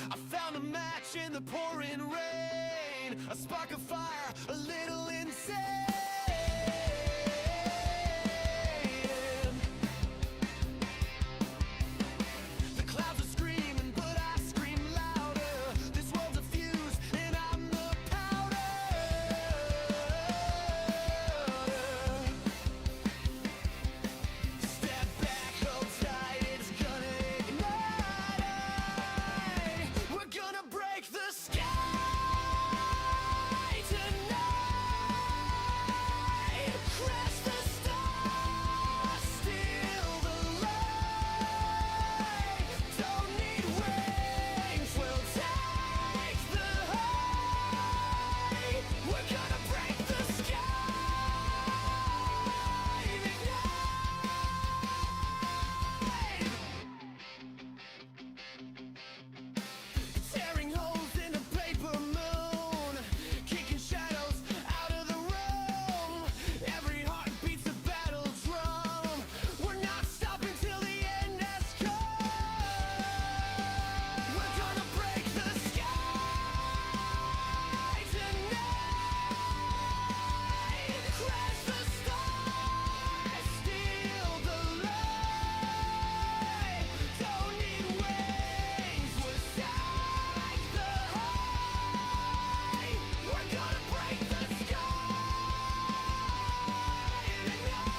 I found a match in the pouring rain, a spark of fire, a little insane. The clouds are screaming, but I scream louder. This world's a fuse, and I'm the powder. Step back, hold tight, it's gonna ignite. We're gonna break the sky tonight. Crash the stars, steal the light. Don't need wings, we'll take the height. We're gonna break the sky, ignite. Tearing holes in a paper moon, kicking shadows out of the room. Every heart beats a battle drum. We're not stopping till the end has come. We're gonna break the sky tonight. Crash the stars, steal the light. Don't need wings, we'll take the height. We're gonna break the sky tonight.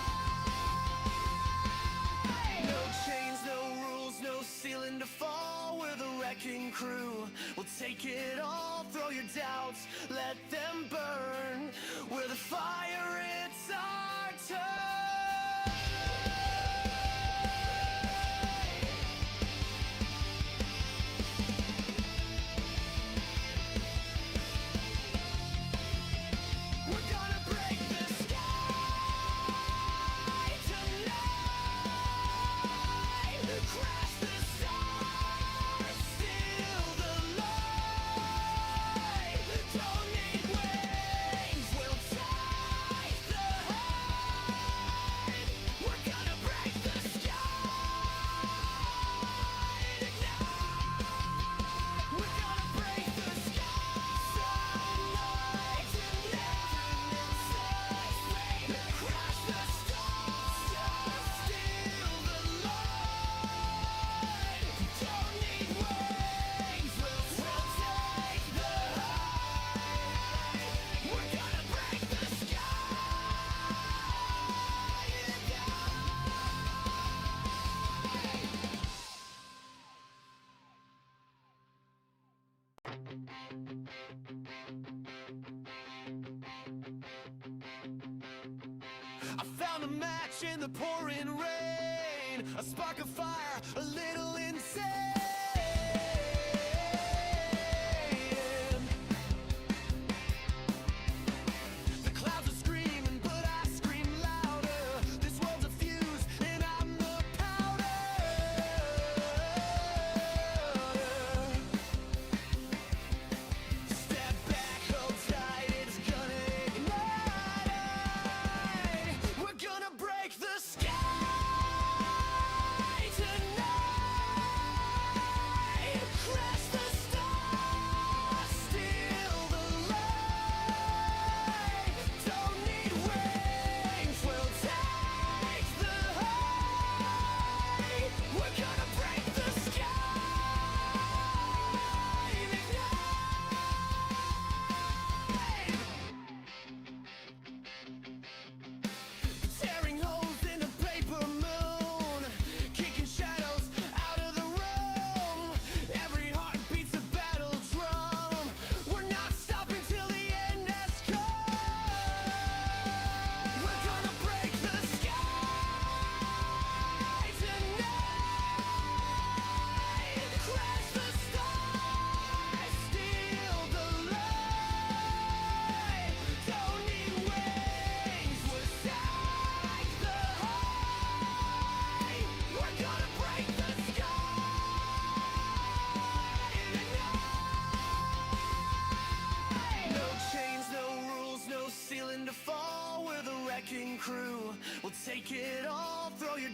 No chains, no rules, no ceiling to fall. We're the wrecking crew. We'll take it all. Throw your doubts, let them burn. We're the fire, it's our turn. We're gonna break the sky tonight. Crash the stars, steal the light. Don't need wings, we'll take the height. We're gonna break the sky, ignite. We're gonna break the sky tonight. Crash the stars, steal the light. Don't need wings, we'll take the height. We're gonna break the I found a match in the pouring rain, a spark of fire, a little insane. The clouds are screaming, but I scream louder. This world's a fuse, and I'm the powder. Step back, hold tight, it's gonna ignite. We're gonna break the sky tonight.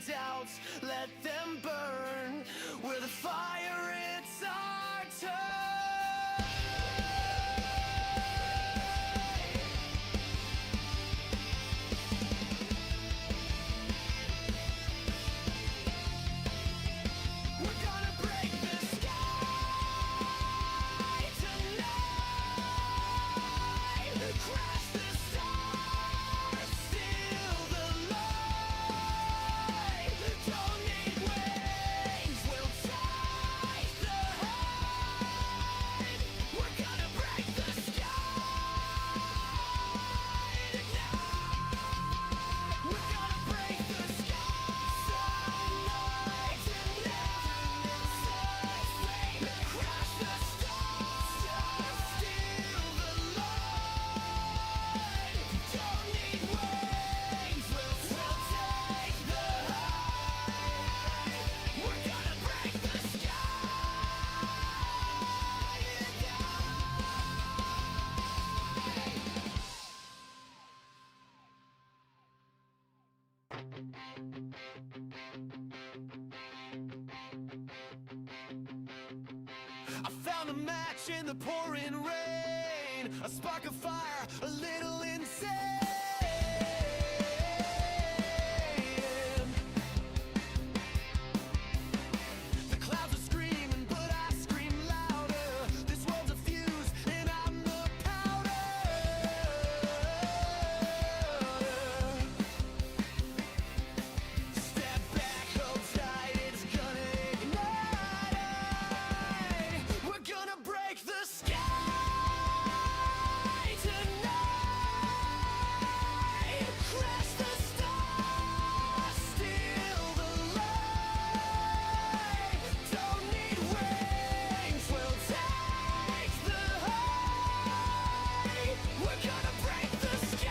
your doubts, let them burn. We're the fire, it's our turn. We're gonna break the sky tonight, crash the stars, steal the light. Don't need wings, we'll take the height. We're gonna break the sky tonight. We're gonna break the sky tonight. Crash the stars, steal the light. Don't need wings, we'll take the height. We're gonna break the I found a match in the pouring rain, a spark of fire, a little insane. The clouds are screaming, but I scream louder. This world's a fuse, and I'm the powder. Step back, hold tight, it's gonna ignite. We're gonna break the sky tonight. Crash the stars, steal the light. Don't need wings, we'll take the height. We're gonna break the sky,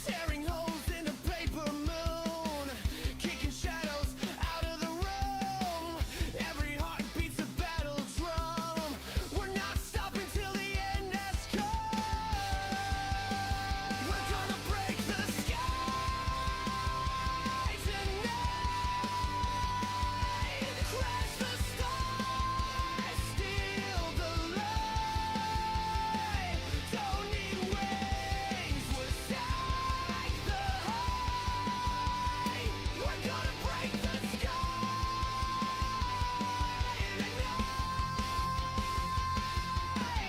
tearing holes in a paper moon, kicking shadows out of the room. Every heart beats a battle drum. We're not stopping till the end has come. We're gonna break the sky tonight. Crash the stars, steal the light. Don't need wings, we'll take the height. We're gonna break the sky tonight.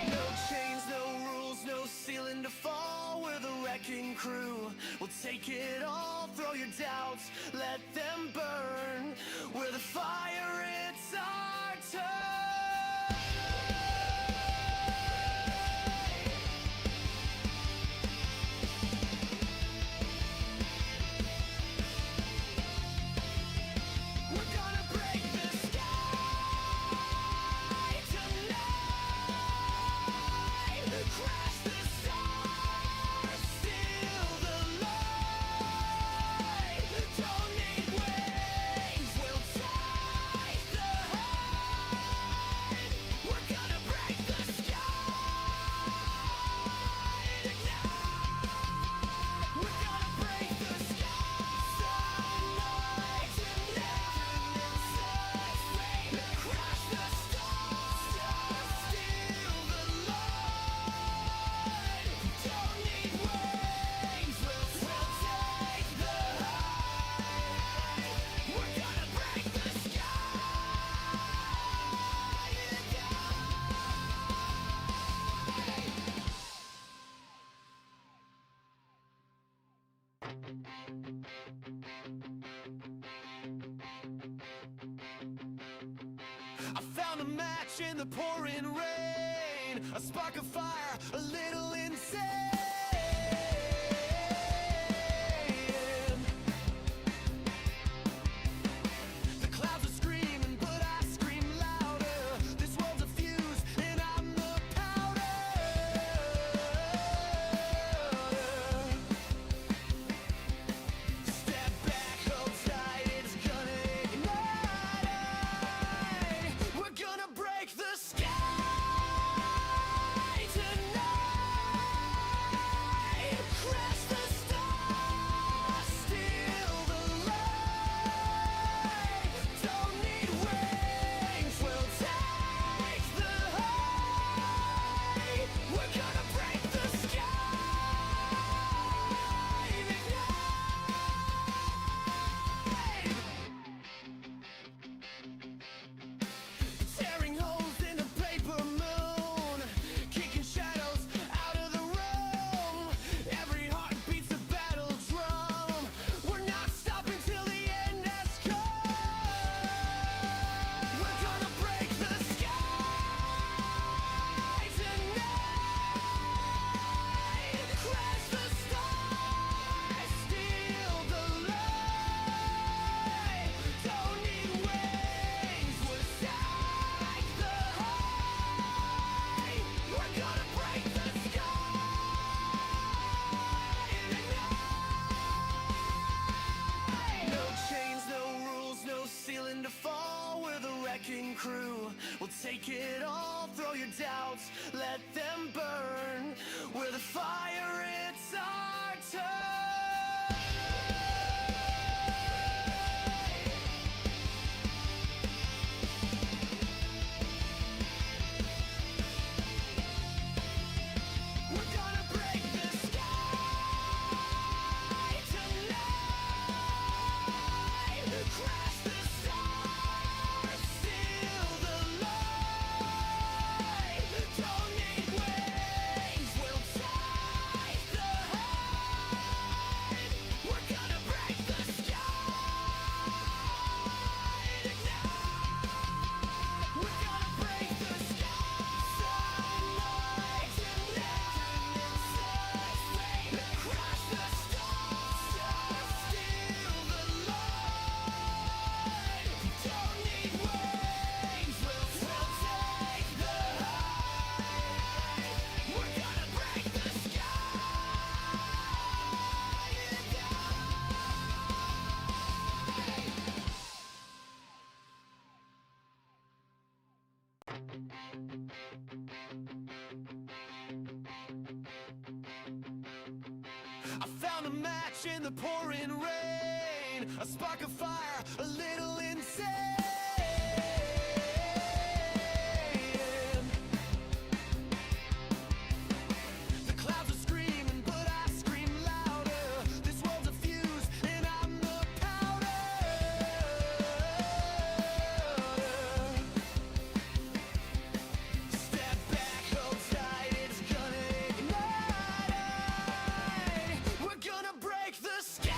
No chains, no rules, no ceiling to fall. We're the wrecking crew. We'll take it all, throw your doubts, let them burn. We're the fire, it's our turn. We're gonna break the sky tonight. Crash the stars, steal the light. Don't need wings, we'll take the height. We're gonna break the sky tonight. We're gonna break the sky tonight. Crash the stars, steal the light. Don't need wings, we'll take the height. We're gonna break the I found a match in the pouring rain, a spark of fire, a little insane. The clouds are screaming, but I scream louder. This world's a fuse, and I'm the powder. Step back, hold tight, it's gonna ignite. We're gonna break the sky your doubts, let them burn. We're the fire, it's our turn. We're gonna break the sky tonight. Crash the stars, steal the light. Don't need wings, we'll take the height. We're gonna break the sky tonight. We're gonna break the sky. Sunlight tonight. Crash the stars, steal the light. Don't need wings, we'll take the height. We're gonna break the I found a match in the pouring rain, a spark of fire, a little insane. The clouds are screaming, but I scream louder. This world's a fuse, and I'm the powder. Step back, hold tight, it's gonna ignite. We're gonna break the sky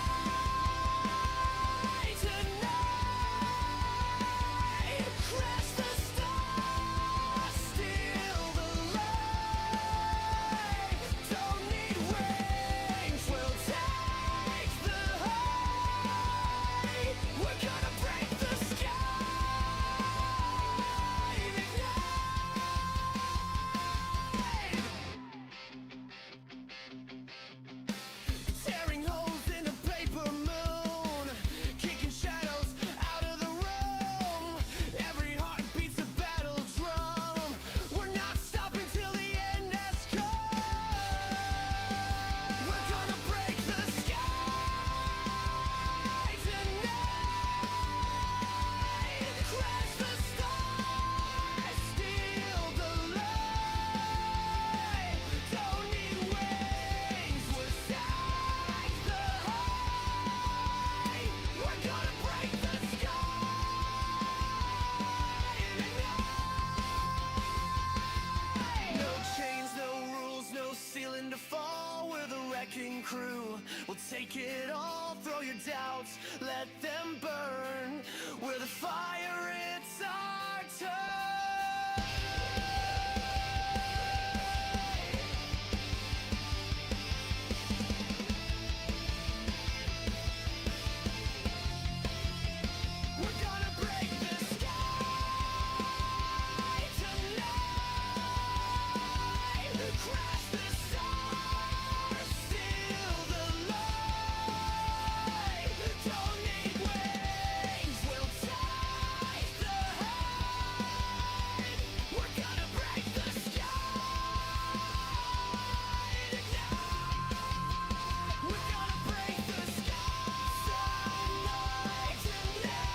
tonight. Crash the stars, steal the light. Don't need wings, we'll take the height. We're gonna break the sky tonight. Tearing holes in a paper moon, kicking shadows out of the room. Every heart beats a battle drum. We're not stopping till the end has come. We're gonna break the sky tonight. Crash the stars, steal the light. Don't need wings, we'll take the height. We're gonna break the sky tonight. No chains, no rules, no ceiling to fall. We're the wrecking crew. We'll take it all, throw your doubts, let them burn. We're the fire, it's our turn. We're gonna break the sky tonight. Crash the stars, steal the light. Don't need wings, we'll take the height. We're gonna break the sky tonight. We're gonna break the sky. Sunlight tonight.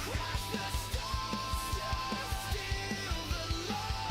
Crash the stars, steal the light.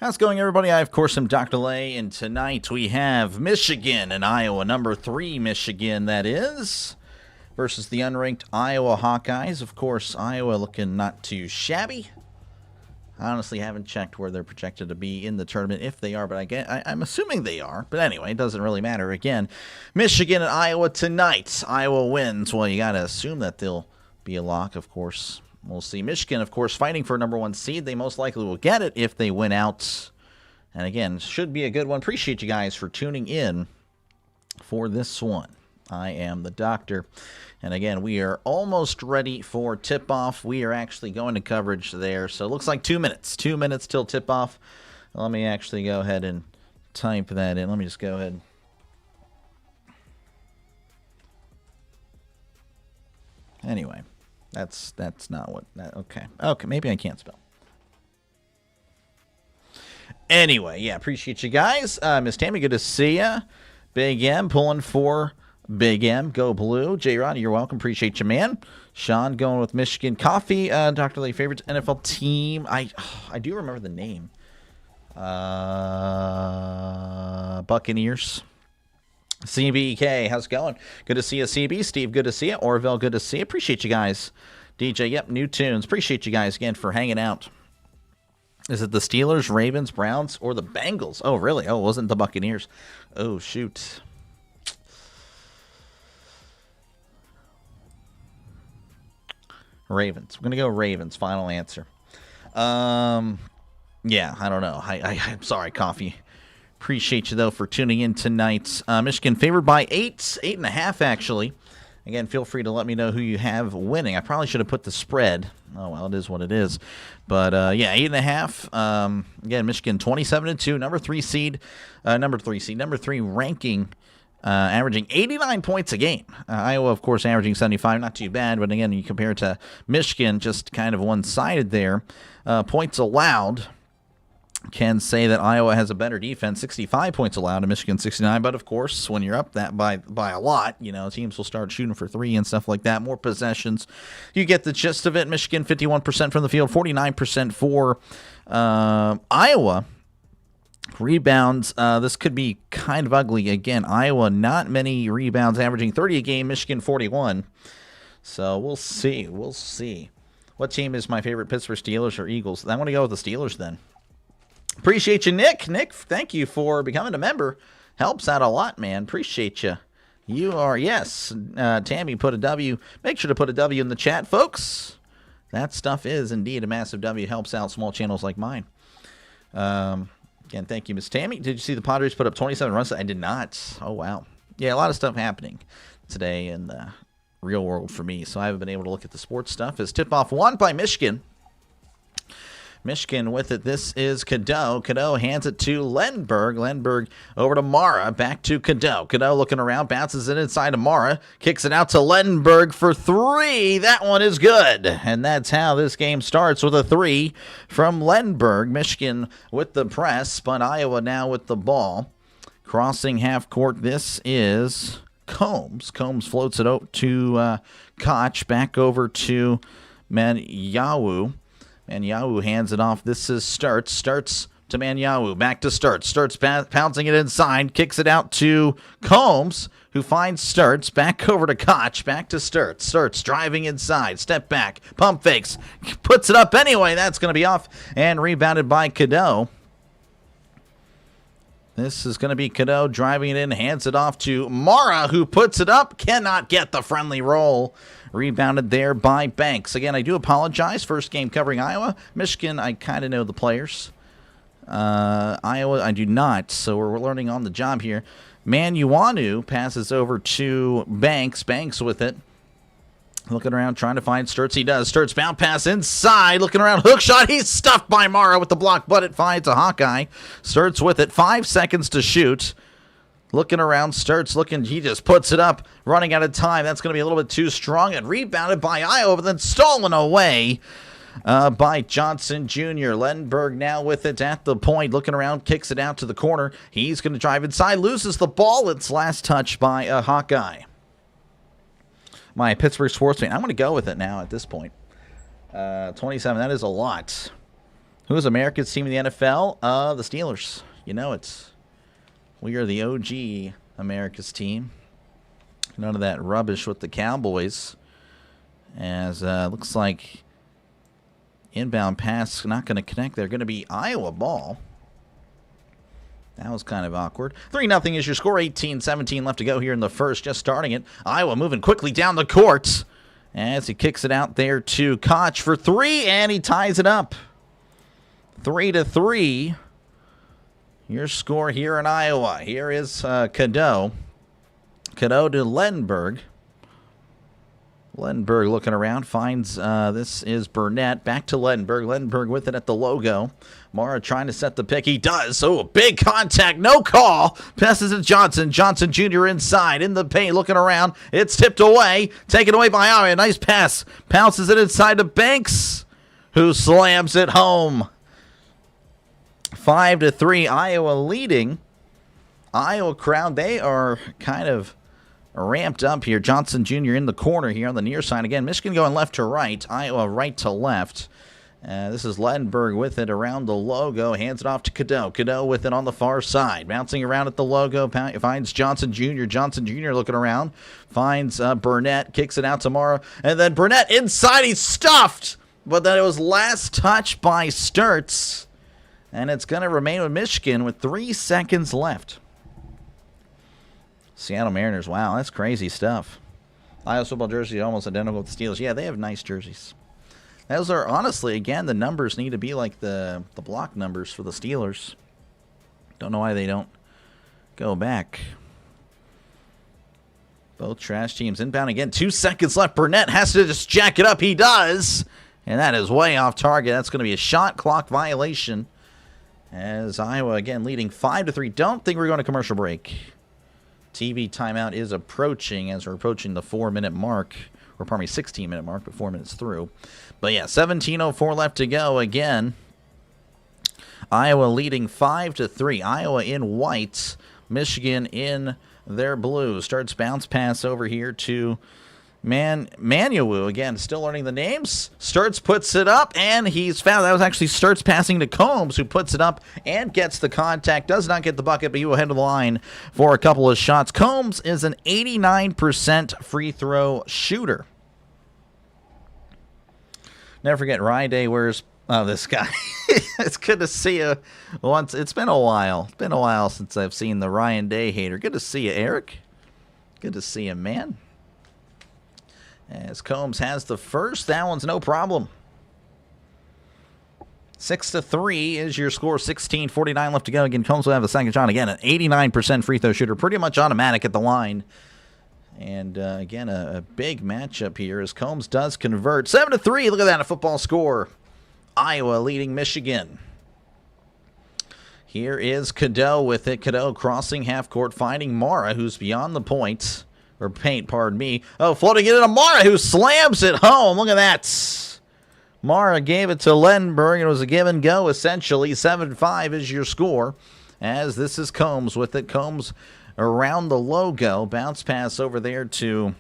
How's it going, everybody? I, of course, am Dr. Lay, and tonight we have Michigan and Iowa, number 3 Michigan, that is, versus the unranked Iowa Hawkeyes. Of course, Iowa looking not too shabby. I honestly haven't checked where they're projected to be in the tournament, if they are, but I'm assuming they are. But anyway, it doesn't really matter. Again, Michigan and Iowa tonight. Iowa wins. Well, you got to assume that they'll be a lock, of course. We'll see. Michigan, of course, fighting for a number 1 seed. They most likely will get it if they win out. And again, should be a good one. Appreciate you guys for tuning in for this one. I am the doctor. And again, we are almost ready for tip-off. We are actually going to coverage there. So it looks like 2 minutes. 2 minutes till tip-off. Let me actually go ahead and type that in. Let me just go ahead. Anyway. That's not what that okay. Okay, maybe I can't spell. Anyway, yeah, appreciate you guys. Miss Tammy, good to see ya. Big M pulling for Big M. Go Blue. J Rod, you're welcome. Appreciate you, man. Sean going with Michigan Coffee. Dr. Lee, favorite NFL team. I do remember the name. Buccaneers. CBK, how's it going? Good to see you, CB. Steve, good to see you. Orville, good to see you. Appreciate you guys. DJ, yep, new tunes. Appreciate you guys again for hanging out. Is it the Steelers, Ravens, Browns, or the Bengals? Oh, really? Oh, it wasn't the Buccaneers. Oh, shoot. Ravens. We're going to go Ravens. Final answer. Yeah, I don't know. I'm sorry, Coffee. Appreciate you, though, for tuning in tonight. Michigan favored by 8.5, actually. Again, feel free to let me know who you have winning. I probably should have put the spread. Oh, well, it is what it is. But, yeah, 8.5. Again, Michigan 27-2, number 3 seed. Number 3 ranking, averaging 89 points a game. Iowa, of course, averaging 75. Not too bad, but, again, you compare it to Michigan, just kind of one-sided there. Points allowed. Can say that Iowa has a better defense, 65 points allowed, and Michigan 69. But of course, when you're up that by a lot, you know, teams will start shooting for 3 and stuff like that. More possessions, you get the gist of it. Michigan 51% from the field, 49% for Iowa. Rebounds, this could be kind of ugly. Again, Iowa not many rebounds, averaging 30 a game. Michigan 41. So we'll see. We'll see. What team is my favorite? Pittsburgh Steelers or Eagles? I want to go with the Steelers then. Appreciate you, Nick. Nick, thank you for becoming a member. Helps out a lot, man. Appreciate you. You are, yes. Tammy put a W. Make sure to put a W in the chat, folks. That stuff is indeed a massive W. Helps out small channels like mine. Again, thank you, Miss Tammy. Did you see the Padres put up 27 runs? I did not. Oh, wow. Yeah, a lot of stuff happening today in the real world for me, so I haven't been able to look at the sports stuff. As tip-off won by Michigan. Michigan with it. This is Cadeau. Cadeau hands it to Lenberg. Lenberg over to Mara. Back to Cadeau. Cadeau looking around. Bounces it inside to Mara. Kicks it out to Lenberg for 3. That one is good. And that's how this game starts, with a 3 from Lenberg. Michigan with the press, but Iowa now with the ball. Crossing half court. This is Combs. Combs floats it out to Koch. Back over to Manyawu. Manyawu hands it off. This is Starts. Starts to Manyawu. Back to Starts. Starts pouncing it inside. Kicks it out to Combs, who finds Starts. Back over to Koch. Back to Starts. Starts driving inside. Step back. Pump fakes. Puts it up anyway. That's going to be off and rebounded by Cadeau. This is going to be Cadeau driving it in. Hands it off to Mara, who puts it up. Cannot get the friendly roll. Rebounded there by Banks. Again, I do apologize. First game covering Iowa. Michigan, I kind of know the players. Iowa, I do not. So we're learning on the job here. Manuanu passes over to Banks. Banks with it. Looking around, trying to find Sturts. He does. Sturts bound pass inside. Looking around, hook shot. He's stuffed by Mara with the block, but it finds a Hawkeye. Sturts with it. 5 seconds to shoot. Looking around, Sturts looking, he just puts it up, running out of time. That's going to be a little bit too strong, and rebounded by Iowa, but then stolen away by Johnson Jr. Lenberg now with it at the point, looking around, kicks it out to the corner. He's going to drive inside, loses the ball. It's last touch by a Hawkeye. My Pittsburgh sports fan, I'm going to go with it now at this point. 27, that is a lot. Who's America's team in the NFL? The Steelers. You know it. We are the OG America's team. None of that rubbish with the Cowboys. As looks like inbound pass not going to connect. They're going to be Iowa ball. That was kind of awkward. 3-0 is your score. 18-17 left to go here in the first. Just starting it. Iowa moving quickly down the court as he kicks it out there to Koch for three, and he ties it up. 3-3. Your score here in Iowa. Here is Cadeau. Cadeau to Lendenberg. Lendenberg looking around, finds this is Burnett. Back to Lendenberg. Lendenberg with it at the logo. Mara trying to set the pick. He does. Oh, big contact. No call. Passes to Johnson. Johnson Jr. inside in the paint looking around. It's tipped away. Taken away by Iowa. Nice pass. Pounces it inside to Banks, who slams it home. 5-3. Iowa leading. Iowa crowd, they are kind of ramped up here. Johnson Jr. in the corner here on the near side. Again, Michigan going left to right. Iowa right to left. This is Lendenberg with it around the logo. Hands it off to Cadeau. Cadeau with it on the far side. Bouncing around at the logo. Finds Johnson Jr. Johnson Jr. looking around. Finds Burnett. Kicks it out to Mara. And then Burnett inside. He's stuffed. But then it was last touch by Sturtz. And it's going to remain with Michigan with 3 seconds left. Seattle Mariners. Wow, that's crazy stuff. Iowa's football jersey almost identical with the Steelers. Yeah, they have nice jerseys. Those are, honestly, again, the numbers need to be like the block numbers for the Steelers. Don't know why they don't go back. Both trash teams inbound again. 2 seconds left. Burnett has to just jack it up. He does. And that is way off target. That's going to be a shot clock violation. As Iowa, again, leading 5-3. Don't think we're going to commercial break. TV timeout is approaching as we're approaching the 4-minute mark. Or, pardon me, 16-minute mark, but 4 minutes through. But, yeah, 17:04 left to go again. Iowa leading 5-3. Iowa in white. Michigan in their blue. Starts bounce pass over here to Manuwu. Again, still learning the names. Sturtz puts it up, and he's found. That was actually Sturtz passing to Combs, who puts it up and gets the contact. Does not get the bucket, but he will head to the line for a couple of shots. Combs is an 89% free throw shooter. Never forget, Ryan Day wears this guy. It's good to see you once. It's been a while. It's been a while since I've seen the Ryan Day hater. Good to see you, Eric. Good to see you, man. As Combs has the first. That one's no problem. 6-3 is your score. 16:49 left to go. Again, Combs will have a second shot. Again, an 89% free throw shooter. Pretty much automatic at the line. And, again, a big matchup here as Combs does convert. 7-3. Look at that, a football score. Iowa leading Michigan. Here is Cadeau with it. Cadeau crossing half court, finding Mara, who's beyond the point. Or paint, pardon me. Oh, floating it into Mara, who slams it home. Look at that. Mara gave it to Lendenberg. It was a give and go, essentially. 7-5 is your score. As this is Combs with it. Combs around the logo. Bounce pass over there to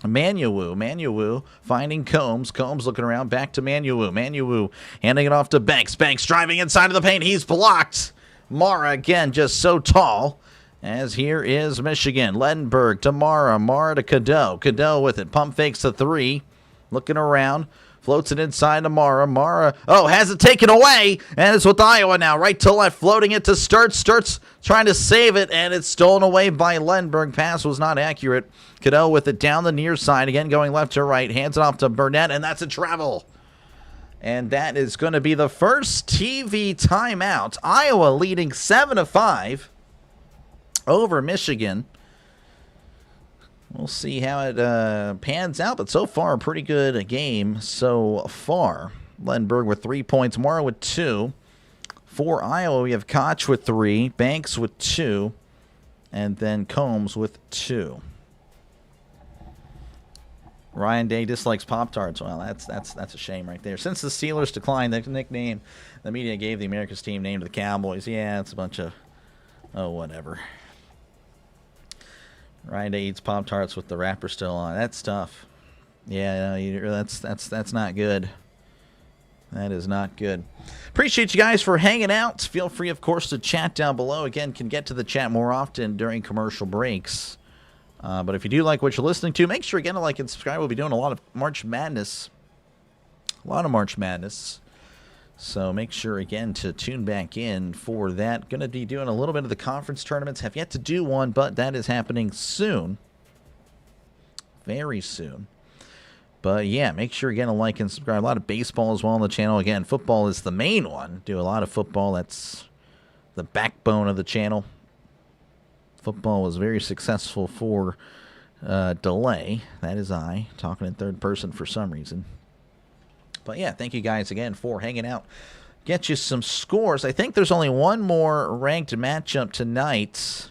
Manuwu. Manuwu finding Combs. Combs looking around. Back to Manuwu. Manuwu handing it off to Banks. Banks driving inside of the paint. He's blocked. Mara, again, just so tall. As here is Michigan. Lendenberg to Mara. Mara to Cadeau. Cadeau with it. Pump fakes the three. Looking around. Floats it inside to Mara. Mara, has it taken away. And it's with Iowa now. Right to left. Floating it to Sturtz. Sturtz trying to save it. And it's stolen away by Lendenberg. Pass was not accurate. Cadeau with it down the near side. Again going left to right. Hands it off to Burnett. And that's a travel. And that is going to be the first TV timeout. Iowa leading 7-5 over Michigan. We'll see how it pans out, but so far, a pretty good game so far. Lendenberg with 3 points, Mara with 2. For Iowa, we have Koch with 3, Banks with 2, and then Combs with 2. Ryan Day dislikes Pop-Tarts. Well, that's a shame right there. Since the Steelers declined the nickname the media gave the America's team name to the Cowboys, yeah, it's a bunch of, whatever. Ryan Day eats Pop-Tarts with the wrapper still on. That's tough. Yeah, that's not good. That is not good. Appreciate you guys for hanging out. Feel free, of course, to chat down below. Again, can get to the chat more often during commercial breaks. But if you do like what you're listening to, make sure, again, to like and subscribe. We'll be doing a lot of March Madness. So make sure, again, to tune back in for that. Going to be doing a little bit of the conference tournaments. Have yet to do one, but that is happening soon. Very soon. But, yeah, make sure, again, to like and subscribe. A lot of baseball as well on the channel. Again, football is the main one. Do a lot of football. That's the backbone of the channel. Football was very successful for Delay. That is I, talking in third person for some reason. But, yeah, thank you guys again for hanging out. Get you some scores. I think there's only one more ranked matchup tonight.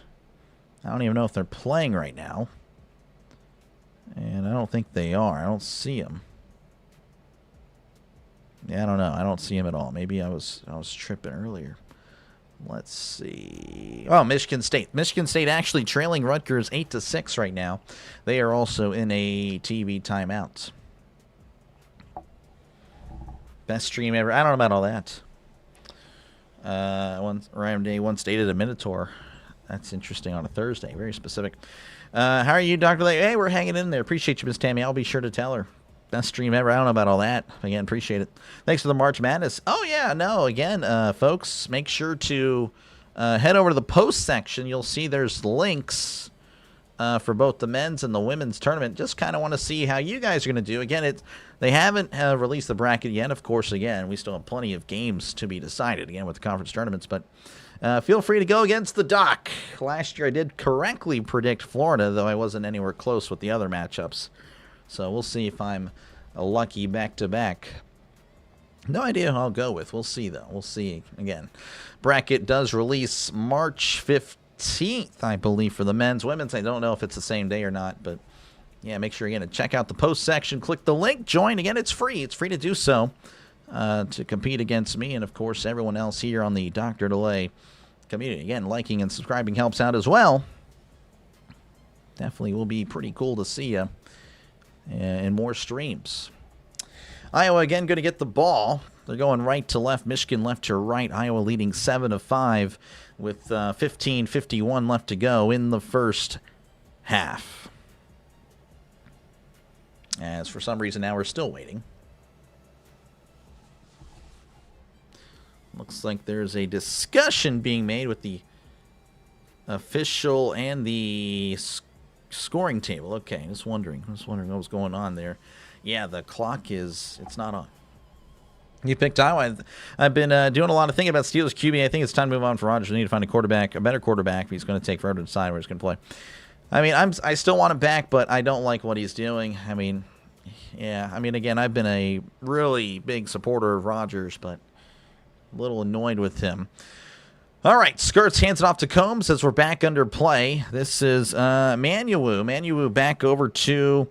I don't even know if they're playing right now. And I don't think they are. I don't see them. Yeah, I don't know. I don't see them at all. Maybe I was tripping earlier. Let's see. Oh, Michigan State. Michigan State actually trailing Rutgers 8-6 right now. They are also in a TV timeout. Best stream ever. I don't know about all that. Rhyme Day once dated a Minotaur. That's interesting on a Thursday. Very specific. How are you, Dr. Lay? Hey, we're hanging in there. Appreciate you, Miss Tammy. I'll be sure to tell her. Best stream ever. I don't know about all that. Again, appreciate it. Thanks for the March Madness. Oh, yeah, no. Again, folks, make sure to head over to the post section. You'll see there's links for both the men's and the women's tournament. Just kind of want to see how you guys are going to do. Again, they haven't released the bracket yet. Of course, again, we still have plenty of games to be decided, again, with the conference tournaments. But feel free to go against the Doc. Last year I did correctly predict Florida, though I wasn't anywhere close with the other matchups. So we'll see if I'm lucky back-to-back. No idea who I'll go with. We'll see, though. We'll see. Again, bracket does release March 15th, I believe, for the men's. Women's, I don't know if it's the same day or not. But, yeah, make sure, again, to check out the post section. Click the link. Join. Again, it's free. It's free to do so to compete against me and, of course, everyone else here on the Dr. Delay community. Again, liking and subscribing helps out as well. Definitely will be pretty cool to see you in more streams. Iowa, again, going to get the ball. They're going right to left, Michigan left to right. Iowa leading 7-5 with 15:51 left to go in the first half. As for some reason now we're still waiting. Looks like there's a discussion being made with the official and the scoring table. Okay, just wondering what was going on there. Yeah, the clock it's not on. You picked Iowa. I've been doing a lot of thinking about Steelers QB. I think it's time to move on for Rodgers. We need to find a better quarterback. He's going to take forever to decide where he's going to play. I mean, I still want him back, but I don't like what he's doing. I mean, yeah. I mean, again, I've been a really big supporter of Rodgers, but a little annoyed with him. All right, Skirts hands it off to Combs as we're back under play. This is Manuwu. Manuwu back over to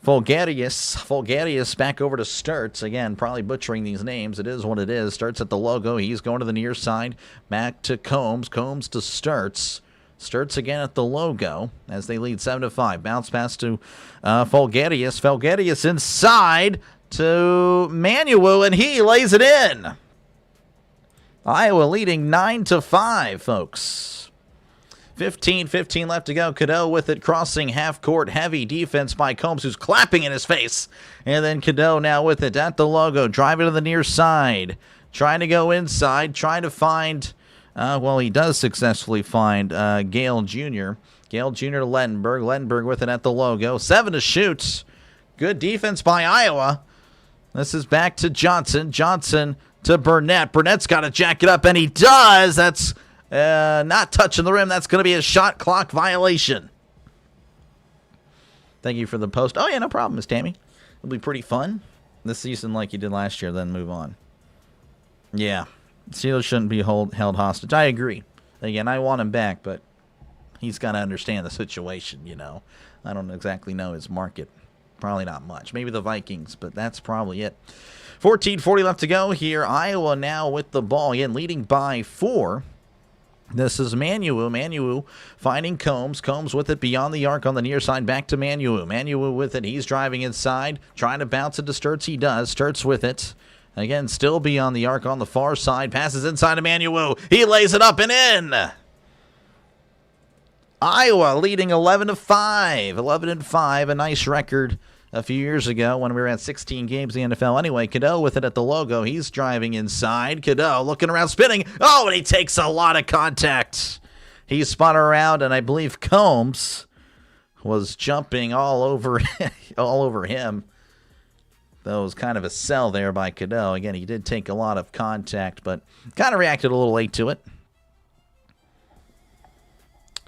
Fulgarius. Fulgarius back over to Sturts. Again, probably butchering these names. It is what it is. Starts at the logo. He's going to the near side. Back to Combs. Combs to Sturts. Sturts again at the logo as they lead 7-5. Bounce pass to Fulgarius. Fulgarius inside to Manuwu, and he lays it in. Iowa leading 9-5, folks. 15:15 left to go. Cadeau with it, crossing half court. Heavy defense by Combs, who's clapping in his face. And then Cadeau now with it at the logo. Driving to the near side. Trying to go inside. Trying to find, well, he does successfully find Gale Jr. Gale Jr. to Lettenberg. Lettenberg with it at the logo. 7 to shoot. Good defense by Iowa. This is back to Johnson. Johnson to Burnett. Burnett's got to jack it up, and he does. That's not touching the rim. That's going to be a shot clock violation. Thank you for the post. Oh, yeah, no problem, Miss Tammy. It'll be pretty fun this season like you did last year, then move on. Yeah, Steelers shouldn't be held hostage. I agree. Again, I want him back, but he's got to understand the situation, you know. I don't exactly know his market. Probably not much. Maybe the Vikings, but that's probably it. 14:40 left to go here. Iowa now with the ball. Again, leading by 4. This is Manuwu. Manuwu finding Combs. Combs with it beyond the arc on the near side. Back to Manuwu. Manuwu with it. He's driving inside. Trying to bounce it to Sturts. He does. Sturts with it. Again, still beyond the arc on the far side. Passes inside Emmanuel. He lays it up and in. Iowa leading 11-5. 11-5, a nice record a few years ago when we were at 16 games in the NFL. Anyway, Cadeau with it at the logo. He's driving inside. Cadeau looking around, spinning. Oh, and he takes a lot of contact. He spun around, and I believe Combs was jumping all over him. That was kind of a sell there by Cadeau. Again, he did take a lot of contact, but kind of reacted a little late to it.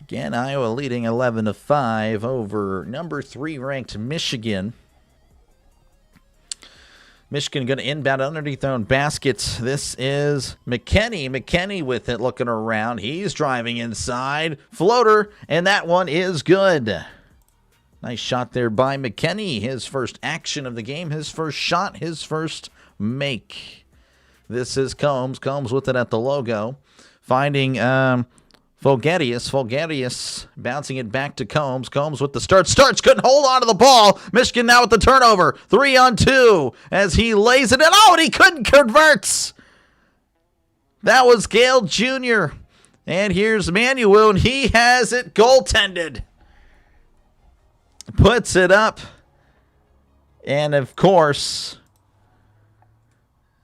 Again, Iowa leading 11-5 over number 3 ranked Michigan. Michigan going to inbound underneath their own baskets. This is McKinney. McKinney with it looking around. He's driving inside. Floater, and that one is good. Nice shot there by McKinney. His first action of the game, his first shot, his first make. This is Combs. Combs with it at the logo. Finding Fulgarius. Fulgarius bouncing it back to Combs. Combs with the start. Starts, couldn't hold on to the ball. Michigan now with the turnover. 3-on-2 as he lays it in. Oh, and he couldn't convert. That was Gale Jr. And here's Manuel, and he has it goaltended. Puts it up. And, of course,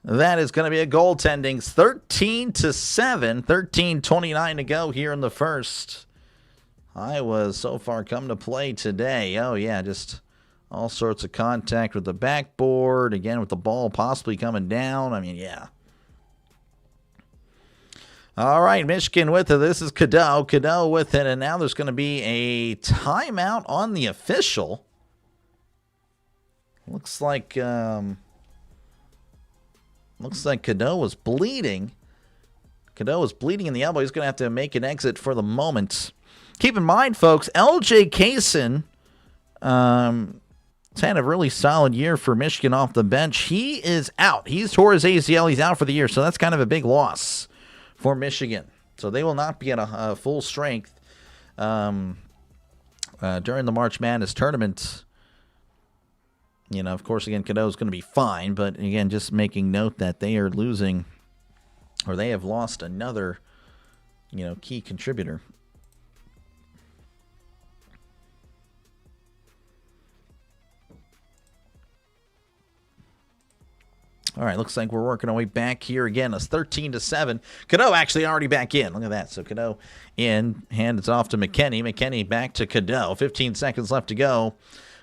that is going to be a goaltending. 13-7. 13:29 to go here in the first. Iowa so far come to play today. Oh, yeah, just all sorts of contact with the backboard. Again, with the ball possibly coming down. I mean, yeah. All right, Michigan with it. This is Cadeau. Cadeau with it, and now there's going to be a timeout on the official. Looks like Cadeau was bleeding. Cadeau was bleeding in the elbow. He's going to have to make an exit for the moment. Keep in mind, folks, L.J. Kaysen has had a really solid year for Michigan off the bench. He is out. He's tore his ACL. He's out for the year, so that's kind of a big loss for Michigan. So they will not be at a full strength during the March Madness tournament. You know, of course, again, Cadeau is going to be fine, but again, just making note that they are losing, or they have lost another, key contributor. All right, looks like we're working our way back here again. It's 13-7. Cadeau actually already back in. Look at that. So Cadeau in, hands off to McKinney. McKinney back to Cadeau. 15 seconds left to go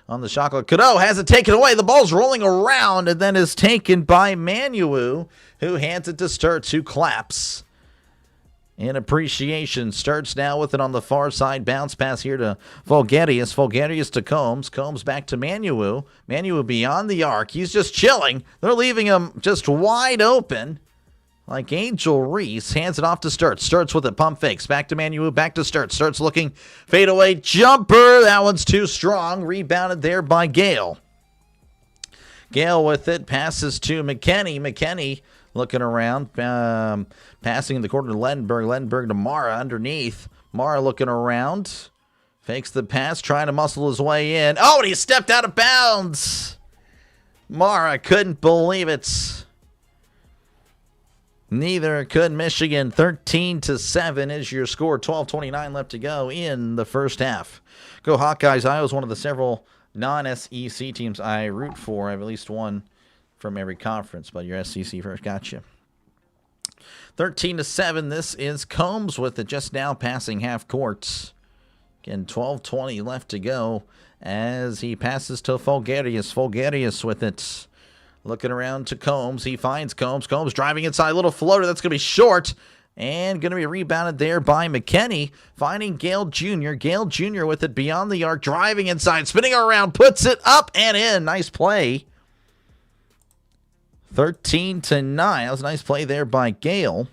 on the shot clock. Cadeau has it taken away. The ball's rolling around and then is taken by Manuel, who hands it to Sturts, who claps in appreciation. Sturts now with it on the far side. Bounce pass here to Fulgarius. Fulgarius to Combs. Combs back to Manuel. Manuel beyond the arc. He's just chilling. They're leaving him just wide open. Like Angel Reese. Hands it off to Sturts. Sturts with it. Pump fakes. Back to Manuel. Back to Sturts. Sturts looking. Fadeaway jumper. That one's too strong. Rebounded there by Gale. Gale with it. Passes to McKinney. McKinney looking around. Passing in the corner to Lendenberg. Lendenberg to Mara underneath. Mara looking around. Fakes the pass. Trying to muscle his way in. Oh, and he stepped out of bounds. Mara couldn't believe it. Neither could Michigan. 13-7 is your score. 12:29 left to go in the first half. Go Hawkeyes. Iowa's one of the several non-SEC teams I root for. I have at least one from every conference, but your SEC first. Gotcha. 13-7. This is Combs with it just now passing half court. Again, 12:20 left to go as he passes to Fulgarius. Fulgarius with it. Looking around to Combs. He finds Combs. Combs driving inside. Little floater. That's going to be short. And going to be rebounded there by McKinney. Finding Gale Jr. Gale Jr. with it beyond the arc. Driving inside. Spinning around. Puts it up and in. Nice play. 13-9. That was a nice play there by Gale.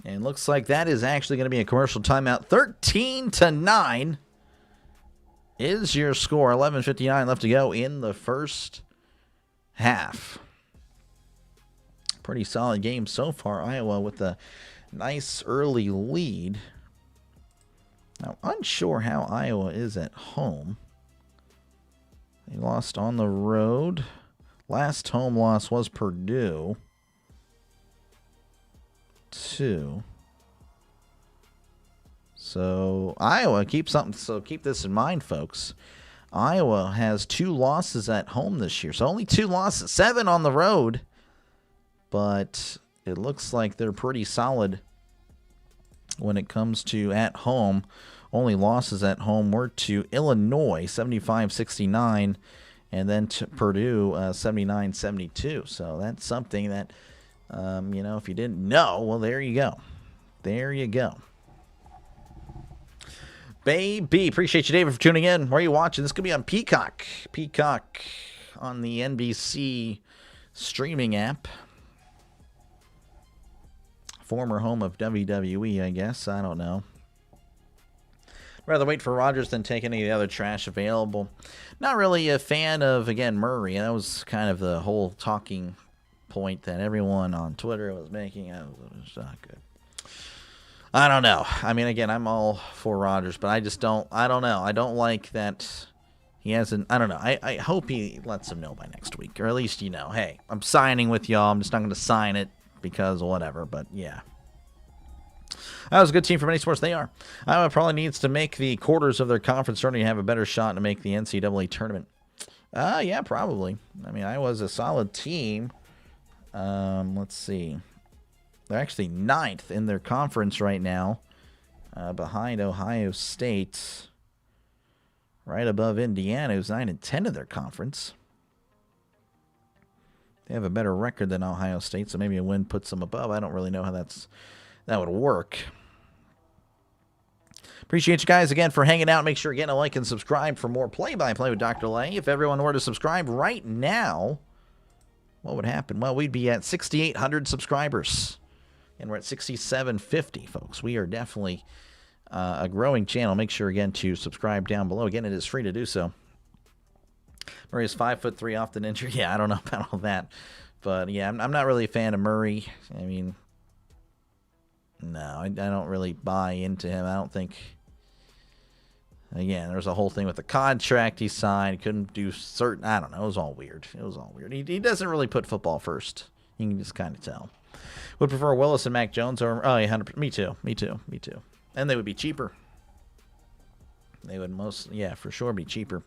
And looks like that is actually going to be a commercial timeout. 13-9 is your score. 11:59 left to go in the first half. Pretty solid game so far. Iowa with a nice early lead. Now, unsure how Iowa is at home. They lost on the road Last home loss was Purdue. 2. So Iowa, keep this in mind, folks. Iowa has 2 losses at home this year. So only 2 losses, 7 on the road. But it looks like they're pretty solid when it comes to at home. Only losses at home were to Illinois, 75-69, and then to Purdue, 79-72. So that's something that, if you didn't know, well, there you go. There you go. Baby, appreciate you, David, for tuning in. Where are you watching? This could be on Peacock. Peacock on the NBC streaming app. Former home of WWE, I guess. I don't know. Rather wait for Rodgers than take any of the other trash available. Not really a fan of, again, Murray. That was kind of the whole talking point that everyone on Twitter was making. It was not good. I don't know. I mean, again, I'm all for Rodgers, but I don't know. I don't like that he hasn't, I don't know. I hope he lets them know by next week, or at least, hey, I'm signing with y'all. I'm just not going to sign it because of whatever, but yeah. That was a good team for many sports. They are. Iowa probably needs to make the quarters of their conference tournament to have a better shot to make the NCAA tournament. Yeah, probably. I mean, Iowa's a solid team. Let's see. They're actually 9th in their conference right now, behind Ohio State, right above Indiana, who's 9-10 in their conference. They have a better record than Ohio State, so maybe a win puts them above. I don't really know how that would work. Appreciate you guys again for hanging out. Make sure you're getting a like and subscribe for more play-by-play with Dr. Lay. If everyone were to subscribe right now, what would happen? Well, we'd be at 6,800 subscribers. And we're at 6,750, folks. We are definitely a growing channel. Make sure, again, to subscribe down below. Again, it is free to do so. Murray is 5'3", often injured. Yeah, I don't know about all that. But, yeah, I'm not really a fan of Murray. I mean, no, I don't really buy into him. I don't think, again, there was a whole thing with the contract he signed. He couldn't do certain, I don't know. It was all weird. He doesn't really put football first. You can just kind of tell. Would prefer Willis and Mac Jones or, yeah, 100%. Me too. And they would be cheaper. They would for sure be cheaper.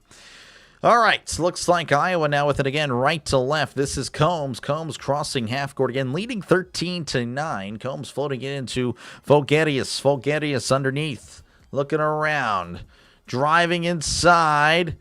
All right, looks like Iowa now with it again, right to left. This is Combs. Combs crossing half court again, leading 13-9. Combs floating it into Voulgaris. Voulgaris underneath, looking around, driving inside.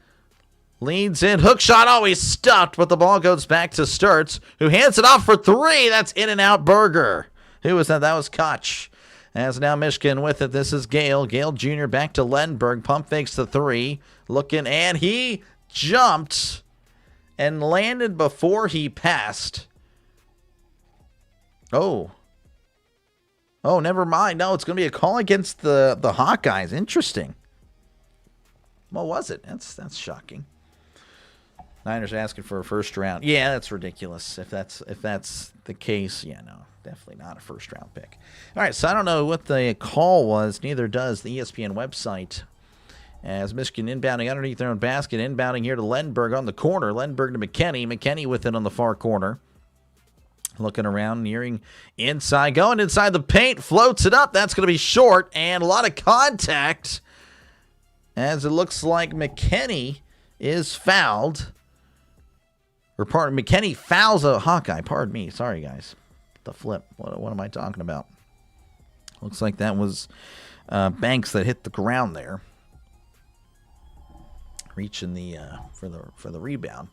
Leans in, hook shot, always stuffed, but the ball goes back to Sturts, who hands it off for 3. That's In-N-Out Burger. Who was that? That was Koch. As now Michigan with it, this is Gale. Gale Jr. back to Lenberg. Pump fakes the 3. Looking, and he jumped and landed before he passed. Oh, never mind. No, it's going to be a call against the Hawkeyes. Interesting. What was it? That's shocking. Niners asking for a first round. Yeah, that's ridiculous. If that's the case, yeah, no, definitely not a first round pick. All right, so I don't know what the call was. Neither does the ESPN website. As Michigan inbounding underneath their own basket, inbounding here to Lenberg on the corner. Lenberg to McKinney. McKinney with it on the far corner. Looking around, nearing inside, going inside the paint, floats it up. That's going to be short, and a lot of contact. As it looks like McKinney is fouled. McKinney fouls a Hawkeye. Pardon me. Sorry, guys. The flip. What am I talking about? Looks like that was Banks that hit the ground there. Reaching the for the rebound.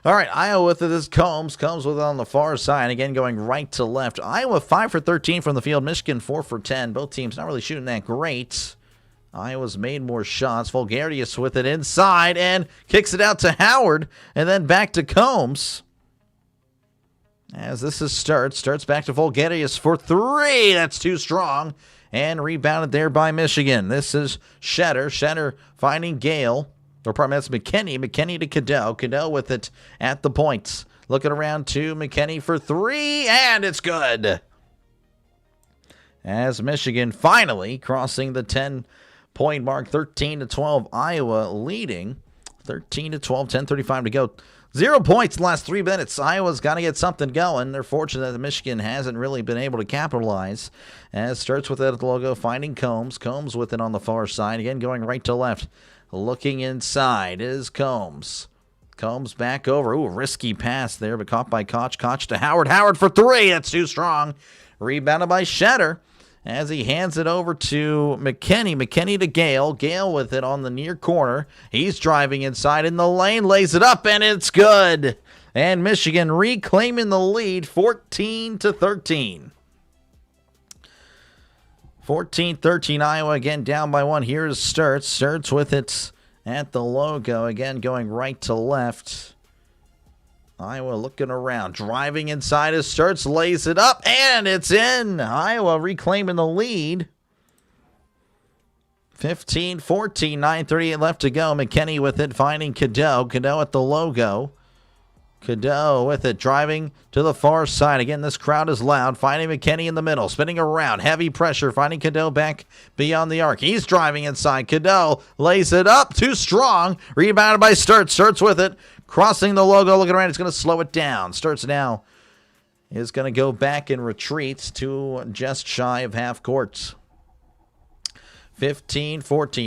All right, Iowa with it is Combs. Combs with it on the far side. Again, going right to left. Iowa 5 for 13 from the field. Michigan 4 for 10. Both teams not really shooting that great. Iowa's made more shots. Voulgaris with it inside and kicks it out to Howard and then back to Combs. As this is Starts back to Voulgaris for 3. That's too strong. And rebounded there by Michigan. This is Shetter. Shetter finding Gale. Or pardon me, that's McKinney. McKinney to Cadeau. Cadeau with it at the points. Looking around to McKinney for 3. And it's good. As Michigan finally crossing the 10-point mark, 13-12, Iowa leading. 13-12, 10:35 to go. 0 points in the last 3 minutes. Iowa's got to get something going. They're fortunate that Michigan hasn't really been able to capitalize. As starts with it at the logo, finding Combs. Combs with it on the far side. Again, going right to left. Looking inside is Combs. Combs back over. Ooh, risky pass there, but caught by Koch. Koch to Howard. Howard for 3. That's too strong. Rebounded by Shetter as he hands it over to McKinney. McKinney to Gale. Gale with it on the near corner. He's driving inside in the lane, lays it up, and it's good. And Michigan reclaiming the lead, 14-13. 14-13, Iowa again down by 1. Here's Sturtz. Sturtz with it at the logo. Again, going right to left. Iowa looking around, driving inside as Sturtz lays it up, and it's in. Iowa reclaiming the lead. 15-14, 9:38 left to go. McKinney with it, finding Cadeau. Cadeau at the logo. Cadeau with it, driving to the far side. Again, this crowd is loud. Finding McKinney in the middle, spinning around. Heavy pressure, finding Cadeau back beyond the arc. He's driving inside. Cadeau lays it up, too strong. Rebounded by Sturtz. Sturtz with it, crossing the logo, looking around. It's going to slow it down. Sturtz now is going to go back and retreat to just shy of half court. 15-14.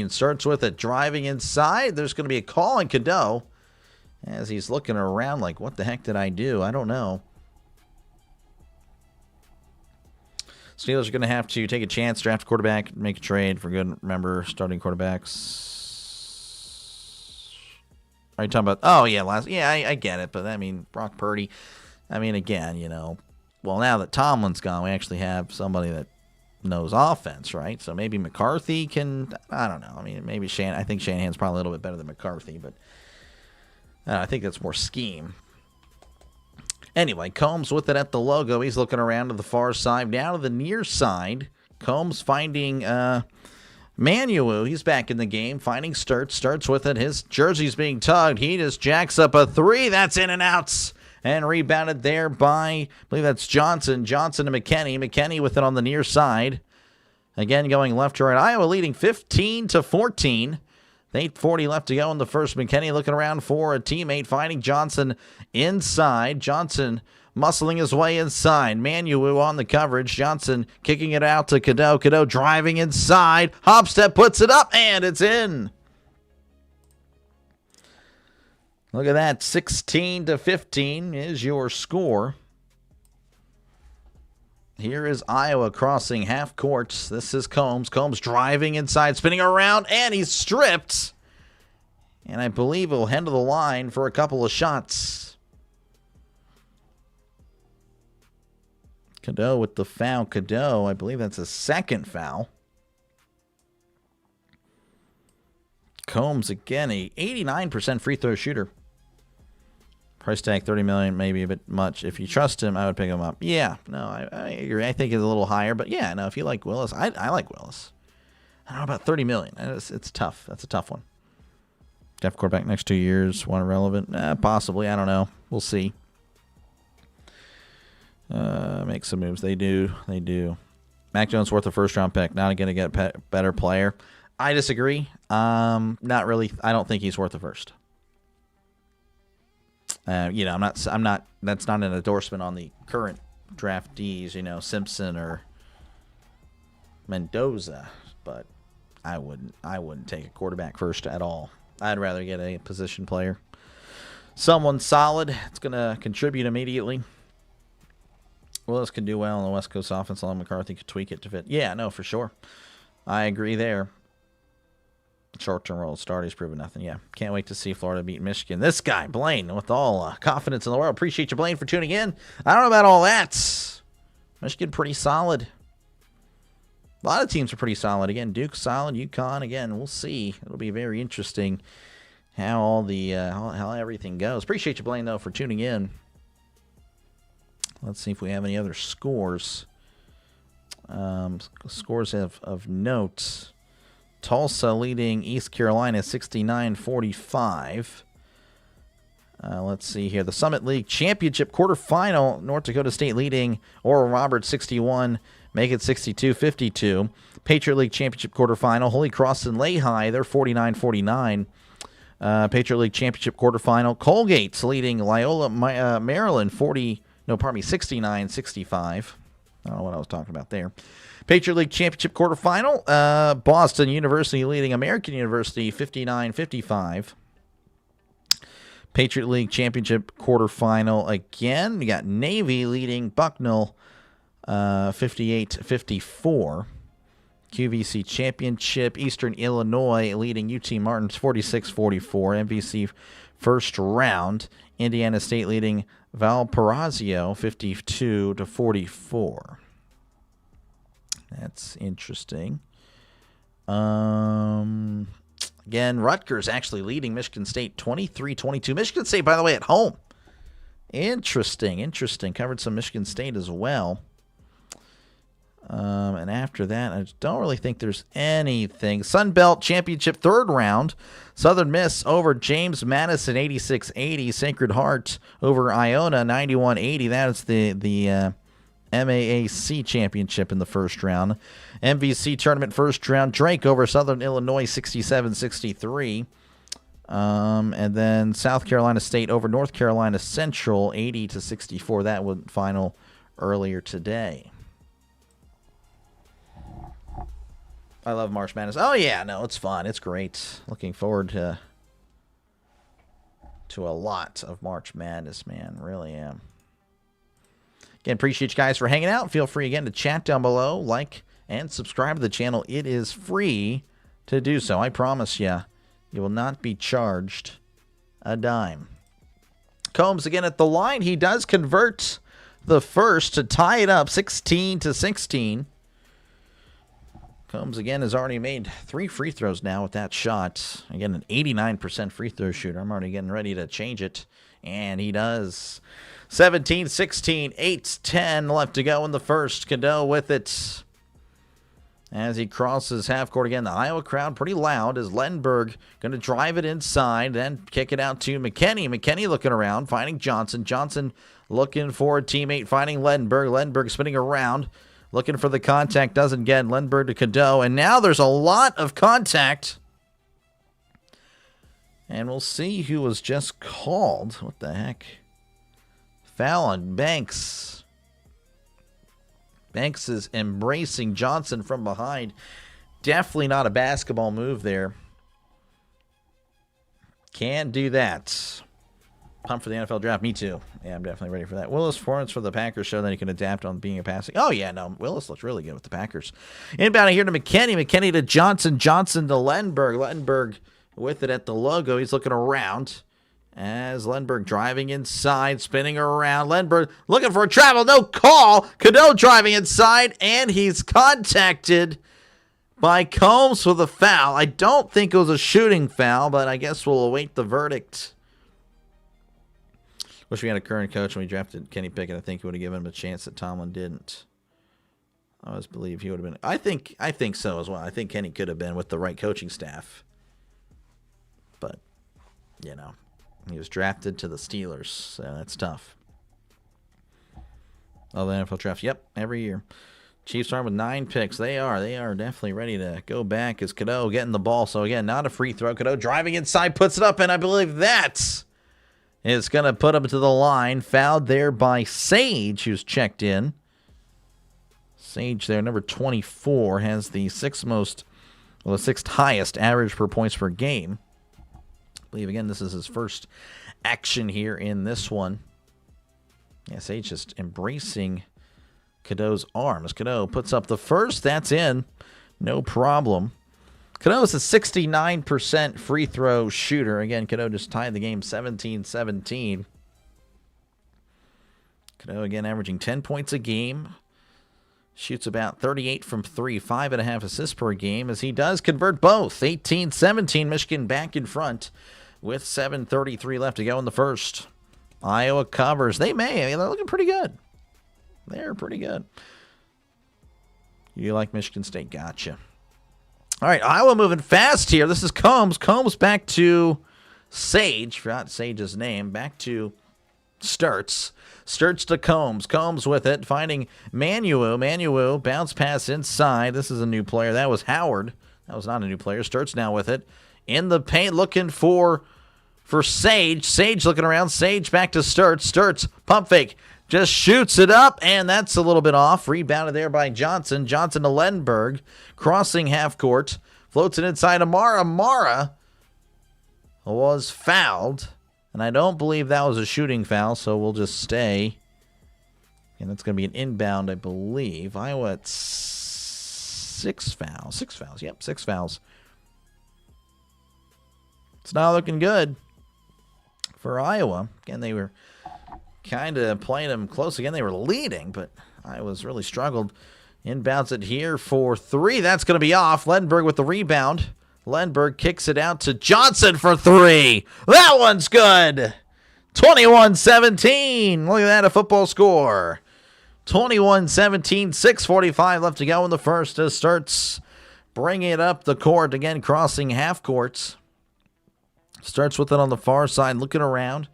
Sturtz with it, driving inside. There's going to be a call on Cadeau as he's looking around like, what the heck did I do? I don't know. Steelers are going to have to take a chance, draft a quarterback, make a trade for good. Remember, starting quarterbacks. Are you talking about? Oh, yeah, I get it. But, I mean, Brock Purdy. I mean, again, well, now that Tomlin's gone, we actually have somebody that knows offense, right? So maybe McCarthy can, I don't know. I mean, maybe I think Shanahan's probably a little bit better than McCarthy, but I think that's more scheme. Anyway, Combs with it at the logo. He's looking around to the far side, down to the near side. Combs finding Manuel. He's back in the game, finding Sturtz. Sturtz with it. His jersey's being tugged. He just jacks up a 3. That's in and out. And rebounded there by, I believe that's Johnson. Johnson to McKinney. McKinney with it on the near side. Again, going left to right. Iowa leading 15-14. 8:40 left to go in the first. McKinney looking around for a teammate, finding Johnson inside. Johnson muscling his way inside. Manuel on the coverage. Johnson kicking it out to Cadeau. Cadeau driving inside. Hopstep puts it up, and it's in. Look at that. 16-15 is your score. Here is Iowa crossing half court. This is Combs. Combs driving inside, spinning around, and he's stripped. And I believe he'll head to the line for a couple of shots. Cadeau with the foul. Cadeau, I believe that's a second foul. Combs again, a 89% free throw shooter. Price tag $30 million, maybe a bit much. If you trust him, I would pick him up. Yeah, no, I agree. I think it's a little higher, but yeah, no. If you like Willis, I like Willis. I don't know about $30 million. It's tough. That's a tough one. Jeff quarterback next 2 years. One irrelevant? Possibly. I don't know. We'll see. Make some moves. They do. Mac Jones worth a first round pick. Not going to get a better player. I disagree. Not really. I don't think he's worth a first. I'm not. That's not an endorsement on the current draftees. Simpson or Mendoza, but I wouldn't take a quarterback first at all. I'd rather get a position player, someone solid. It's going to contribute immediately. Willis could do well in the West Coast offense. Along McCarthy could tweak it to fit. Yeah, no, for sure. I agree there. Short-term role start, he's proven nothing. Yeah, can't wait to see Florida beat Michigan. This guy, Blaine, with all confidence in the world. Appreciate you, Blaine, for tuning in. I don't know about all that. Michigan pretty solid. A lot of teams are pretty solid. Again, Duke's solid. UConn, again, we'll see. It'll be very interesting how all the how everything goes. Appreciate you, Blaine, though, for tuning in. Let's see if we have any other scores. Scores of note. Tulsa leading East Carolina 69-45. Let's see here. The Summit League Championship quarterfinal. North Dakota State leading Oral Roberts 61. Make it 62-52. Patriot League Championship quarterfinal. Holy Cross and Lehigh. They're 49-49. Patriot League Championship quarterfinal. Colgate's leading Loyola, Maryland 69-65. I don't know what I was talking about there. Patriot League Championship quarterfinal. Boston University leading American University 59-55. Patriot League Championship quarterfinal again. We got Navy leading Bucknell 58-54. QVC Championship, Eastern Illinois leading UT Martins 46-44. MVC first round, Indiana State leading Valparaiso 52-44. That's interesting. Again, Rutgers actually leading Michigan State 23-22. Michigan State, by the way, at home. Interesting. Covered some Michigan State as well. And after that, I don't really think there's anything. Sun Belt Championship third round. Southern Miss over James Madison 86-80. Sacred Heart over Iona 91-80. That is the MAAC Championship in the first round. MVC Tournament first round. Drake over Southern Illinois 67-63. And then South Carolina State over North Carolina Central 80-64. That went final earlier today. I love March Madness. Oh, yeah, no, it's fun. It's great. Looking forward to a lot of March Madness, man. Really am. Again, appreciate you guys for hanging out. Feel free, again, to chat down below, like, and subscribe to the channel. It is free to do so. I promise you, you will not be charged a dime. Combs, again, at the line. He does convert the first to tie it up 16-16. Combs, again, has already made 3 free throws now with that shot. Again, an 89% free throw shooter. I'm already getting ready to change it. And he does. 17-16, 8-10 left to go in the first. Cadeau with it. As he crosses half court again, the Iowa crowd pretty loud as Lenberg going to drive it inside, then kick it out to McKinney. McKinney looking around, finding Johnson. Johnson looking for a teammate, finding Lenberg. Lenberg spinning around. Looking for the contact, doesn't get. Lenberg to Cadeau, and now there's a lot of contact. And we'll see who was just called. What the heck? Foul on Banks. Banks is embracing Johnson from behind. Definitely not a basketball move there. Can do that. Pumped for the NFL draft. Me too. Yeah, I'm definitely ready for that. Willis performance for the Packers show that he can adapt on being a passing. Oh, yeah, no. Willis looks really good with the Packers. Inbound here to McKinney. McKinney to Johnson. Johnson to Lenberg. Lenberg with it at the logo. He's looking around as Lenberg driving inside, spinning around. Lenberg looking for a travel. No call. Cadeau driving inside, and he's contacted by Combs with a foul. I don't think it was a shooting foul, but I guess we'll await the verdict. Wish we had a current coach when we drafted Kenny Pickett. I think he would have given him a chance that Tomlin didn't. I always believe he would have been. I think so as well. I think Kenny could have been with the right coaching staff. But, you know, he was drafted to the Steelers, so that's tough. Oh, the NFL draft. Yep, every year. Chiefs are with 9 picks. They are definitely ready to go back as Cadeau getting the ball. So, again, not a free throw. Cadeau driving inside, puts it up, and I believe that's is going to put him to the line. Fouled there by Sage, who's checked in. Sage there, number 24, has the sixth highest average per points per game. I believe, again, this is his first action here in this one. Yeah, Sage just embracing Cadeau's arms. Cadeau puts up the first. That's in. No problem. Cadeau is a 69% free throw shooter. Again, Cadeau just tied the game 17-17. Cadeau, again, averaging 10 points a game. Shoots about 38 from 3, 5.5 assists per game as he does convert both. 18-17, Michigan back in front with 7:33 left to go in the first. Iowa covers. They're looking pretty good. They're pretty good. You like Michigan State. Gotcha. All right, Iowa moving fast here. This is Combs. Combs back to Sage. Forgot Sage's name. Back to Sturts. Sturts to Combs. Combs with it. Finding Manuel. Manuel. Bounce pass inside. This is a new player. That was Howard. That was not a new player. Sturts now with it. in the paint looking for Sage. Sage looking around. Sage back to Sturtz. Sturtz, pump fake. Just shoots it up, and that's a little bit off. Rebounded there by Johnson. Johnson to Lenberg. Crossing half court. Floats it inside Amara. Amara was fouled. And I don't believe that was a shooting foul, so we'll just stay. And that's going to be an inbound, I believe. Iowa at 6 fouls. 6 fouls. Yep, 6 fouls. It's not looking good for Iowa. Again, they were kind of playing them close. Again, they were leading, but Iowa's really struggled. Inbounds it here for 3. That's going to be off. Lenberg with the rebound. Lenberg kicks it out to Johnson for 3. That one's good. 21-17. Look at that, a football score. 21-17, 6:45 left to go in the first. As starts bringing it up the court. Again, crossing half courts. Starts with it on the far side, looking around.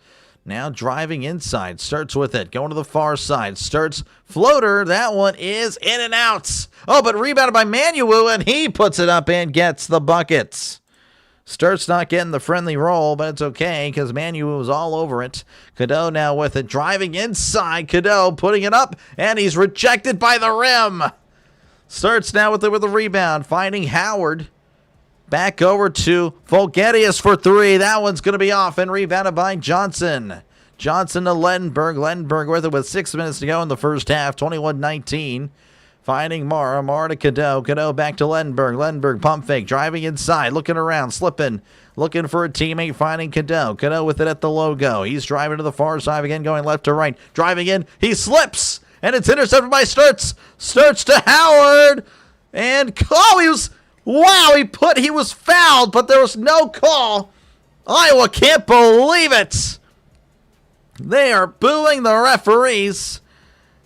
Now driving inside. Starts with it. Going to the far side. Starts floater. That one is in and out. Oh, but rebounded by Manuel, and he puts it up and gets the buckets. Starts not getting the friendly roll, but it's okay because Manuel was all over it. Cadeau now with it. Driving inside. Cadeau putting it up, and he's rejected by the rim. Starts now with the rebound. Finding Howard. Back over to Volgetius for 3. That one's going to be off and rebounded by Johnson. Johnson to Lenberg. Lenberg with it with 6 minutes to go in the first half. 21-19. Finding Mara. Mara to Cadeau. Cadeau back to Lenberg. Lenberg pump fake. Driving inside. Looking around. Slipping. Looking for a teammate. Finding Cadeau. Cadeau with it at the logo. He's driving to the far side again. Going left to right. Driving in. He slips. And it's intercepted by Sturtz. Sturtz to Howard. And he was... Wow, he was fouled, but there was no call. Iowa can't believe it. They are booing the referees.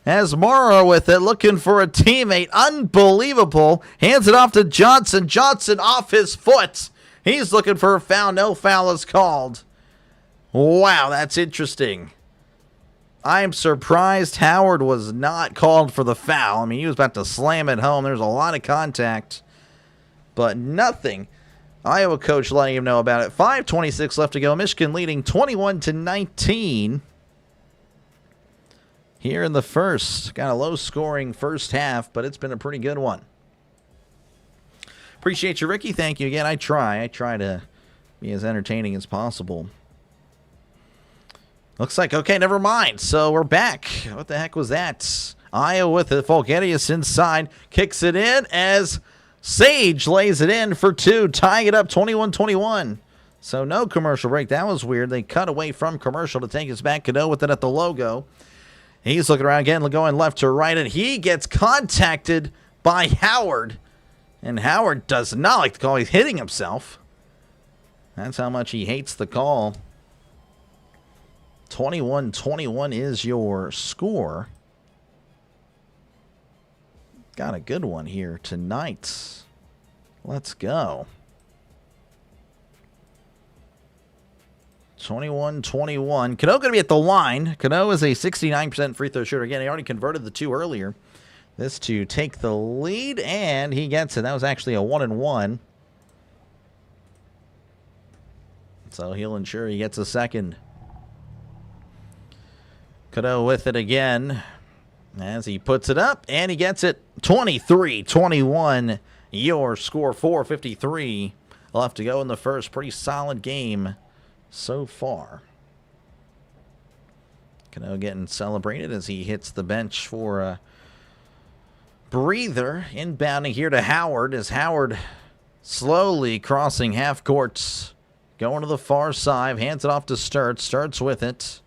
As Morrow with it, looking for a teammate. Unbelievable. Hands it off to Johnson. Johnson off his foot. He's looking for a foul. No foul is called. Wow, that's interesting. I'm surprised Howard was not called for the foul. I mean, he was about to slam it home. There's a lot of contact. But nothing. Iowa coach letting him know about it. 5:26 left to go. Michigan leading 21-19. Here in the first. Got a low-scoring first half, but it's been a pretty good one. Appreciate you, Ricky. Thank you again. I try to be as entertaining as possible. Looks like, okay, never mind. So we're back. What the heck was that? Iowa with it. Volgetius inside. Kicks it in as... Sage lays it in for 2, tying it up 21-21. So no commercial break. That was weird. They cut away from commercial to take us back. Cadeau with it at the logo. He's looking around again, going left to right, and he gets contacted by Howard. And Howard does not like the call. He's hitting himself. That's how much he hates the call. 21-21 is your score. Got a good one here tonight. Let's go. 21-21. Cadeau going to be at the line. Cadeau is a 69% free throw shooter. Again, he already converted the 2 earlier. This to take the lead, and he gets it. That was actually a 1-and-1. So he'll ensure he gets a second. Cadeau with it again. As he puts it up, and he gets it 23-21. Your score, 4:53 left to go in the first. Pretty solid game so far. Cadeau getting celebrated as he hits the bench for a breather. Inbounding here to Howard as Howard slowly crossing half courts. Going to the far side. Hands it off to Sturtz. Sturtz with it.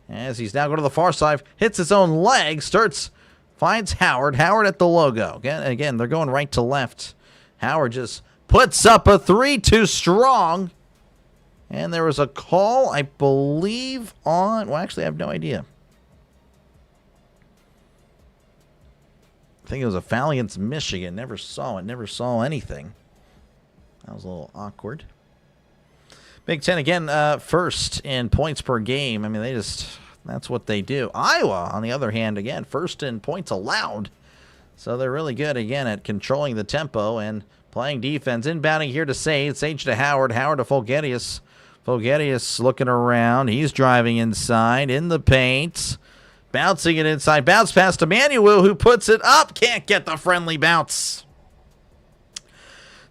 As he's now going to the far side, hits his own leg. Sturtz finds Howard. Howard at the logo. Again, they're going right to left. Howard just puts up a 3, too strong. And there was a call, I believe, on... Well, actually, I have no idea. I think it was a foul against Michigan. Never saw it. Never saw anything. That was a little awkward. Big Ten, again, first in points per game. I mean, that's what they do. Iowa, on the other hand, again, first in points allowed. So they're really good, again, at controlling the tempo and Playing defense. Inbounding here to Sage. Sage to Howard. Howard to Fulgetius. Fulgetius looking around. He's driving inside in the paint. Bouncing it inside. Bounce pass to Manuel, who puts it up. Can't get the friendly bounce.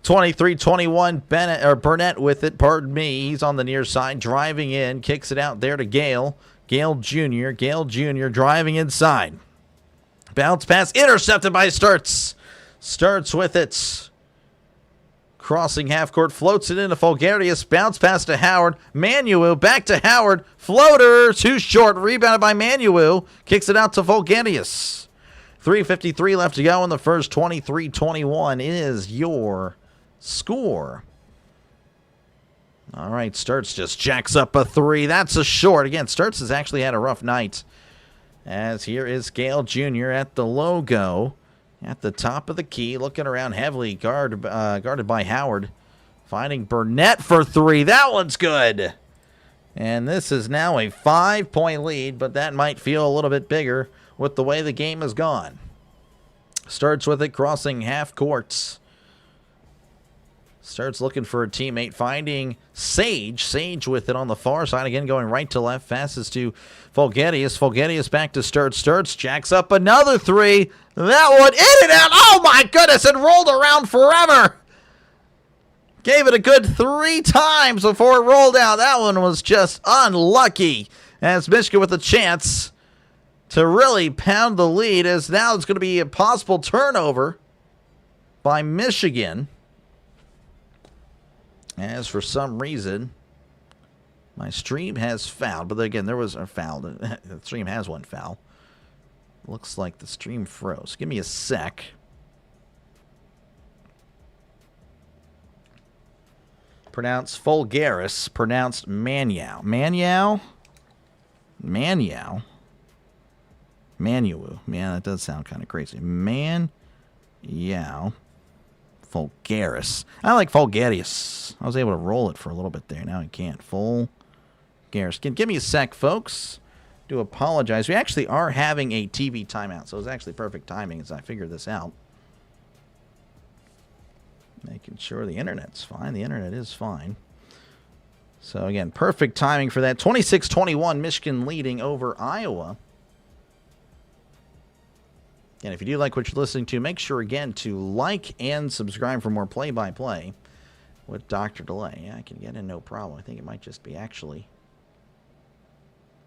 23-21, Burnett with it. Pardon me. He's on the near side. Driving in. Kicks it out there to Gale. Gale Jr. Gale Jr. driving inside. Bounce pass. Intercepted by Sturts. Sturts with it. Crossing half court, floats it into Fulgarius. Bounce pass to Howard. Manuel back to Howard. Floater too short. Rebounded by Manuel. Kicks it out to Fulgarius. 3:53 left to go in the first. 23-21 is your score. All right, Sturts just jacks up a three. That's a short. Again, Sturts has actually had a rough night. As here is Gale Jr. at the logo. At the top of the key, looking around heavily, guarded by Howard. Finding Burnett for three. That one's good. And this is now a 5-point lead, but that might feel a little bit bigger with the way the game has gone. Starts with it, crossing half courts. Starts looking for a teammate, finding Sage. Sage with it on the far side. Again, going right to left. Fastest to Fulgetius. Fulgetius back to Sturts. Sturts jacks up another three. That one in and out. Oh, my goodness. It rolled around forever. Gave it a good 3 times before it rolled out. That one was just unlucky. As Michigan with a chance to really pound the lead, as now it's going to be a possible turnover by Michigan. As for some reason, my stream has fouled. But again, there was a foul. The stream has one foul. Looks like the stream froze. Give me a sec. Pronounced Fulgaris. Pronounced Maniau. Maniau? Maniau? Manuel. Man, that does sound kind of crazy. Maniau. Fulgaris. I like Fulgarius. I was able to roll it for a little bit there. Now I can't. Fulgaris. Give me a sec, folks. Do apologize. We actually are having a TV timeout, so it's actually perfect timing as I figure this out. Making sure the internet's fine. The internet is fine. So, again, perfect timing for that. 26-21, Michigan leading over Iowa. And if you do like what you're listening to, make sure, again, to like and subscribe for more play-by-play with Dr. Delay. Yeah, I can get in no problem. I think it might just be actually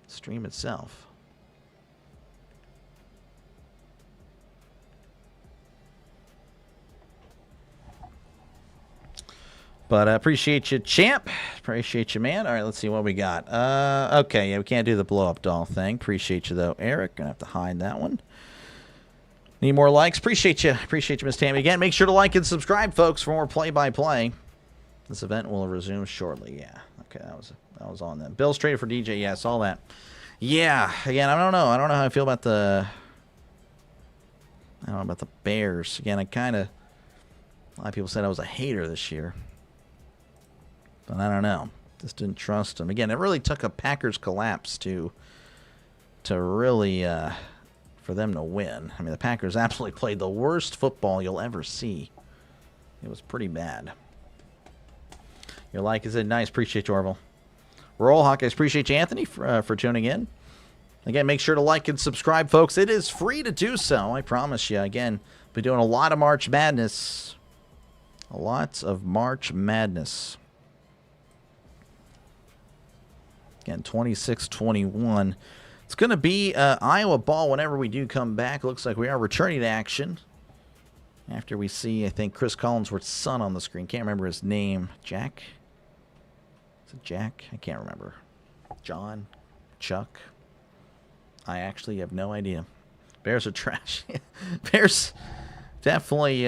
stream itself. But I appreciate you, champ. Appreciate you, man. All right, let's see what we got. Okay, yeah, we can't do the blow-up doll thing. Appreciate you, though, Eric. Gonna have to hide that one. Need more likes? Appreciate you. Appreciate you, Miss Tammy. Again, make sure to like and subscribe, folks, for more play-by-play. This event will resume shortly. Yeah. Okay, that was on them. Bill's traded for DJ. Yeah, I saw that. Yeah. Again, I don't know. I don't know how I feel about the Bears. Again, a lot of people said I was a hater this year. But I don't know. Just didn't trust them. Again, it really took a Packers collapse to really for them to win. I mean, the Packers absolutely played the worst football you'll ever see. It was pretty bad. Your like is nice. Appreciate you, Orville. Roll Hawkeyes. Appreciate you, Anthony, for tuning in. Again, make sure to like and subscribe, folks. It is free to do so. I promise you. Again, we're doing a lot of March Madness. Lots of March Madness. Again, 26-21. It's going to be Iowa ball whenever we do come back. Looks like we are returning to action. After we see, I think, Chris Collinsworth's son on the screen. Can't remember his name. Jack? Is it Jack? I can't remember. John? Chuck? I actually have no idea. Bears are trash. Bears definitely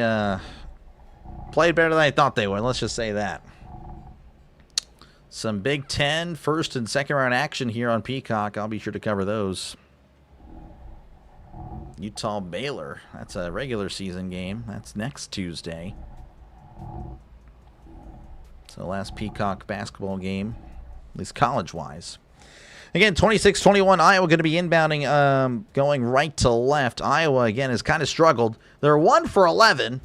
played better than I thought they would. Let's just say that. Some Big Ten first and second round action here on Peacock. I'll be sure to cover those. Utah Baylor. That's a regular season game. That's next Tuesday. So last Peacock basketball game, at least college-wise. Again, 26-21, Iowa going to be inbounding, going right to left. Iowa, again, has kind of struggled. They're 1 for 11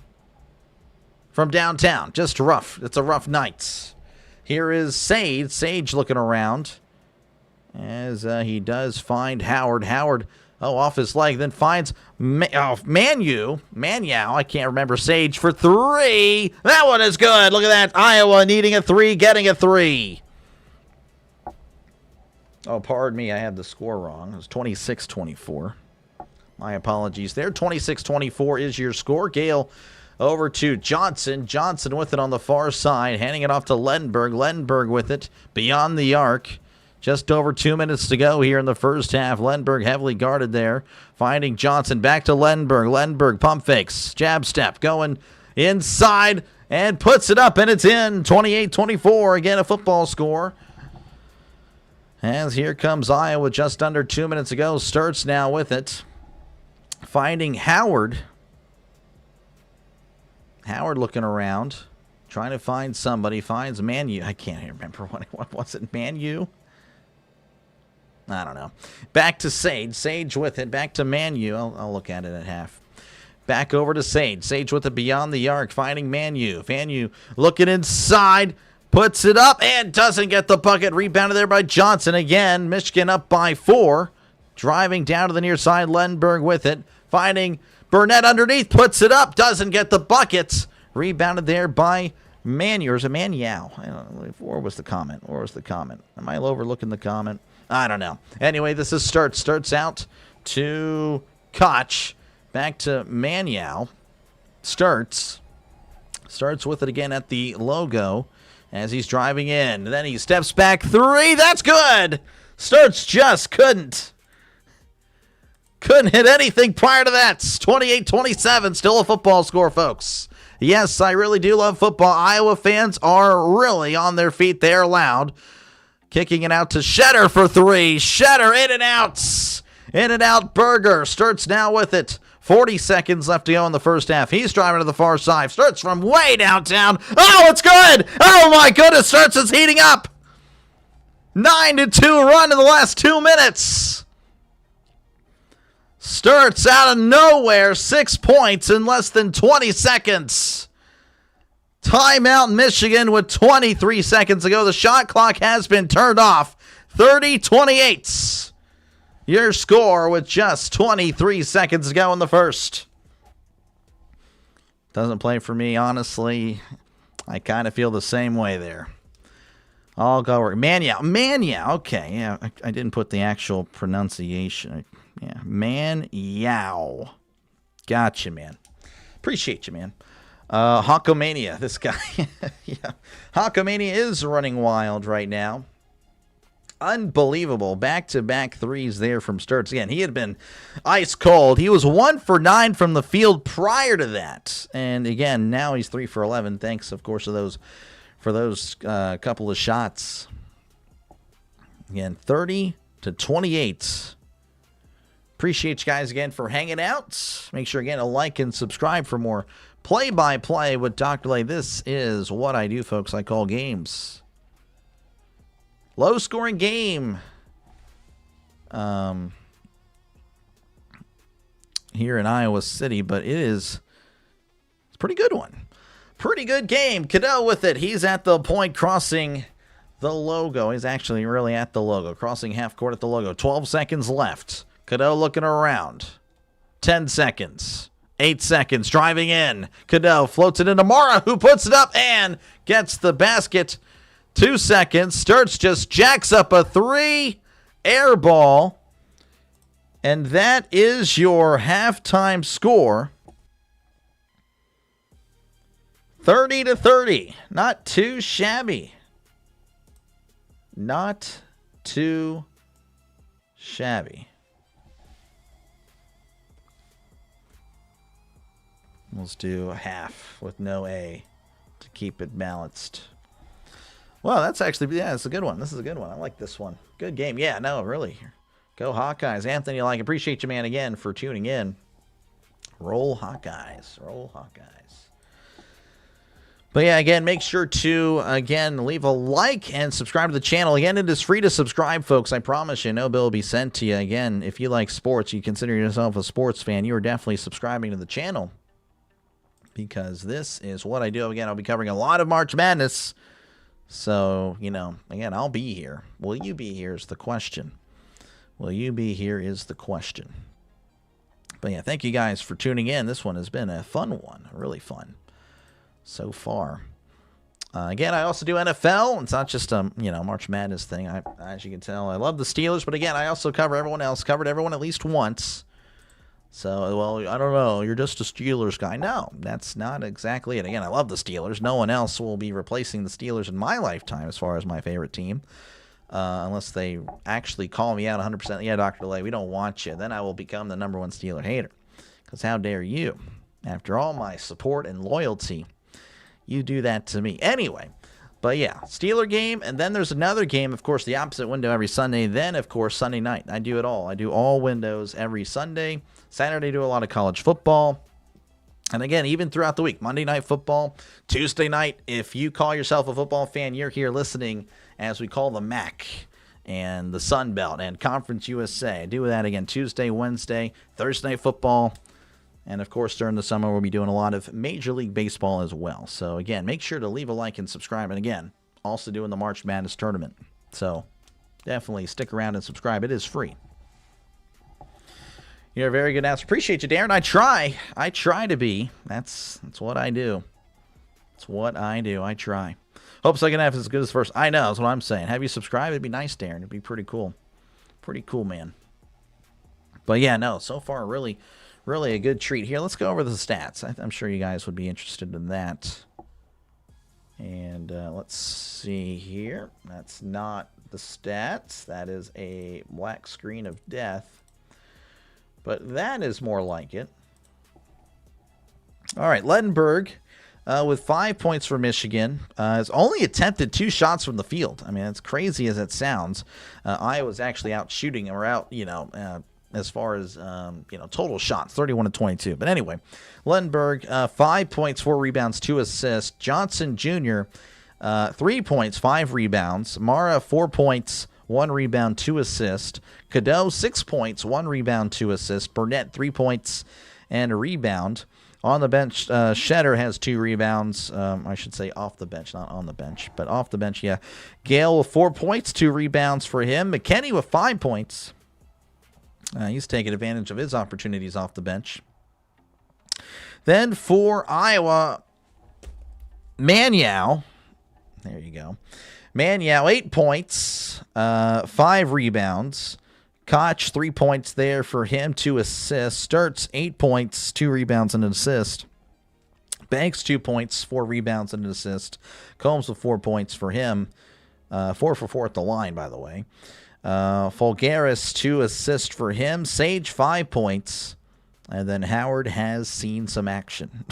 from downtown. Just rough. It's a rough night. Here is Sage. Sage looking around as he does find Howard. Howard, off his leg, then finds Manu. I can't remember. Sage for 3. That one is good. Look at that. Iowa needing a 3, getting a 3. Oh, pardon me. I had the score wrong. It was 26-24. My apologies there. 26-24 is your score. Gale over to Johnson. Johnson with it on the far side, handing it off to Lendenberg. Lendenberg with it beyond the arc. Just over 2 minutes to go here in the first half. Lendenberg heavily guarded there. Finding Johnson. Back to Lendenberg. Lendenberg pump fakes. Jab step. Going inside and puts it up, and it's in. 28-24. Again, a football score. As here comes Iowa just under 2 minutes ago. Sturts now with it. Finding Howard. Howard looking around. Trying to find somebody. Finds Manu. I can't remember what was it. Manu? I don't know. Back to Sage. Sage with it. Back to Manu. I'll look at it at half. Back over to Sage. Sage with it beyond the arc. Finding Manu. Manu looking inside. Puts it up and doesn't get the bucket. Rebounded there by Johnson. Again, Michigan up by 4. Driving down to the near side. Lendenberg with it. Finding Burnett underneath. Puts it up. Doesn't get the buckets. Rebounded there by Manu. Or is it Manu? Or was the comment? Am I overlooking the comment? I don't know. Anyway, this is Sturts. Sturts out to Koch. Back to Manu. Sturts with it again at the logo as he's driving in. Then he steps back 3. That's good. Sturts just couldn't hit anything prior to that. 28-27. Still a football score, folks. Yes, I really do love football. Iowa fans are really on their feet. They are loud. Kicking it out to Shetter for 3. Shetter in and out. In and out Berger. Sturts now with it. 40 seconds left to go in the first half. He's driving to the far side. Sturts from way downtown. Oh, it's good. Oh, my goodness. Sturts is heating up. 9-2 run in the last 2 minutes. Sturts out of nowhere. 6 points in less than 20 seconds. Timeout Michigan with 23 seconds to go. The shot clock has been turned off. 30-28. Your score with just 23 seconds to go in the first. Doesn't play for me, honestly. I kind of feel the same way there. I'll go work. Manu. Okay, yeah, I didn't put the actual pronunciation. Yeah, Manu. Gotcha, man. Appreciate you, man. Hawkomania, this guy. Yeah. Hawkomania is running wild right now. Unbelievable. Back-to-back threes there from Sturts. Again, he had been ice cold. He was 1 for 9 from the field prior to that. And again, now he's 3 for 11. Thanks, of course, for those couple of shots. Again, 30-28. Appreciate you guys again for hanging out. Make sure, again, to like and subscribe for more play-by-play with Dr. Lay. This is what I do, folks. I call games. Low-scoring game here in Iowa City, but it's a pretty good one. Pretty good game. Cadeau with it. He's at the point crossing the logo. He's actually really at the logo. Crossing half court at the logo. 12 seconds left. Cadeau looking around. 10 seconds. 8 seconds. Driving in. Cadeau floats it into Mara, who puts it up and gets the basket. 2 seconds. Sturts just jacks up a 3. Air ball. And that is your halftime score. 30-30. Not too shabby. Not too shabby. Let's do a half with no A to keep it balanced. Well, that's actually, yeah, it's a good one. This is a good one. I like this one. Good game. Yeah, no, really. Go Hawkeyes. Anthony, appreciate you, man, again, for tuning in. Roll Hawkeyes. Roll Hawkeyes. But yeah, again, make sure to, again, leave a like and subscribe to the channel. Again, it is free to subscribe, folks. I promise you, no bill will be sent to you. Again, if you like sports, you consider yourself a sports fan, you are definitely subscribing to the channel. because this is what I do. Again, I'll be covering a lot of March Madness. So, again, I'll be here. Will you be here is the question. Will you be here is the question. But yeah, thank you guys for tuning in. This one has been a fun one. Really fun so far. Again, I also do NFL. It's not just a March Madness thing. As you can tell, I love the Steelers. But again, I also cover everyone else. Covered everyone at least once. So, well, I don't know. You're just a Steelers guy. No, that's not exactly it. Again, I love the Steelers. No one else will be replacing the Steelers in my lifetime as far as my favorite team. Unless they actually call me out 100%. Yeah, Dr. DeLay, we don't want you. Then I will become the #1 Steeler hater. Because how dare you? After all my support and loyalty, you do that to me. Anyway, but yeah, Steeler game. And then there's another game, of course, the opposite window every Sunday. Then, of course, Sunday night. I do it all. I do all windows every Sunday. Saturday, I do a lot of college football. And again, even throughout the week, Monday night football, Tuesday night, if you call yourself a football fan, you're here listening as we call the MAC and the Sun Belt and Conference USA. I do that again Tuesday, Wednesday, Thursday night football. And, of course, during the summer, we'll be doing a lot of Major League Baseball as well. So, again, make sure to leave a like and subscribe. And, again, also doing the March Madness tournament. So, definitely stick around and subscribe. It is free. You're a very good answer. Appreciate you, Darren. I try to be. That's what I do. That's what I do. I try. Hope second half is as good as first. I know. That's what I'm saying. Have you subscribed? It'd be nice, Darren. It'd be pretty cool. Pretty cool, man. But, yeah, no. So far, really a good treat here. Let's go over the stats. I'm sure you guys would be interested in that. And let's see here. That's not the stats. That is a black screen of death. But that is more like it. All right, Ledenberg with 5 points for Michigan. Has only attempted 2 shots from the field. I mean, as crazy as it sounds. Iowa's actually out shooting or out, as far as, total shots, 31-22. But anyway, Ledenberg, 5 points, 4 rebounds, 2 assists. Johnson Jr., 3 points, 5 rebounds. Mara, 4 points, 1 rebound, 2 assists. Cadeau, 6 points, 1 rebound, 2 assists. Burnett, 3 points and a rebound. On the bench, Shetter has 2 rebounds. I should say off the bench, not on the bench, but off the bench, yeah. Gale with 4 points, 2 rebounds for him. McKinney with 5 points. He's taking advantage of his opportunities off the bench. Then for Iowa, Maniau. There you go. Maniau, 8 points, 5 rebounds. Koch, 3 points there for him, 2 assists. Sturtz, 8 points, 2 rebounds and an assist. Banks, 2 points, 4 rebounds and an assist. Combs with 4 points for him. 4 for 4 at the line, by the way. Fulgaris, 2 assists for him. Sage, 5 points. And then Howard has seen some action.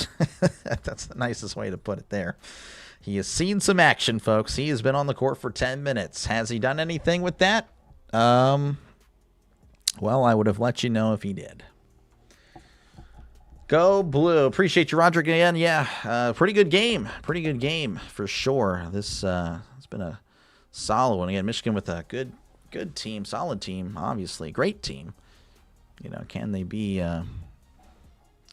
That's the nicest way to put it there. He has seen some action, folks. He has been on the court for 10 minutes. Has he done anything with that? Well, I would have let you know if he did. Go Blue. Appreciate you, Roderick, again. Yeah, pretty good game. Pretty good game for sure. This has been a solid one. Again, Michigan with a good team, solid team, obviously. Great team. Can they be...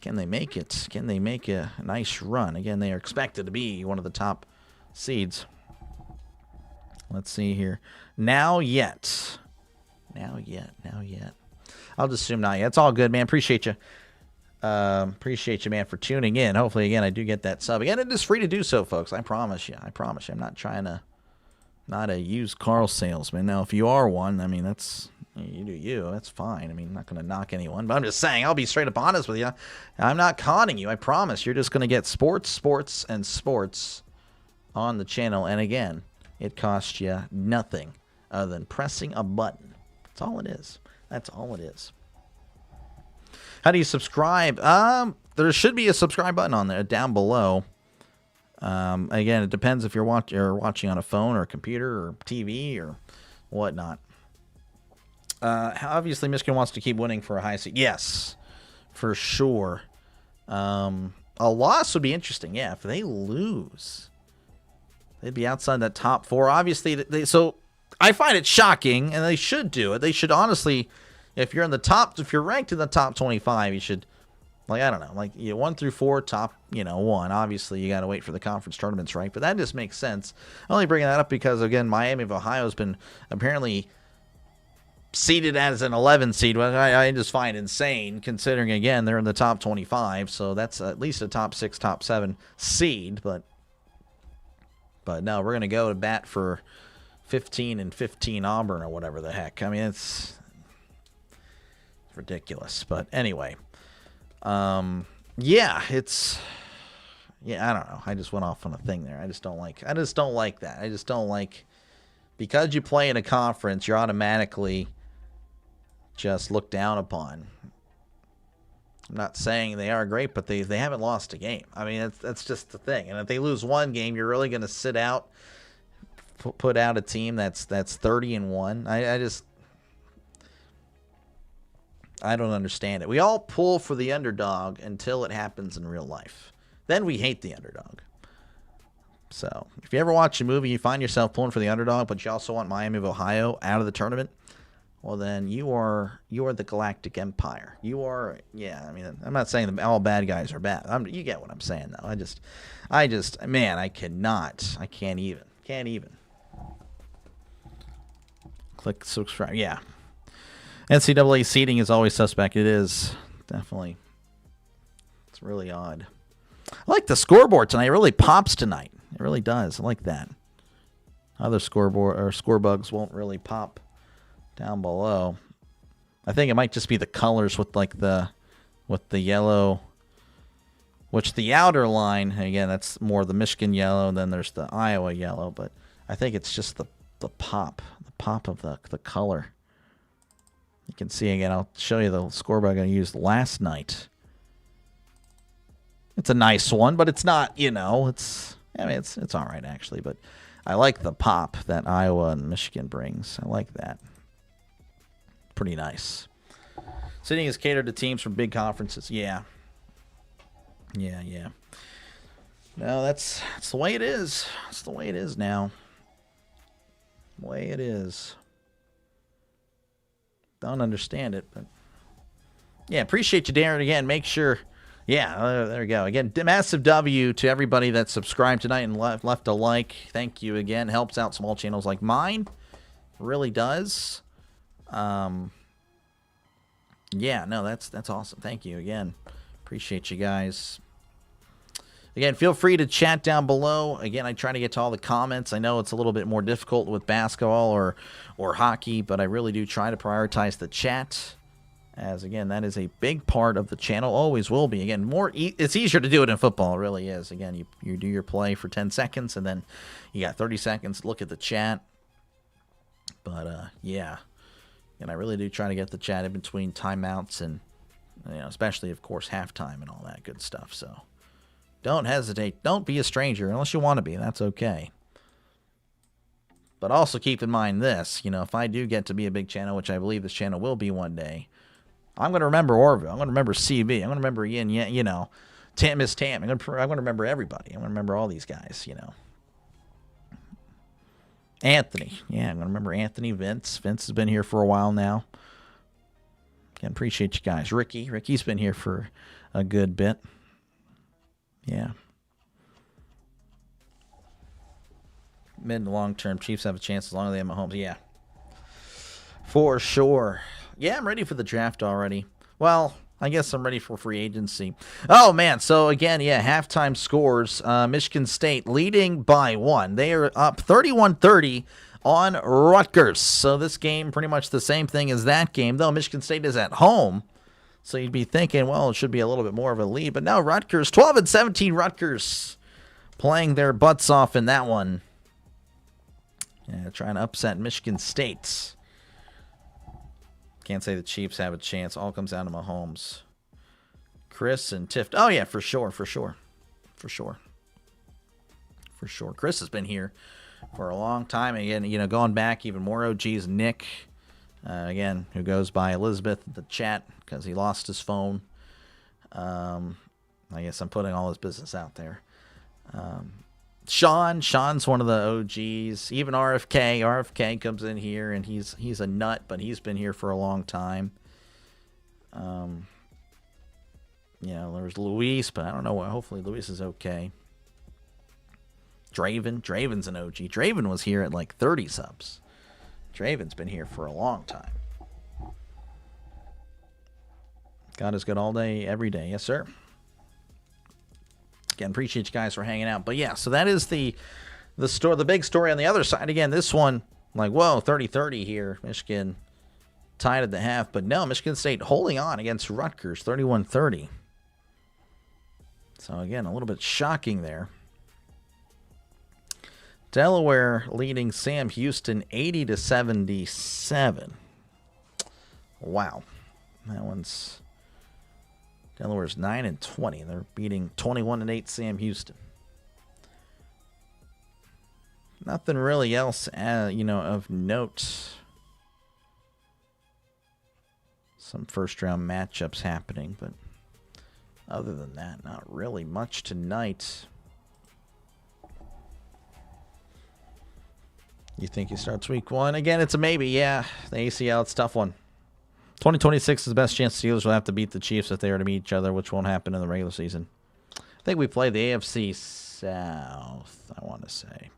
Can they make it? Can they make a nice run? Again, they are expected to be one of the top seeds. Let's see here. Now yet. I'll just assume not yet. It's all good, man. Appreciate you. Appreciate you, man, for tuning in. Hopefully, again, I do get that sub. Again, it is free to do so, folks. I promise you. I'm not trying to... Not a used car salesman. Now, if you are one, I mean, you do you. That's fine. I mean, I'm not going to knock anyone. But I'm just saying, I'll be straight up honest with you. I'm not conning you. I promise. You're just going to get sports on the channel. And again, it costs you nothing other than pressing a button. That's all it is. That's all it is. How do you subscribe? There should be a subscribe button on there down below. Again, it depends if you're watching on a phone or a computer or TV or whatnot. Obviously, Michigan wants to keep winning for a high seed. Yes, for sure. A loss would be interesting. Yeah, if they lose, they'd be outside that top 4. Obviously, so I find it shocking, and they should do it. They should honestly, if you're ranked in the top 25, you should Like, I don't know. Like, 1 through 4, top, 1. Obviously, you got to wait for the conference tournaments, right? But that just makes sense. I'm only bringing that up because, again, Miami of Ohio has been apparently seeded as an 11 seed, which I just find insane, considering, again, they're in the top 25. So that's at least a top 6, top 7 seed. But no, we're going to go to bat for 15 and 15 Auburn or whatever the heck. I mean, it's ridiculous. But anyway, I don't know. I just went off on a thing there. I just don't like that. I just don't like, because you play in a conference, you're automatically just looked down upon. I'm not saying they are great, but they haven't lost a game. I mean, that's just the thing. And if they lose one game, you're really going to sit out, put out a team that's 30-1. I don't understand it. We all pull for the underdog until it happens in real life. Then we hate the underdog. So if you ever watch a movie, you find yourself pulling for the underdog, but you also want Miami of Ohio out of the tournament, well, then you are the Galactic Empire. You are, I mean, I'm not saying that all bad guys are bad. You get what I'm saying, though. Man, I can't even. Click subscribe. Yeah. NCAA seeding is always suspect. It is. Definitely. It's really odd. I like the scoreboard tonight. It really pops tonight. It really does. I like that. Other scoreboard or score bugs won't really pop down below. I think it might just be the colors with the yellow, which the outer line, again, that's more the Michigan yellow, and then there's the Iowa yellow, but I think it's just the pop of the color. You can see again, I'll show you the scoreboard I used last night. It's a nice one, but it's not, it's all right actually, but I like the pop that Iowa and Michigan brings. I like that. Pretty nice. Seating is catered to teams from big conferences. Yeah. No, that's the way it is. That's the way it is now. The way it is. Don't understand it, but yeah, appreciate you, Darren. Again, make sure. Yeah, there we go. Again, massive W to everybody that subscribed tonight and left a like. Thank you again. Helps out small channels like mine. Really does. Yeah, no, that's awesome. Thank you again. Appreciate you guys. Again, feel free to chat down below. Again, I try to get to all the comments. I know it's a little bit more difficult with basketball or hockey, but I really do try to prioritize the chat. As, again, that is a big part of the channel. Always will be. Again, it's easier to do it in football. It really is. Again, you do your play for 10 seconds, and then you got 30 seconds to look at the chat. But, yeah. And I really do try to get the chat in between timeouts and, especially, of course, halftime and all that good stuff. So don't hesitate. Don't be a stranger unless you want to be. That's okay. But also keep in mind this. If I do get to be a big channel, which I believe this channel will be one day, I'm going to remember Orville. I'm going to remember CB. I'm going to remember Ian, Miss Tam. I'm going to remember everybody. I'm going to remember all these guys, Anthony. Yeah, I'm going to remember Anthony, Vince. Vince has been here for a while now. Again, appreciate you guys. Ricky's been here for a good bit. Yeah. Mid and long term, Chiefs have a chance as long as they have Mahomes. Yeah. For sure. Yeah, I'm ready for the draft already. Well, I guess I'm ready for free agency. Oh, man. So, again, halftime scores. Michigan State leading by 1. They are up 31-30 on Rutgers. So, this game, pretty much the same thing as that game, though Michigan State is at home. So, you'd be thinking, well, it should be a little bit more of a lead. But no, Rutgers, 12-17 Rutgers playing their butts off in that one. Yeah, trying to upset Michigan State. Can't say the Chiefs have a chance. All comes down to Mahomes. Chris and Tiff. Oh, yeah, for sure. Chris has been here for a long time. Again, going back even more OGs. Nick, again, who goes by Elizabeth in the chat because he lost his phone. I guess I'm putting all his business out there. Sean's one of the OGs. Even RFK comes in here, and he's a nut, but he's been here for a long time. There's Luis, but I don't know. Hopefully Luis is okay. Draven's an OG. Draven was here at like 30 subs. Draven's been here for a long time. God is good all day, every day. Yes, sir. Again, appreciate you guys for hanging out. But yeah, so that is the big story on the other side. Again, this one, like, whoa, 30-30 here. Michigan tied at the half. But no, Michigan State holding on against Rutgers, 31-30. So again, a little bit shocking there. Delaware leading Sam Houston 80-77. Wow. That one's Delaware's 9-20. They're beating 21-8 Sam Houston. Nothing really else of note. Some first round matchups happening, but other than that, not really much tonight. You think he starts week 1? Again, it's a maybe. Yeah, the ACL, it's a tough one. 2026 is the best chance the Steelers will have to beat the Chiefs if they are to meet each other, which won't happen in the regular season. I think we play the AFC South, I want to say.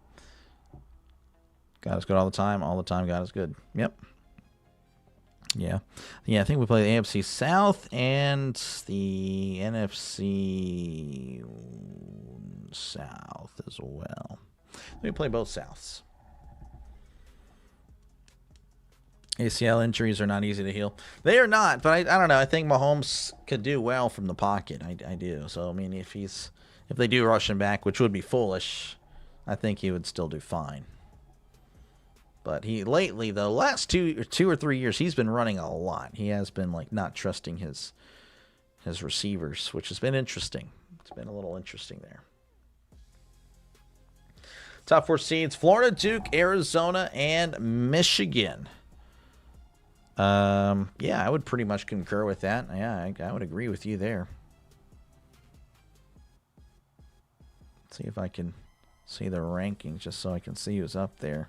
God is good all the time. All the time, God is good. Yep. Yeah, I think we play the AFC South and the NFC South as well. We play both Souths. ACL injuries are not easy to heal. They are not, but I don't know. I think Mahomes could do well from the pocket. I do. So I mean, if they do rush him back, which would be foolish, I think he would still do fine. But he lately, though, last two or 3 years, he's been running a lot. He has been like not trusting his receivers, which has been interesting. It's been a little interesting there. Top 4 seeds: Florida, Duke, Arizona, and Michigan. Yeah, I would pretty much concur with that. Yeah, I would agree with you there. Let's see if I can see the rankings just so I can see who's up there.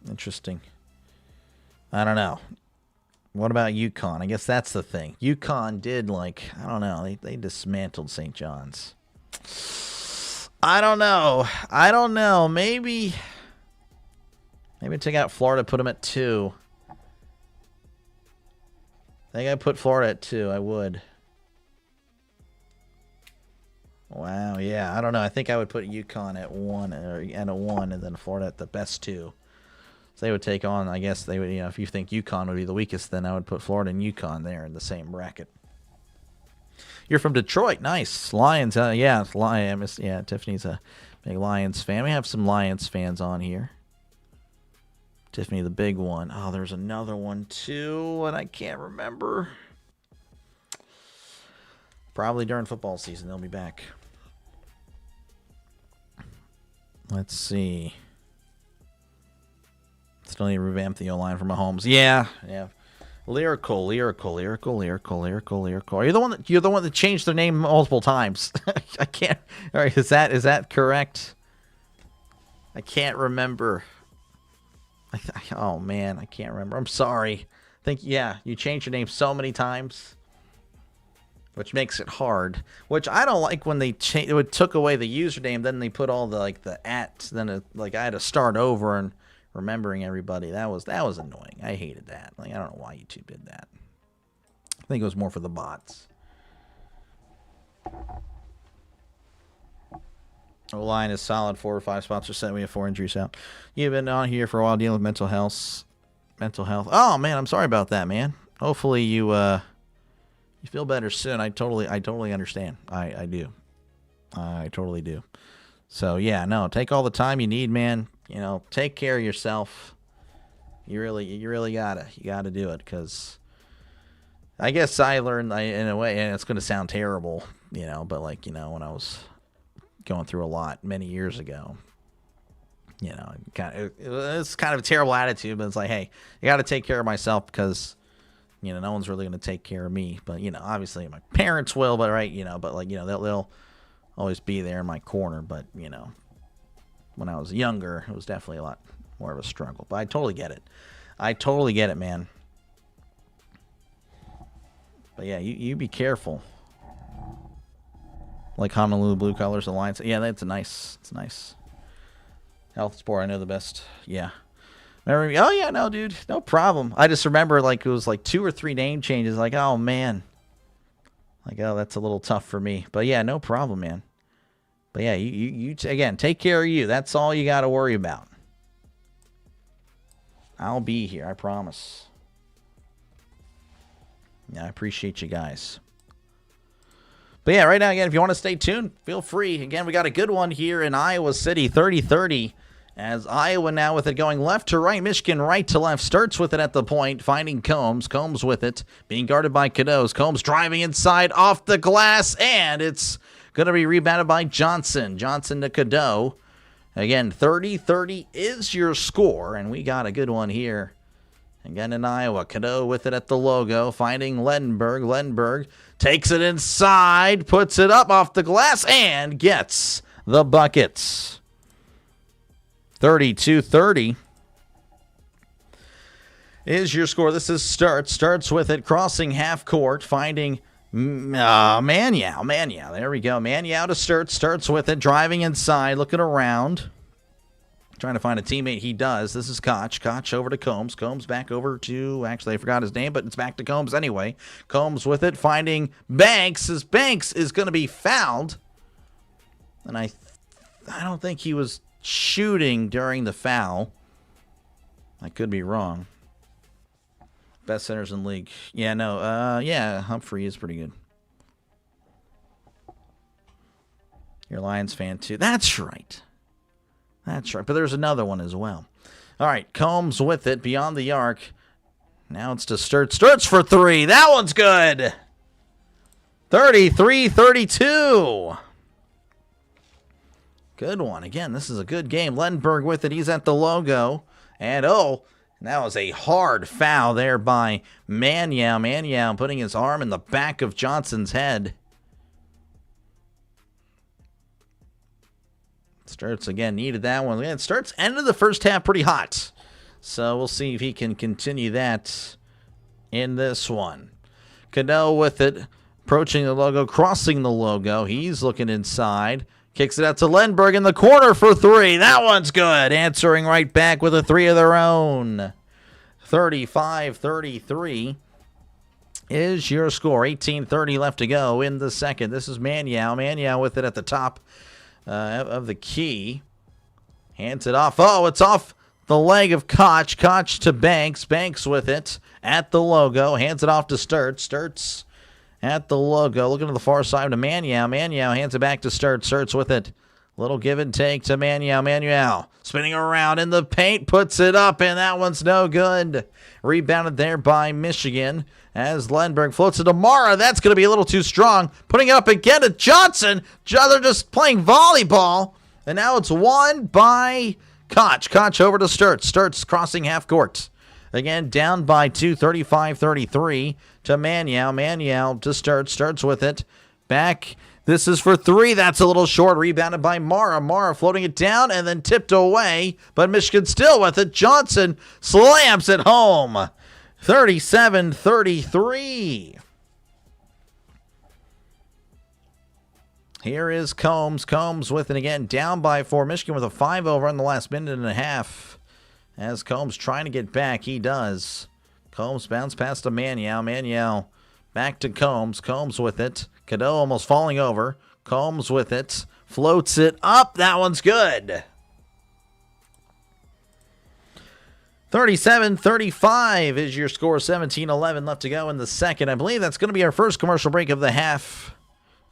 Interesting. I don't know. What about UConn? I guess that's the thing. UConn did, like, I don't know. They dismantled St. John's. I don't know. Maybe take out Florida, put them at 2. I think I'd put Florida at 2. I would. Wow, yeah. I don't know. I think I would put UConn at 1 and then Florida at the best 2. So they would take on, I guess they would, if you think UConn would be the weakest, then I would put Florida and UConn there in the same bracket. You're from Detroit. Nice. Lions. Yeah, Tiffany's a big Lions fan. We have some Lions fans on here. Tiffany, the big one. Oh, there's another one too, and I can't remember. Probably during football season, they'll be back. Let's see. Still need to revamp the O-line for Mahomes. Yeah. Lyrical. Are you you're the one that changed their name multiple times? I can't. All right, is that correct? I can't remember. Oh man, I can't remember. I'm sorry. You changed your name so many times, which makes it hard. Which I don't like when they took away the username, then they put all the @. Then I had to start over and remembering everybody. That was annoying. I hated that. I don't know why YouTube did that. I think it was more for the bots. O-line is solid. 4 or 5 spots are set. We have 4 injuries out. You've been on here for a while dealing with mental health. Oh man, I'm sorry about that, man. Hopefully you feel better soon. I totally understand. I do. I totally do. So yeah, no, take all the time you need, man. Take care of yourself. You really gotta do it, because I guess I learned in a way, and it's gonna sound terrible, but when I was going through a lot many years ago, it's kind of a terrible attitude, but it's like, hey, I gotta take care of myself, because no one's really gonna take care of me. But obviously my parents will, but they'll always be there in my corner. But when I was younger, it was definitely a lot more of a struggle. But I totally get it. Man. But yeah, you be careful. Like Honolulu Blue Colors Alliance. Yeah, that's nice. It's nice. Health Sport, I know the best. Yeah. Oh, yeah, no, dude. No problem. I just remember, like, it was like 2 or 3 name changes. Like, oh, man. Like, oh, that's a little tough for me. But, yeah, no problem, man. But, yeah, you again, take care of you. That's all you got to worry about. I'll be here, I promise. Yeah, I appreciate you guys. But, yeah, right now, again, if you want to stay tuned, feel free. Again, we got a good one here in Iowa City, 30-30. As Iowa now with it going left to right, Michigan right to left, starts with it at the point, finding Combs. Combs with it, being guarded by Cadeau. Combs driving inside off the glass, and it's going to be rebounded by Johnson. Johnson to Cadeau. Again, 30-30 is your score, and we got a good one here. Again in Iowa, Cadeau with it at the logo, finding Lendenberg. Lendenberg takes it inside, puts it up off the glass, and gets the buckets. 32-30 is your score. This is Starts with it, crossing half court, finding Manyow. There we go. Manyow to Starts with it, driving inside, looking around, trying to find a teammate. He does. This is Koch. Koch over to Combs. Combs back over to, actually, I forgot his name, but it's back to Combs anyway. Combs with it, finding Banks. As Banks is going to be fouled. And I don't think he was shooting during the foul. I could be wrong. Best centers in the league. Yeah, no. Yeah, Humphrey is pretty good. You're a Lions fan too. That's right. That's right. But there's another one as well. All right, Combs with it beyond the arc. Now it's to Sturts. Sturts for 3. That one's good. 33-32. Good one. Again, this is a good game. Lendenberg with it. He's at the logo. And, that was a hard foul there by Manyow. Manyow putting his arm in the back of Johnson's head. Sturts, again, needed that one. It starts end of the first half pretty hot. So we'll see if he can continue that in this one. Cadeau with it. Approaching the logo. Crossing the logo. He's looking inside. Kicks it out to Lendenberg in the corner for 3. That one's good. Answering right back with a 3 of their own. 35-33 is your score. 18:30 left to go in the second. This is Manyow. Manyow with it at the top of the key. Hands it off. Oh, it's off the leg of Koch. Koch to Banks. Banks with it at the logo. Hands it off to Sturts. Sturts at the logo, looking to the far side to Manyow. Manyow hands it back to Sturts. Sturts with it. Little give and take to Manyow. Manyow spinning around in the paint, puts it up, and that one's no good. Rebounded there by Michigan as Lendenberg floats it to Mara. That's going to be a little too strong. Putting it up again to Johnson. They're just playing volleyball, and now it's won by Koch. Koch over to Sturts. Sturts crossing half court. Again, down by 2, 35-33 to Manyow. Manyow to Sturts. Sturts with it. Back. This is for 3. That's a little short. Rebounded by Mara. Mara floating it down and then tipped away. But Michigan still with it. Johnson slams it home. 37-33. Here is Combs. Combs with it again. Down by 4. Michigan with a 5 over in the last minute and a half. As Combs trying to get back, he does. Combs bounce past to Manyow. Manyow back to Combs. Combs with it. Cadeau almost falling over. Combs with it. Floats it up. That one's good. 37-35 is your score. 17-11 left to go in the second. I believe that's going to be our first commercial break of the half.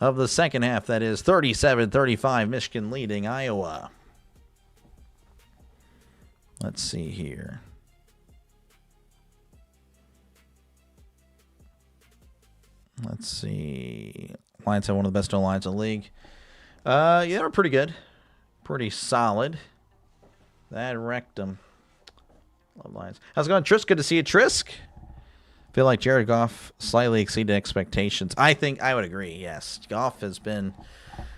Of the second half, that is. 37-35, Michigan leading Iowa. Let's see here. Let's see. Lions have one of the best O-lines in the league. Yeah, they're pretty good. Pretty solid. That wrecked them. Love Lions. How's it going, Trisk? Good to see you, Trisk. Feel like Jared Goff slightly exceeded expectations. I think I would agree, yes. Goff has been...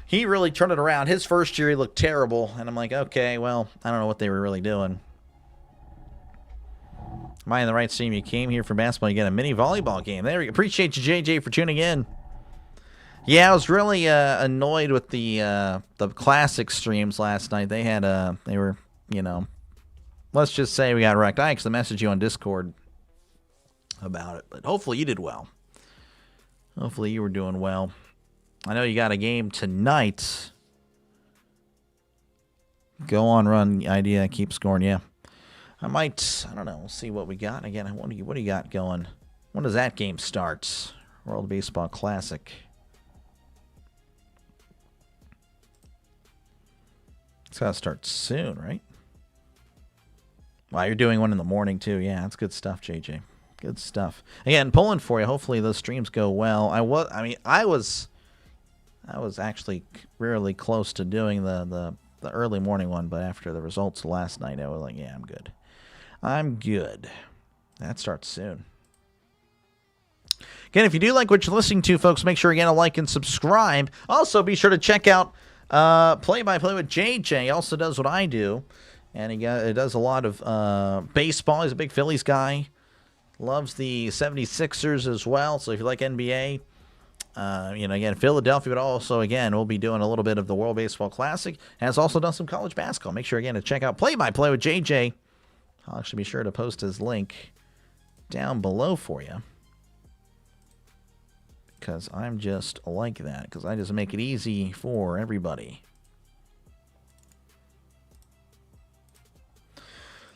He really turned it around. His first year, he looked terrible. And I'm like, okay, well, I don't know what they were really doing. Am I in the right stream? You came here for basketball, you get a mini volleyball game. There we go. Appreciate you, JJ, for tuning in. Yeah, I was really annoyed with the classic streams last night. They had they were, you know, let's just say we got wrecked. I actually messaged you on Discord about it, but hopefully you did well. Hopefully you were doing well. I know you got a game tonight. Go on, run, idea, keep scoring. Yeah, I don't know. We'll see what we got. Again, what do you got going? When does that game start? World Baseball Classic. It's got to start soon, right? Wow, you're doing one in the morning, too. Yeah, that's good stuff, JJ. Good stuff. Again, pulling for you. Hopefully those streams go well. I was actually really close to doing the early morning one, but after the results last night, I was like, yeah, I'm good. I'm good. That starts soon. Again, if you do like what you're listening to, folks, make sure, again, to like and subscribe. Also, be sure to check out Play-by-Play with JJ. He also does what I do, and he does a lot of baseball. He's a big Phillies guy. Loves the 76ers as well. So if you like NBA, again, Philadelphia, but also, again, we'll be doing a little bit of the World Baseball Classic. Has also done some college basketball. Make sure, again, to check out Play-by-Play with JJ. I'll actually be sure to post his link down below for you, because I'm just like that, because I just make it easy for everybody.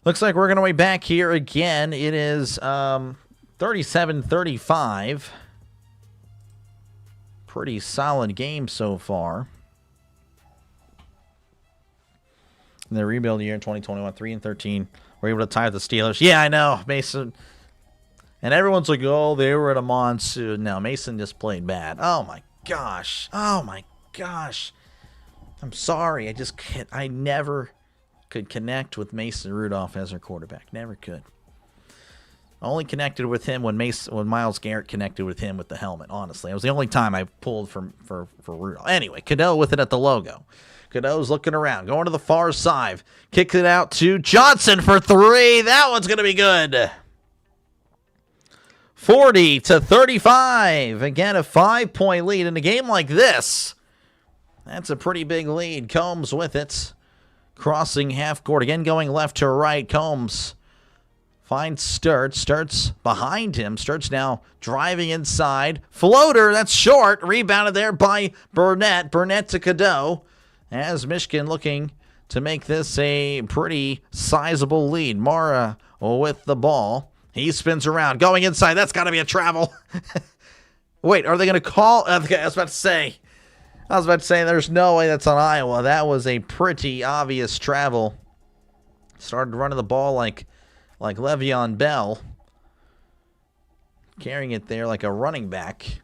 Looks like we're going to way back here again. It is 37-35. Pretty solid game so far. In the rebuild year in 2021, 3-13. We're able to tie the Steelers. Yeah, I know, Mason. And everyone's like, oh, they were at a monsoon. No, Mason just played bad. Oh, my gosh. Oh, my gosh. I'm sorry. I never could connect with Mason Rudolph as our quarterback. Never could. Only connected with him when Myles Garrett connected with him with the helmet, honestly. It was the only time I pulled for Rudolph. Anyway, Cadeau with it at the logo. Cadeau's looking around, going to the far side. Kicks it out to Johnson for three. That one's going to be good. 40-35. Again, a 5-point lead in a game like this. That's a pretty big lead. Combs with it. Crossing half court. Again, going left to right. Combs finds Sturts. Sturts behind him. Sturts now driving inside. Floater, that's short. Rebounded there by Burnett. Burnett to Cadeau. As Michigan looking to make this a pretty sizable lead. Mara with the ball. He spins around. Going inside. That's got to be a travel. Wait, are they going to call? Okay, I was about to say there's no way that's on Iowa. That was a pretty obvious travel. Started running the ball like Le'Veon Bell. Carrying it there like a running back.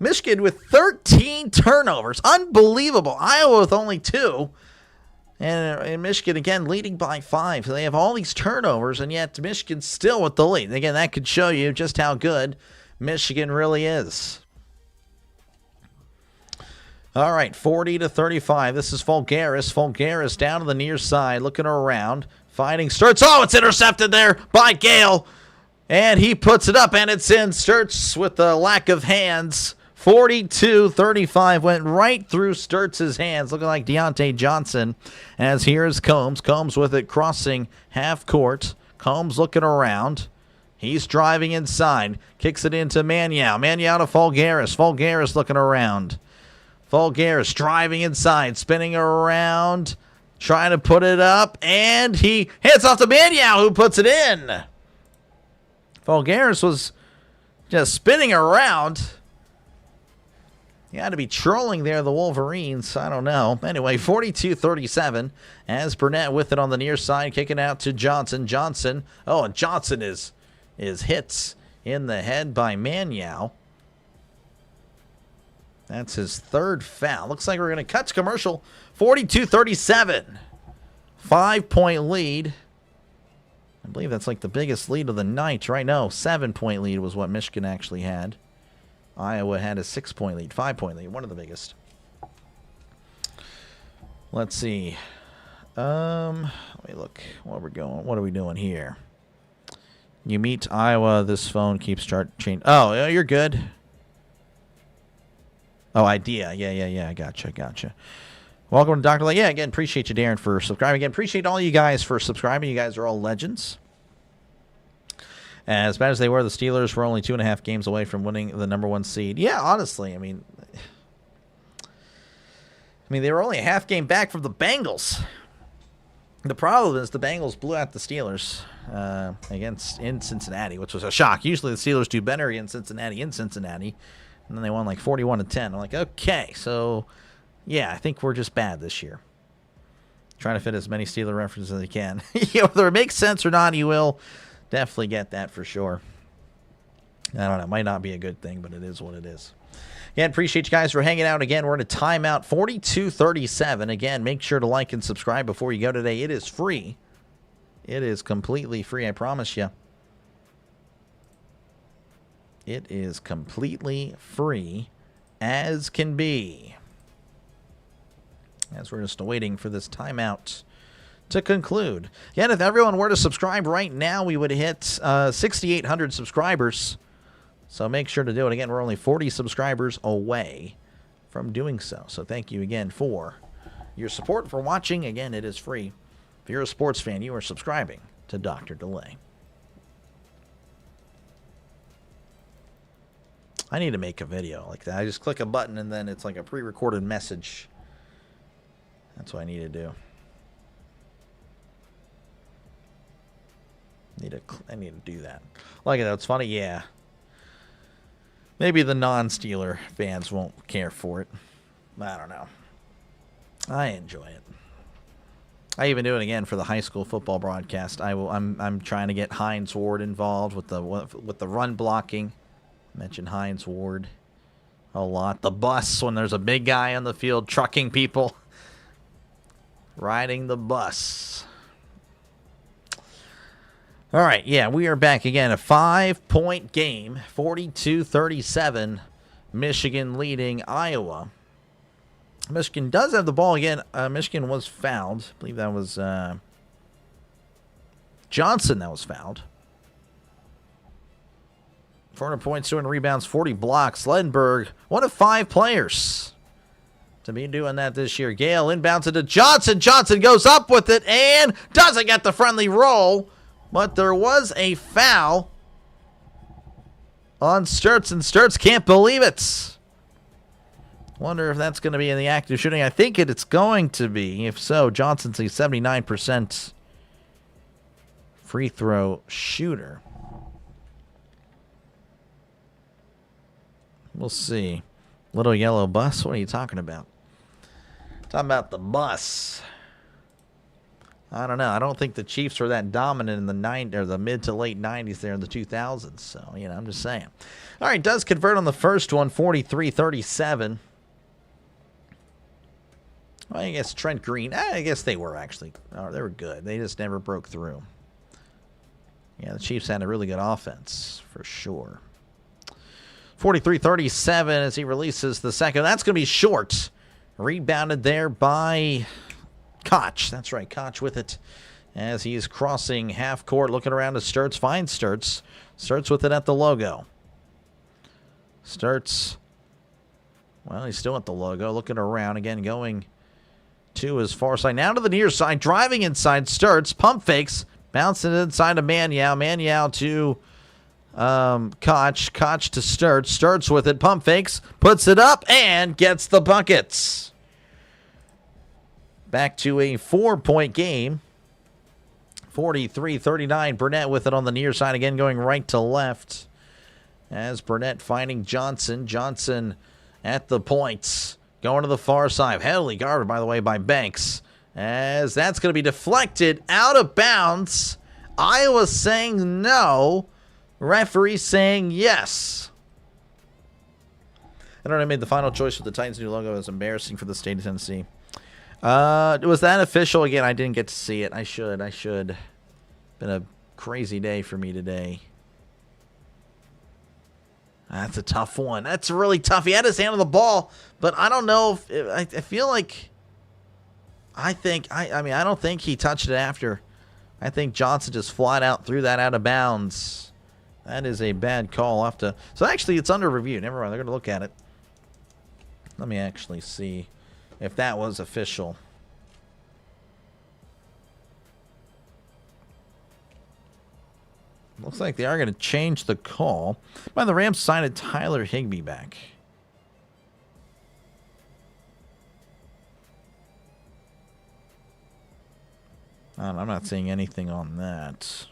Michigan with 13 turnovers. Unbelievable. Iowa with only 2. And Michigan, again, leading by 5. So they have all these turnovers, and yet Michigan's still with the lead. Again, that could show you just how good Michigan really is. All right, 40-35. This is Fulgaris. Fulgaris down to the near side, looking around, fighting Sturts. Oh, it's intercepted there by Gale. And he puts it up, and it's in. Sturts with the lack of hands. 42-35 went right through Sturts' hands, looking like Deontay Johnson. As here's Combs. Combs with it, crossing half court. Combs looking around. He's driving inside. Kicks it into Maniau. Maniau to Fulgaris. Fulgaris looking around. Fulgaris driving inside, spinning around, trying to put it up, and he hits off to Maniau, who puts it in. Fulgaris was just spinning around. You had to be trolling there, the Wolverines. I don't know. Anyway, 42-37 as Burnett with it on the near side, kicking out to Johnson. Johnson. Oh, and Johnson is hits in the head by Maniau. That's his third foul. Looks like we're going to cut to commercial. 42-37. 5-point lead. I believe that's like the biggest lead of the night right now. 7-point lead was what Michigan actually had. Iowa had a 6-point lead, 5-point lead, one of the biggest. Let's see. Let me look. What are we doing here? You meet Iowa. This phone keeps change. Oh, you're good. Oh, idea. Yeah. Gotcha. Welcome to Dr. Lay. Yeah, again, appreciate you, Darren, for subscribing. Again, appreciate all you guys for subscribing. You guys are all legends. As bad as they were, the Steelers were only 2.5 games away from winning the #1 seed. Yeah, honestly, I mean, they were only a half game back from the Bengals. The problem is the Bengals blew out the Steelers in Cincinnati, which was a shock. Usually the Steelers do better in Cincinnati, and then they won like 41-10. I'm like, okay, so yeah, I think we're just bad this year. Trying to fit as many Steeler references as I can. Whether it makes sense or not, you will definitely get that for sure. I don't know. It might not be a good thing, but it is what it is. Again, appreciate you guys for hanging out. Again, we're in a timeout, 42-37. Again, make sure to like and subscribe before you go today. It is free. It is completely free, I promise you. It is completely free as can be. As we're just waiting for this timeout to conclude. Again, if everyone were to subscribe right now, we would hit 6,800 subscribers. So make sure to do it. Again, we're only 40 subscribers away from doing so. So thank you again for your support, for watching. Again, it is free. If you're a sports fan, you are subscribing to Dr. Delay. I need to make a video like that. I just click a button and then it's like a pre-recorded message. That's what I need to do. I need to do that. Like, that's funny, yeah. Maybe the non-Steeler fans won't care for it. I don't know. I enjoy it. I even do it again for the high school football broadcast. I'm trying to get Hines Ward involved with the run blocking. Mention Hines Ward a lot. The bus, when there's a big guy on the field trucking people. Riding the bus. All right, yeah, we are back again. A 5-point game, 42-37. Michigan leading Iowa. Michigan does have the ball again. Michigan was fouled. I believe that was Johnson that was fouled. 400 points, 200 rebounds, 40 blocks. Ledenberg, one of 5 players to be doing that this year. Gale inbounds it to Johnson. Johnson goes up with it and doesn't get the friendly roll. But there was a foul on Sturtz, and Sturtz can't believe it. Wonder if that's going to be in the active shooting. I think it's going to be. If so, Johnson's a 79% free throw shooter. We'll see. Little yellow bus? What are you talking about? Talking about the bus. I don't know. I don't think the Chiefs were that dominant in the mid to late 90s there in the 2000s. So, I'm just saying. All right, does convert on the first one, 43-37. Well, I guess Trent Green. I guess they were actually. Oh, they were good. They just never broke through. Yeah, the Chiefs had a really good offense, for sure. 43-37 as he releases the second. That's going to be short. Rebounded there by Koch. That's right, Koch with it as he's crossing half court, looking around to Sturtz. Finds Sturtz. Sturtz with it at the logo. Sturtz, well, he's still at the logo, looking around again, going to his far side. Now to the near side, driving inside Sturtz. Pump fakes, bouncing inside to Manyao. Manyao to Koch. Koch to Sturtz. Sturtz with it, pump fakes, puts it up, and gets the buckets. Back to a 4-point game. 43-39. Burnett with it on the near side again, going right to left. As Burnett finding Johnson. Johnson at the points. Going to the far side. Heavily guarded, by the way, by Banks. As that's going to be deflected out of bounds. Iowa saying no. Referee saying yes. I don't know. I made the final choice with the Titans' new logo. It was embarrassing for the state of Tennessee. Was that official? Again, I didn't get to see it. I should. Been a crazy day for me today. That's a tough one. That's really tough. He had his hand on the ball, but I don't know if I feel like I don't think he touched it after. I think Johnson just flat out threw that out of bounds. That is a bad call. I'll have to... So actually, it's under review. Never mind. They're going to look at it. Let me actually see if that was official. Looks like they are going to change the call. By the Rams signed Tyler Higbee back. I'm not seeing anything on that.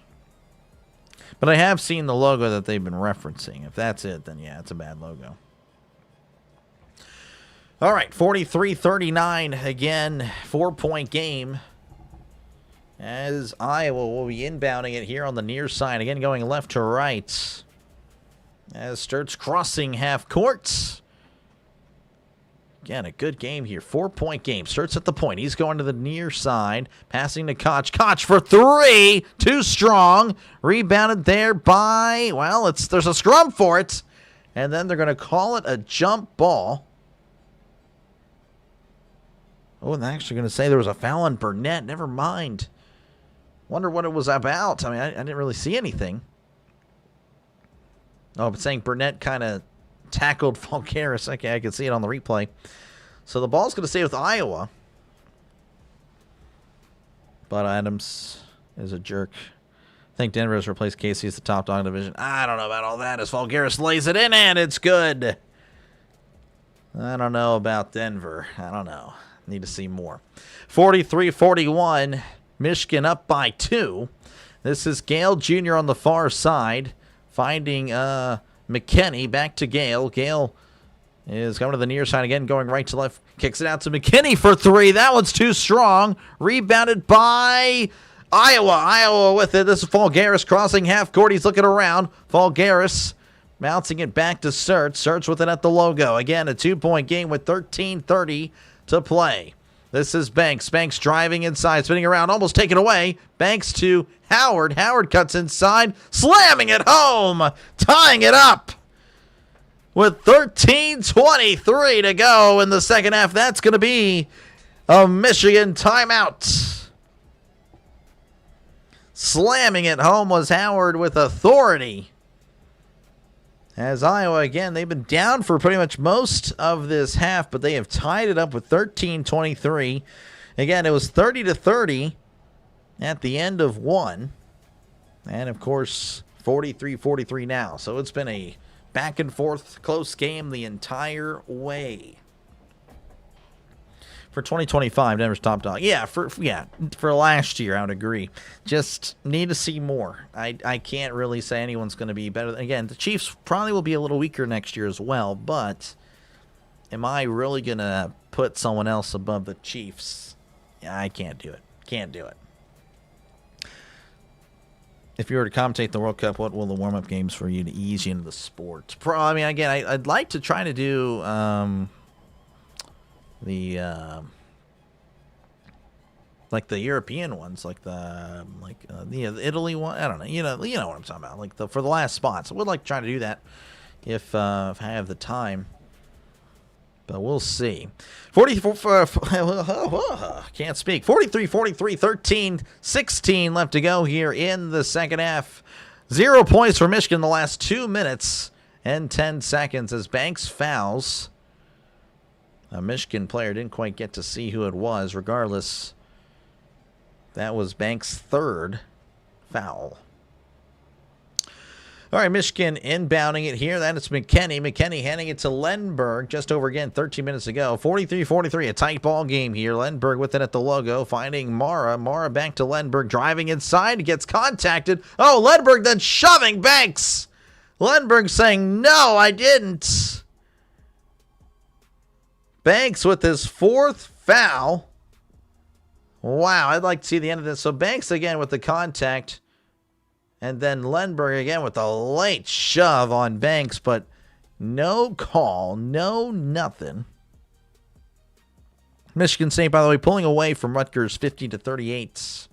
But I have seen the logo that they've been referencing. If that's it, then yeah, it's a bad logo. All right, 43-39 again, 4-point game. As Iowa will be inbounding it here on the near side. Again, going left to right. As Sturt's crossing half court. Again, a good game here. 4-point game. Sturt's at the point. He's going to the near side. Passing to Koch. Koch for three. Too strong. Rebounded there by, well, there's a scrum for it. And then they're going to call it a jump ball. Oh, and they're actually going to say there was a foul on Burnett. Never mind. Wonder what it was about. I mean, I didn't really see anything. Oh, but saying Burnett kind of tackled Falcaris. Okay, I can see it on the replay. So the ball's going to stay with Iowa. But Adams is a jerk. I think Denver has replaced Casey as the top dog in the division. I don't know about all that as Falcaris lays it in, and it's good. I don't know about Denver. I don't know. Need to see more. 43-41. Michigan up by 2. This is Gale Jr. on the far side. Finding McKinney. Back to Gale. Gale is coming to the near side again. Going right to left. Kicks it out to McKinney for 3. That one's too strong. Rebounded by Iowa. Iowa with it. This is Falcaris crossing half court. He's looking around. Falcaris bouncing it back to Sturtz. Sturtz with it at the logo. Again, a 2-point game with 13:30 to play. This is Banks. Banks driving inside, spinning around, almost taken away. Banks to Howard. Howard cuts inside, slamming it home, tying it up with 13:23 to go in the second half. That's going to be a Michigan timeout. Slamming it home was Howard with authority. As Iowa, again, they've been down for pretty much most of this half, but they have tied it up with 13:23. Again, it was 30-30 at the end of one. And, of course, 43-43 now. So it's been a back-and-forth close game the entire way. For 2025, Denver's top dog. Yeah, for last year, I would agree. Just need to see more. I can't really say anyone's going to be better. Again, the Chiefs probably will be a little weaker next year as well, but am I really going to put someone else above the Chiefs? Yeah, I can't do it. Can't do it. If you were to commentate the World Cup, what will the warm-up games for you to ease you into the sport? I mean, again, I'd like to try to do like the European ones, like the Italy one. I don't know. You know what I'm talking about. Like for the last spots, I would like to try to do that if I have the time. But we'll see. 44. Can't speak. 43-43. 13-16 left to go here in the second half. 0 points for Michigan in the last 2 minutes and 10 seconds as Banks fouls. A Michigan player didn't quite get to see who it was. Regardless, that was Banks' third foul. All right, Michigan inbounding it here. That is McKinney. McKinney handing it to Lenberg just over, again, 13 minutes ago. 43-43, a tight ball game here. Lenberg with it at the logo, finding Mara. Mara back to Lenberg, driving inside, gets contacted. Oh, Lenberg then shoving Banks. Lenberg saying, no, I didn't. Banks with his 4th foul. Wow, I'd like to see the end of this. So Banks again with the contact. And then Lenberg again with a late shove on Banks, but no call, no nothing. Michigan State, by the way, pulling away from Rutgers 50-38.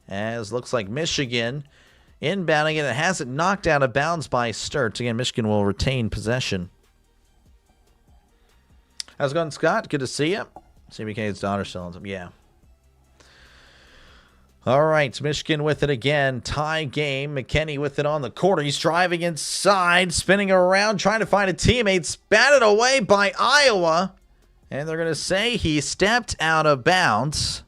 As looks like Michigan inbounding it. It has it knocked out of bounds by Sturtz. Again, Michigan will retain possession. How's it going, Scott? Good to see you. CBK's daughter still owns him. Yeah. All right, Michigan with it again. Tie game. McKinney with it on the corner. He's driving inside, spinning around, trying to find a teammate. Batted away by Iowa. And they're going to say he stepped out of bounds.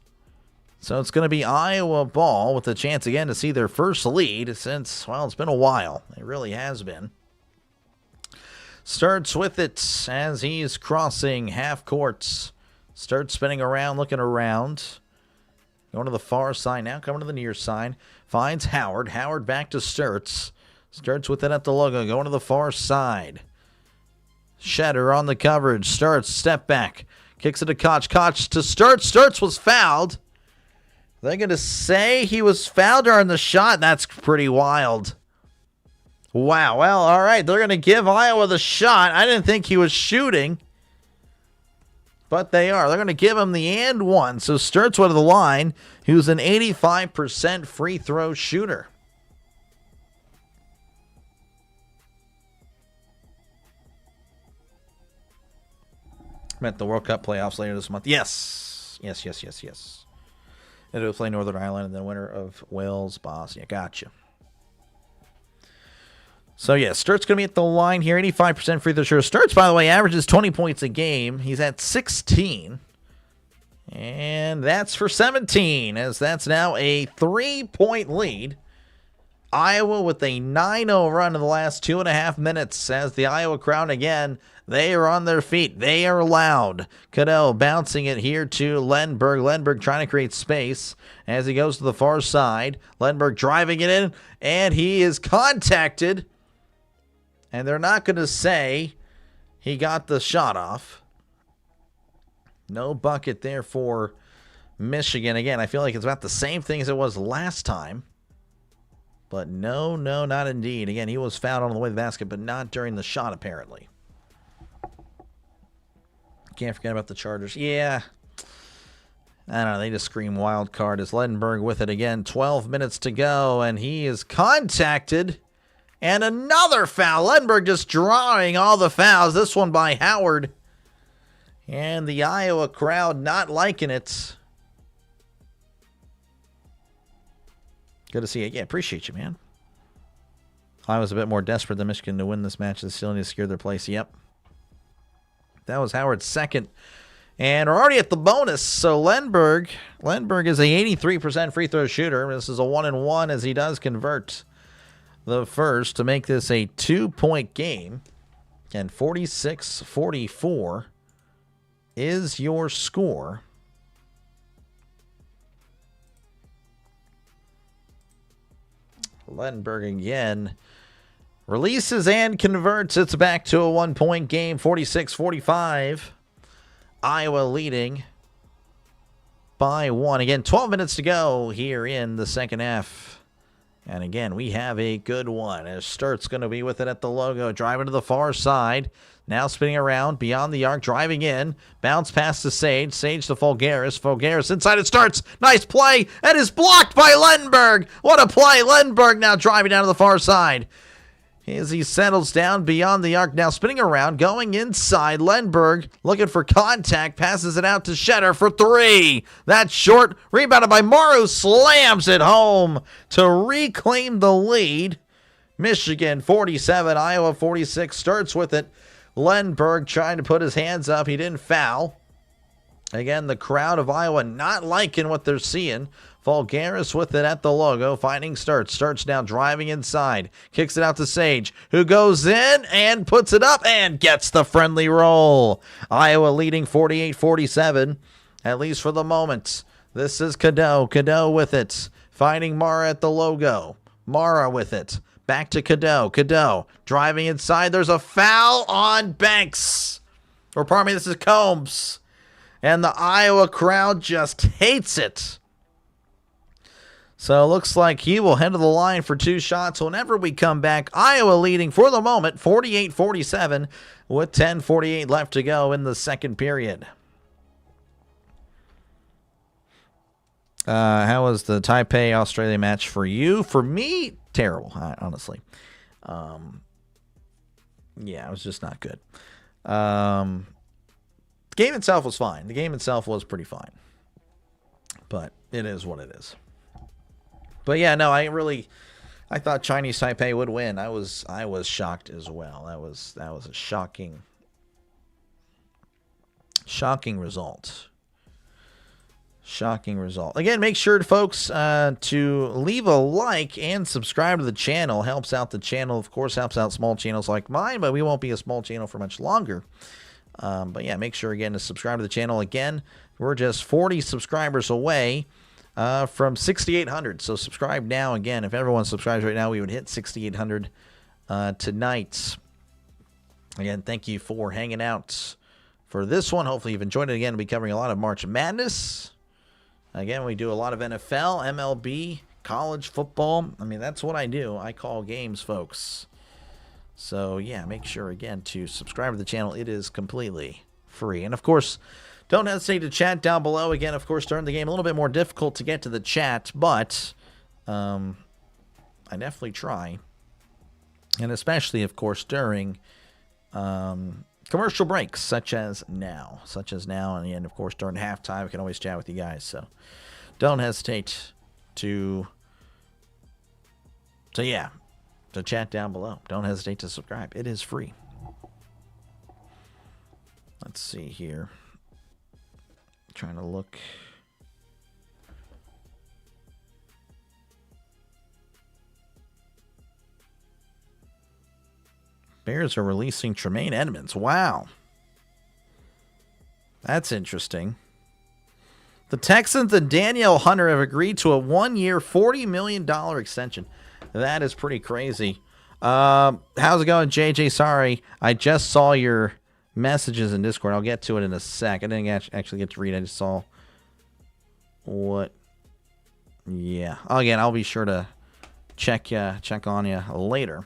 So it's going to be Iowa ball with a chance again to see their first lead since, well, it's been a while. It really has been. Starts with it as he's crossing half courts. Starts spinning around, looking around. Going to the far side now, coming to the near side. Finds Howard. Howard back to Sturts. Sturts with it at the logo. Going to the far side. Shetter on the coverage. Sturts, step back. Kicks it to Koch. Koch to Sturts. Sturts was fouled. They're going to say he was fouled during the shot. That's pretty wild. Wow. Well, all right. They're going to give Iowa the shot. I didn't think he was shooting. But they are. They're going to give him the and one. So Sturts went to the line. He was an 85% free throw shooter. Met the World Cup playoffs later this month. Yes. And it'll play Northern Ireland and then winner of Wales, Bosnia. Gotcha. So, yeah, Sturt's going to be at the line here. 85% free throw shooter. Sturts, by the way, averages 20 points a game. He's at 16. And that's for 17, as that's now a 3-point lead. Iowa with a 9-0 run in the last 2.5 minutes. As the Iowa crowd, again, they are on their feet. They are loud. Cadeau bouncing it here to Lenberg. Lenberg trying to create space as he goes to the far side. Lenberg driving it in, and he is contacted. And they're not going to say he got the shot off. No bucket there for Michigan. Again, I feel like it's about the same thing as it was last time. But no, not indeed. Again, he was fouled on the way to the basket, but not during the shot, apparently. Can't forget about the Chargers. Yeah. I don't know. They just scream wild card as Lenberg with it again. 12 minutes to go, and he is contacted. And another foul. Lenberg just drawing all the fouls. This one by Howard. And the Iowa crowd not liking it. Good to see it. Yeah, appreciate you, man. I was a bit more desperate than Michigan to win this match. They still need to secure their place. Yep. That was Howard's second. And we're already at the bonus. So Lenberg is a 83% free throw shooter. This is a 1-and-1 as he does convert the first to make this a 2-point game. And 46-44 is your score. Lenberg again releases and converts. It's back to a 1-point game. 46-45. Iowa leading by 1. Again, 12 minutes to go here in the second half. And again, we have a good one as Sturt's going to be with it at the logo. Driving to the far side. Now spinning around beyond the arc. Driving in. Bounce pass to Sage. Sage to Fulgaris. Fulgaris inside it starts. Nice play. That is blocked by Lenberg. What a play. Lenberg now driving down to the far side. As he settles down beyond the arc. Now spinning around. Going inside. Lenberg looking for contact. Passes it out to Shetter for 3. That's short. Rebounded by Morrow. Slams it home to reclaim the lead. Michigan 47. Iowa 46. Starts with it. Lenberg trying to put his hands up. He didn't foul. Again, the crowd of Iowa not liking what they're seeing. Fulgaris with it at the logo, finding Sturts. Sturts now driving inside. Kicks it out to Sage, who goes in and puts it up and gets the friendly roll. Iowa leading 48-47, at least for the moment. This is Cadeau. Cadeau with it. Finding Mara at the logo. Mara with it. Back to Cadeau. Cadeau driving inside. There's a foul on Banks. Or pardon me, this is Combs. And the Iowa crowd just hates it. So it looks like he will head to the line for 2 shots whenever we come back. Iowa leading for the moment, 48-47, with 10:48 left to go in the second period. How was the Taipei-Australia match for you? For me, terrible, honestly. Yeah, it was just not good. The game itself was fine. The game itself was pretty fine. But it is what it is. But yeah, no, I thought Chinese Taipei would win. I was shocked as well. That was a shocking result. Shocking result. Again, make sure, folks, to leave a like and subscribe to the channel. Helps out the channel. Of course, helps out small channels like mine, but we won't be a small channel for much longer. But yeah, make sure, again, to subscribe to the channel. Again, we're just 40 subscribers away from 6,800. So subscribe now. Again, if everyone subscribes right now, we would hit 6,800 tonight. Again, thank you for hanging out for this one. Hopefully you've enjoyed it. Again, we'll be covering a lot of March Madness. Again, we do a lot of NFL, MLB, college football. I mean, that's what I do. I call games, folks. So, yeah, make sure, again, to subscribe to the channel. It is completely free. And, of course, don't hesitate to chat down below. Again, of course, during the game, a little bit more difficult to get to the chat, but I definitely try. And especially, of course, during commercial breaks, such as now. And, of course, during halftime, we can always chat with you guys. So don't hesitate to chat down below. Don't hesitate to subscribe. It is free. Let's see here. Trying to look. Bears are releasing Tremaine Edmonds. Wow. That's interesting. The Texans and Danielle Hunter have agreed to a 1-year, $40 million extension. That is pretty crazy. How's it going, JJ? Sorry, I just saw your messages in Discord. I'll get to it in a sec. I didn't actually get to read. I just saw what. Yeah. Again, I'll be sure to check on you later.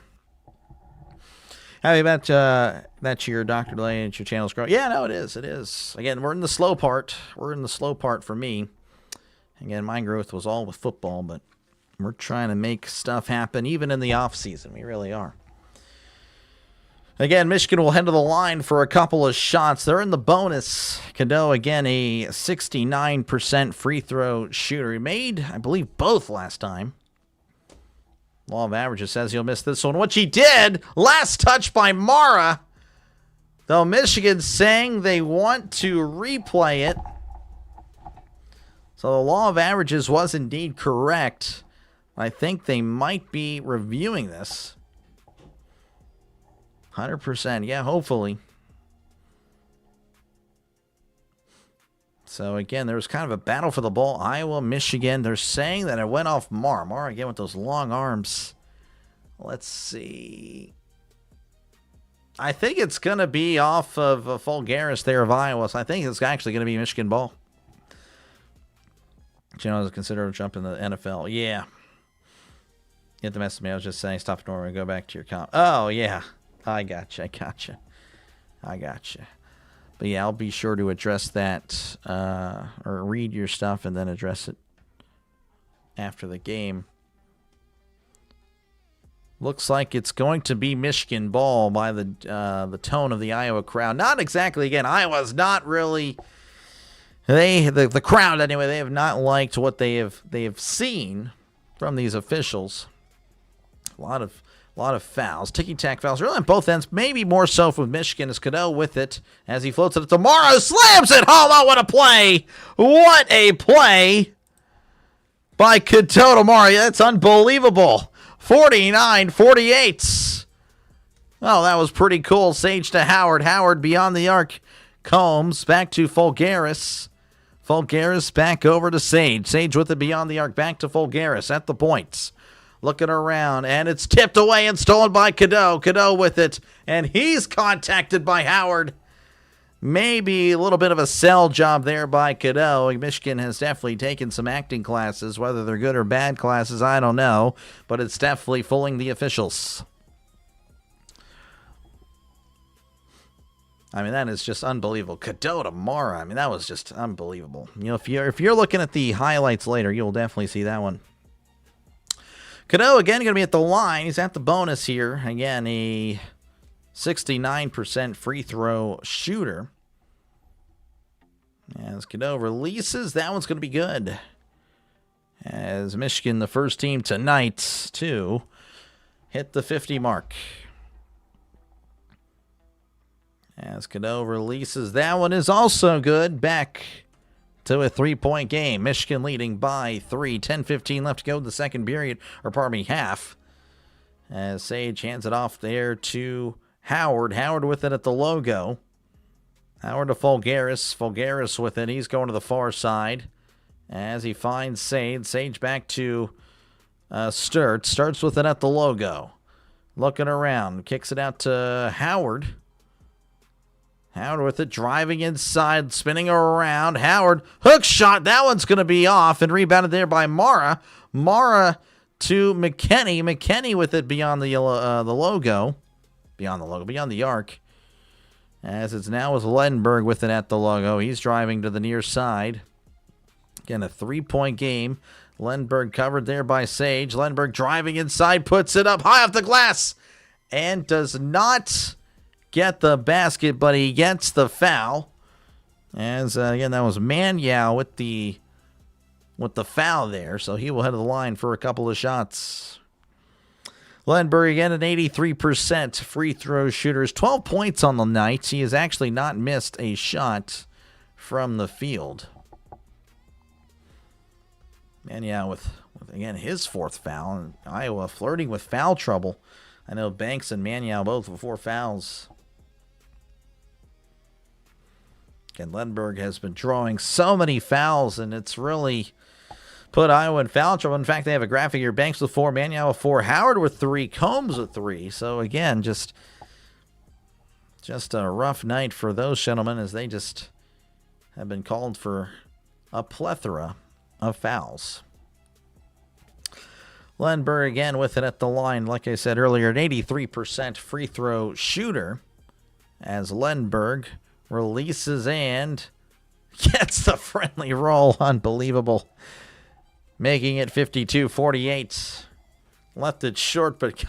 Happy about that your Dr. Delay and your channel's growing. Yeah, no, it is. It is. Again, we're in the slow part. For me. Again, my growth was all with football, but we're trying to make stuff happen even in the off season. We really are. Again, Michigan will head to the line for a couple of shots. They're in the bonus. Cadeau, again, a 69% free throw shooter. He made, I believe, both last time. Law of averages says he'll miss this one, which he did. Last touch by Mara. Though Michigan's saying they want to replay it. So the law of averages was indeed correct. I think they might be reviewing this. 100%. Yeah, hopefully. So, again, there was kind of a battle for the ball. Iowa, Michigan. They're saying that it went off Mara. Mara, again, with those long arms. Let's see. I think it's going to be off of Fulgaris there of Iowa. So I think it's actually going to be Michigan ball. You know, consider a jump in the NFL. Yeah. You have to mess with me. I was just saying, stop ignoring and go back to your comp. Oh, yeah. I gotcha. But yeah, I'll be sure to address that or read your stuff and then address it after the game. Looks like it's going to be Michigan ball by the tone of the Iowa crowd. Not exactly. Again, Iowa's not really. The crowd anyway. They have not liked what they have seen from these officials. A lot of fouls, ticky-tack fouls, really on both ends. Maybe more so from Michigan as Cadeau with it as he floats it. Tomorrow slams it home. Oh, what a play! What a play by Cadeau tomorrow. That's unbelievable. 49-48. Oh, that was pretty cool. Sage to Howard. Howard beyond the arc. Combs back to Fulgaris. Fulgaris back over to Sage. Sage with it beyond the arc. Back to Fulgaris at the points. Looking around, and it's tipped away and stolen by Cadeau. Cadeau with it, and he's contacted by Howard. Maybe a little bit of a sell job there by Cadeau. Michigan has definitely taken some acting classes. Whether they're good or bad classes, I don't know. But it's definitely fooling the officials. I mean, that is just unbelievable. Cadeau to Mara. I mean, that was just unbelievable. You know, if you're looking at the highlights later, you'll definitely see that one. Cadeau, again, going to be at the line. He's at the bonus here. Again, a 69% free throw shooter. As Cadeau releases, that one's going to be good. As Michigan, the first team tonight to hit the 50 mark. As Cadeau releases, that one is also good. Back to a 3-point game. Michigan leading by 3. 10:15 left to go in the second period, or pardon me, half. As Sage hands it off there to Howard. Howard with it at the logo. Howard to Fulgaris. Fulgaris with it. He's going to the far side as he finds Sage. Sage back to Sturts. Sturts with it at the logo. Looking around. Kicks it out to Howard. Howard with it, driving inside, spinning around. Howard, hook shot. That one's going to be off and rebounded there by Mara. Mara to McKinney. McKinney with it beyond the logo. Beyond the arc. As it's now with Lenberg with it at the logo. He's driving to the near side. Again, a 3-point game. Lenberg covered there by Sage. Lenberg driving inside, puts it up high off the glass, and does not get the basket, but he gets the foul. As again, that was Manyao with the foul there, so he will head to the line for a couple of shots. Lenberg again an 83% free throw shooter, 12 points on the night. He has actually not missed a shot from the field. Manyao with again his fourth foul, and Iowa flirting with foul trouble. I know Banks and Manyao both with 4 fouls. And Lenberg has been drawing so many fouls, and it's really put Iowa in foul trouble. In fact, they have a graphic here. Banks with 4, Manyao with 4, Howard with 3, Combs with 3. So, again, just a rough night for those gentlemen as they just have been called for a plethora of fouls. Lenberg again with it at the line. Like I said earlier, an 83% free throw shooter as Lenberg releases and gets the friendly roll. Unbelievable. Making it 52-48. Left it short, but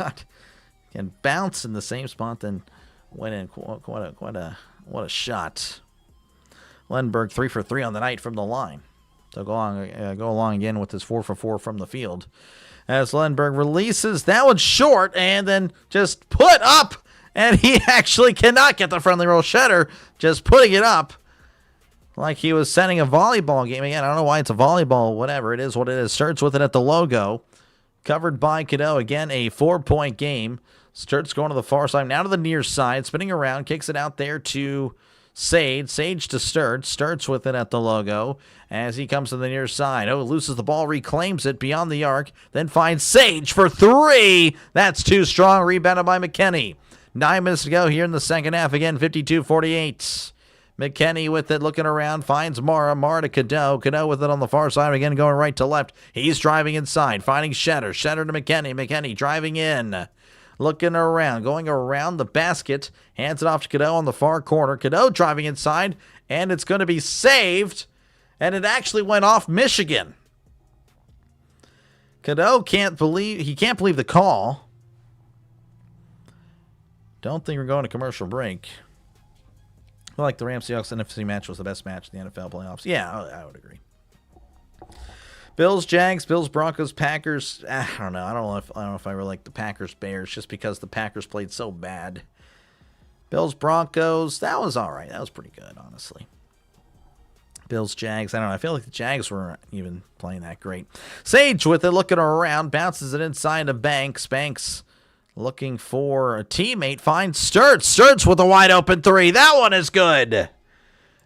can bounce in the same spot, then went in. What a shot. Lenberg 3 for 3 on the night from the line. So go along again with his 4 for 4 from the field. As Lenberg releases, that one's short, and then just put up. And he actually cannot get the friendly roll. Shetter just putting it up like he was setting a volleyball game. Again, I don't know why it's a volleyball. Whatever, it is what it is. Sturts with it at the logo. Covered by Cadeau. Again, a 4-point game. Sturts going to the far side. Now to the near side. Spinning around. Kicks it out there to Sage. Sage to Sturts. Sturts with it at the logo as he comes to the near side. Oh, loses the ball. Reclaims it beyond the arc. Then finds Sage for 3. That's too strong. Rebounded by McKinney. 9 minutes to go here in the second half. Again, 52-48. McKinney with it, looking around, finds Mara. Mara to Cadeau. Cadeau with it on the far side. Again, going right to left. He's driving inside, finding Shetter. Shetter to McKinney. McKinney driving in. Looking around, going around the basket. Hands it off to Cadeau on the far corner. Cadeau driving inside, and it's going to be saved. And it actually went off Michigan. Cadeau can't believe the call. Don't think we're going to commercial break. I feel like the Rams Seahawks NFC match was the best match in the NFL playoffs. Yeah, I would agree. Bills, Jags, Bills, Broncos, Packers. I don't know. I don't know if I really like the Packers, Bears, just because the Packers played so bad. Bills, Broncos. That was all right. That was pretty good, honestly. Bills, Jags. I don't know. I feel like the Jags weren't even playing that great. Sage with it, looking around, bounces it inside to Banks. Banks looking for a teammate, finds Sturts. Sturts with a wide open 3. That one is good.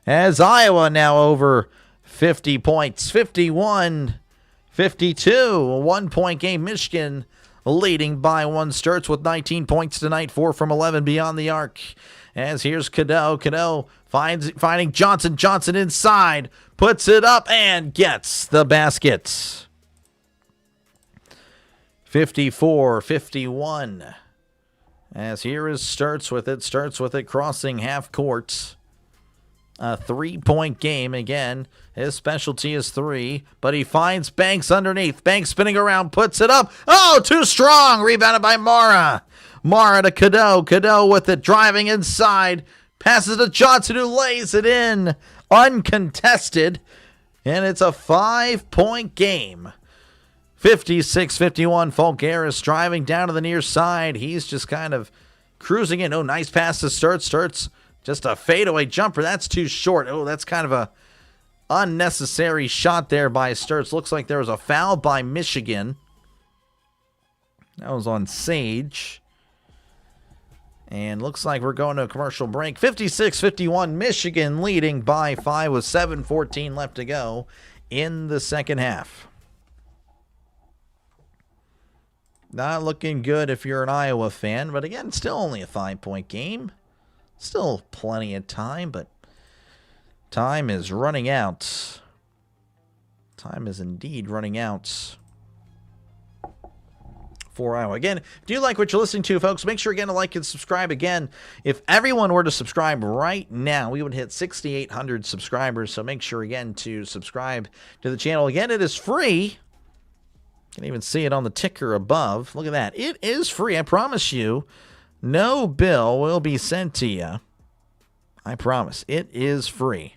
As Iowa now over 50 points, 51-52. A 1-point game. Michigan leading by 1. Sturts with 19 points tonight, 4 from 11 beyond the arc. As here's Cadeau. Cadeau finding Johnson. Johnson inside, puts it up and gets the basket. 54-51. As here is Sturts with it. Sturts with it, crossing half court. A 3-point game again. His specialty is 3, but he finds Banks underneath. Banks spinning around, puts it up. Oh, too strong. Rebounded by Mara. Mara to Cadeau. Cadeau with it, driving inside. Passes to Johnson, who lays it in. Uncontested. And it's a 5-point game. 56-51, Fulgaris driving down to the near side. He's just kind of cruising in. Oh, nice pass to Sturts. Sturts, just a fadeaway jumper. That's too short. Oh, that's kind of a unnecessary shot there by Sturts. Looks like there was a foul by Michigan. That was on Sage. And looks like we're going to a commercial break. 56-51, Michigan leading by 5 with 7:14 left to go in the second half. Not looking good if you're an Iowa fan, but again, still only a 5-point game. Still plenty of time, but time is running out. Time is indeed running out for Iowa. Again, if you like what you're listening to, folks, make sure again to like and subscribe. Again, if everyone were to subscribe right now, we would hit 6,800 subscribers. So make sure again to subscribe to the channel. Again, it is free. You can even see it on the ticker above. Look at that. It is free. I promise you, no bill will be sent to you. I promise. It is free.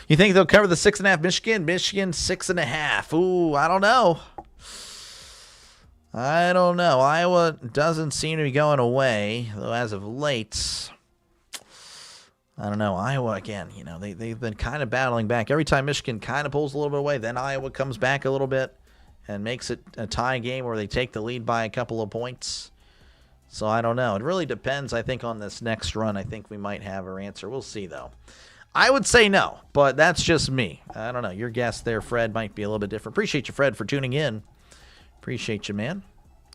You think they'll cover the 6.5 Michigan? Michigan 6.5. Ooh, I don't know. I don't know. Iowa doesn't seem to be going away, though as of late, I don't know. Iowa, again, you know, they've been kind of battling back. Every time Michigan kind of pulls a little bit away, then Iowa comes back a little bit and makes it a tie game where they take the lead by a couple of points. So I don't know. It really depends, I think, on this next run. I think we might have our answer. We'll see, though. I would say no, but that's just me. I don't know. Your guess there, Fred, might be a little bit different. Appreciate you, Fred, for tuning in. Appreciate you, man.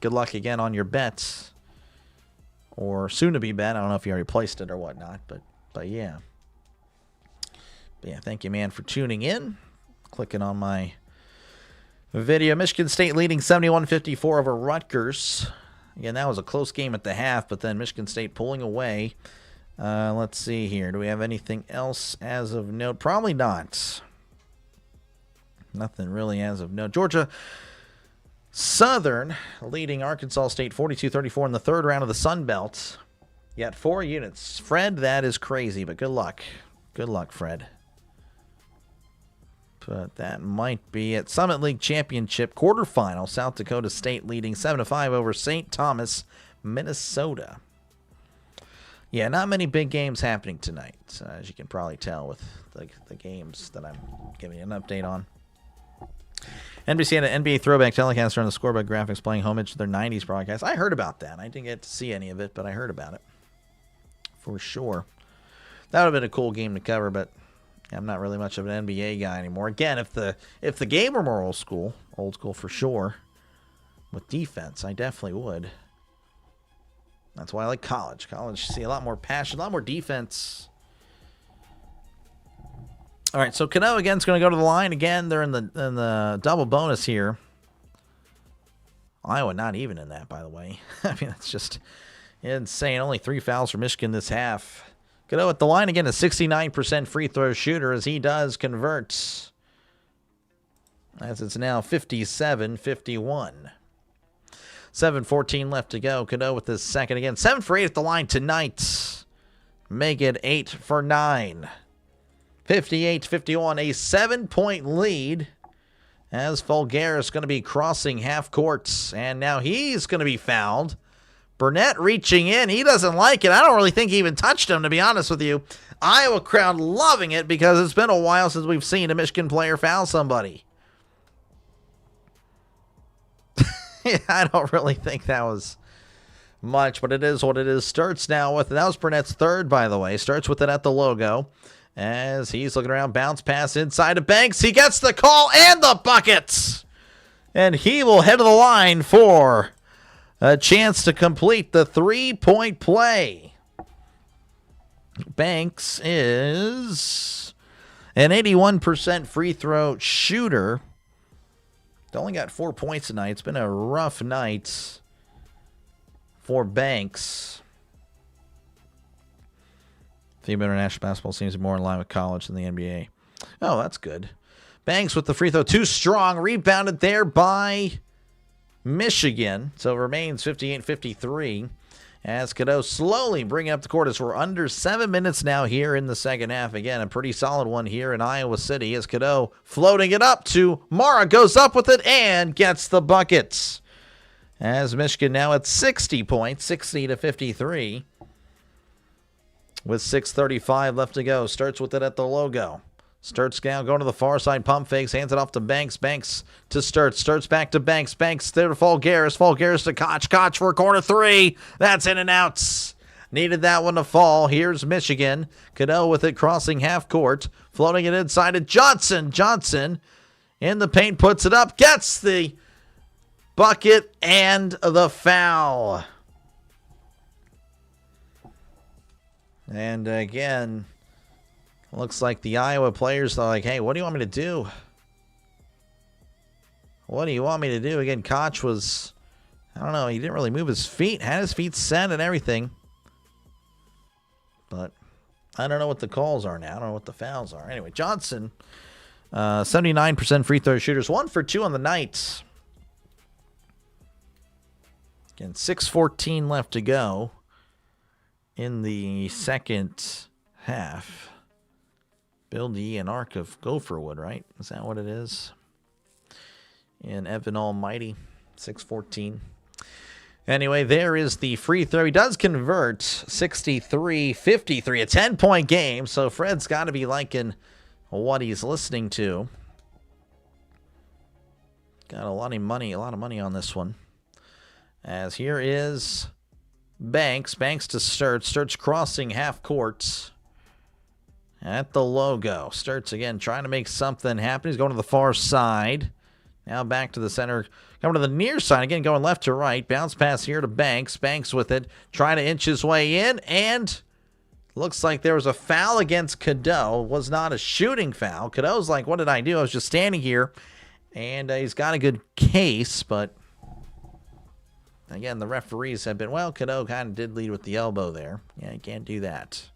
Good luck again on your bets. Or soon-to-be bet. I don't know if you already placed it or whatnot, but yeah. But yeah, thank you, man, for tuning in. Clicking on my video. Michigan State leading 71-54 over Rutgers. Again, that was a close game at the half, but then Michigan State pulling away. Let's see here. Do we have anything else as of note? Probably not. Nothing really as of note. Georgia Southern leading Arkansas State 42-34 in the third round of the Sun Belt. Yet 4 units. Fred, that is crazy, but good luck. Good luck, Fred. But that might be it. Summit League Championship quarterfinal. South Dakota State leading 7-5 over St. Thomas, Minnesota. Yeah, not many big games happening tonight, as you can probably tell with the games that I'm giving you an update on. NBC had an NBA throwback telecast on the scoreboard graphics playing homage to their 90s broadcast. I heard about that. I didn't get to see any of it, but I heard about it. For sure. That would have been a cool game to cover, but I'm not really much of an NBA guy anymore. Again, if the game were more old school for sure, with defense, I definitely would. That's why I like college. College, you see a lot more passion, a lot more defense. All right, so Cano again is going to go to the line again. They're in the double bonus here. Iowa not even in that, by the way. I mean, that's just insane. Only 3 fouls for Michigan this half. Cano at the line again, a 69% free throw shooter as he does convert. As it's now 57-51. 7:14 left to go. Cano with his second again. 7 for 8 at the line tonight. Make it 8 for 9. 58-51, a 7-point lead as Fulgaris is going to be crossing half courts. And now he's going to be fouled. Burnett reaching in. He doesn't like it. I don't really think he even touched him, to be honest with you. Iowa crowd loving it because it's been a while since we've seen a Michigan player foul somebody. I don't really think that was much, but it is what it is. Starts now with, that was Burnett's third, by the way. Starts with it at the logo. As he's looking around, bounce pass inside of Banks. He gets the call and the buckets. And he will head to the line for a chance to complete the 3-point play. Banks is an 81% free throw shooter. Only got 4 points tonight. It's been a rough night for Banks. FIBA International Basketball seems more in line with college than the NBA. Oh, that's good. Banks with the free throw. Too strong. Rebounded there by Michigan. So it remains 58-53. As Cadeau slowly bringing up the court as we're under 7 minutes now here in the second half. Again, a pretty solid one here in Iowa City as Cadeau floating it up to Mara, goes up with it and gets the buckets. As Michigan now at 60 points, 60-53. With 6:35 left to go. Starts with it at the logo. Sturts now going to the far side, pump fakes, hands it off to Banks. Banks to Sturts. Sturts back to Banks. Banks there to Falgaris. Falgaris to Koch. Koch for a corner three. That's in and out. Needed that one to fall. Here's Michigan. Cadeau with it crossing half court. Floating it inside to Johnson. Johnson in the paint puts it up. Gets the bucket and the foul. And again, looks like the Iowa players are like, hey, what do you want me to do? What do you want me to do? Again, Koch was, I don't know, he didn't really move his feet. Had his feet set and everything. But I don't know what the calls are now. I don't know what the fouls are. Anyway, Johnson, 79% free throw shooters. 1 for 2 on the night. Again, 6:14 left to go in the second half. Build ye an ark of gopher wood, right? Is that what it is? In Evan Almighty, 6:14. Anyway, there is the free throw. He does convert 63-53, a 10-point game. So Fred's got to be liking what he's listening to. Got a lot of money on this one. As here is Banks. Banks to Sturts. Sturts crossing half court. At the logo. Sturts again trying to make something happen. He's going to the far side. Now back to the center. Coming to the near side. Again going left to right. Bounce pass here to Banks. Banks with it. Trying to inch his way in. And looks like there was a foul against Cadeau. Was not a shooting foul. Cadeau's like, what did I do? I was just standing here. And he's got a good case. But again, the referees have been, well, Cadeau kind of did lead with the elbow there. Yeah, you can't do that.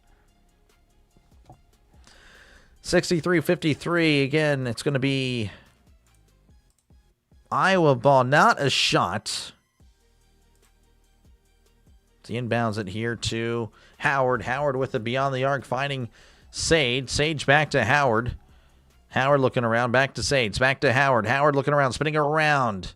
63-53. Again, it's going to be Iowa ball. Not a shot. He inbounds it here to Howard. Howard with it beyond the arc, finding Sage. Sage back to Howard. Howard looking around, back to Sage. Back to Howard. Howard looking around, spinning around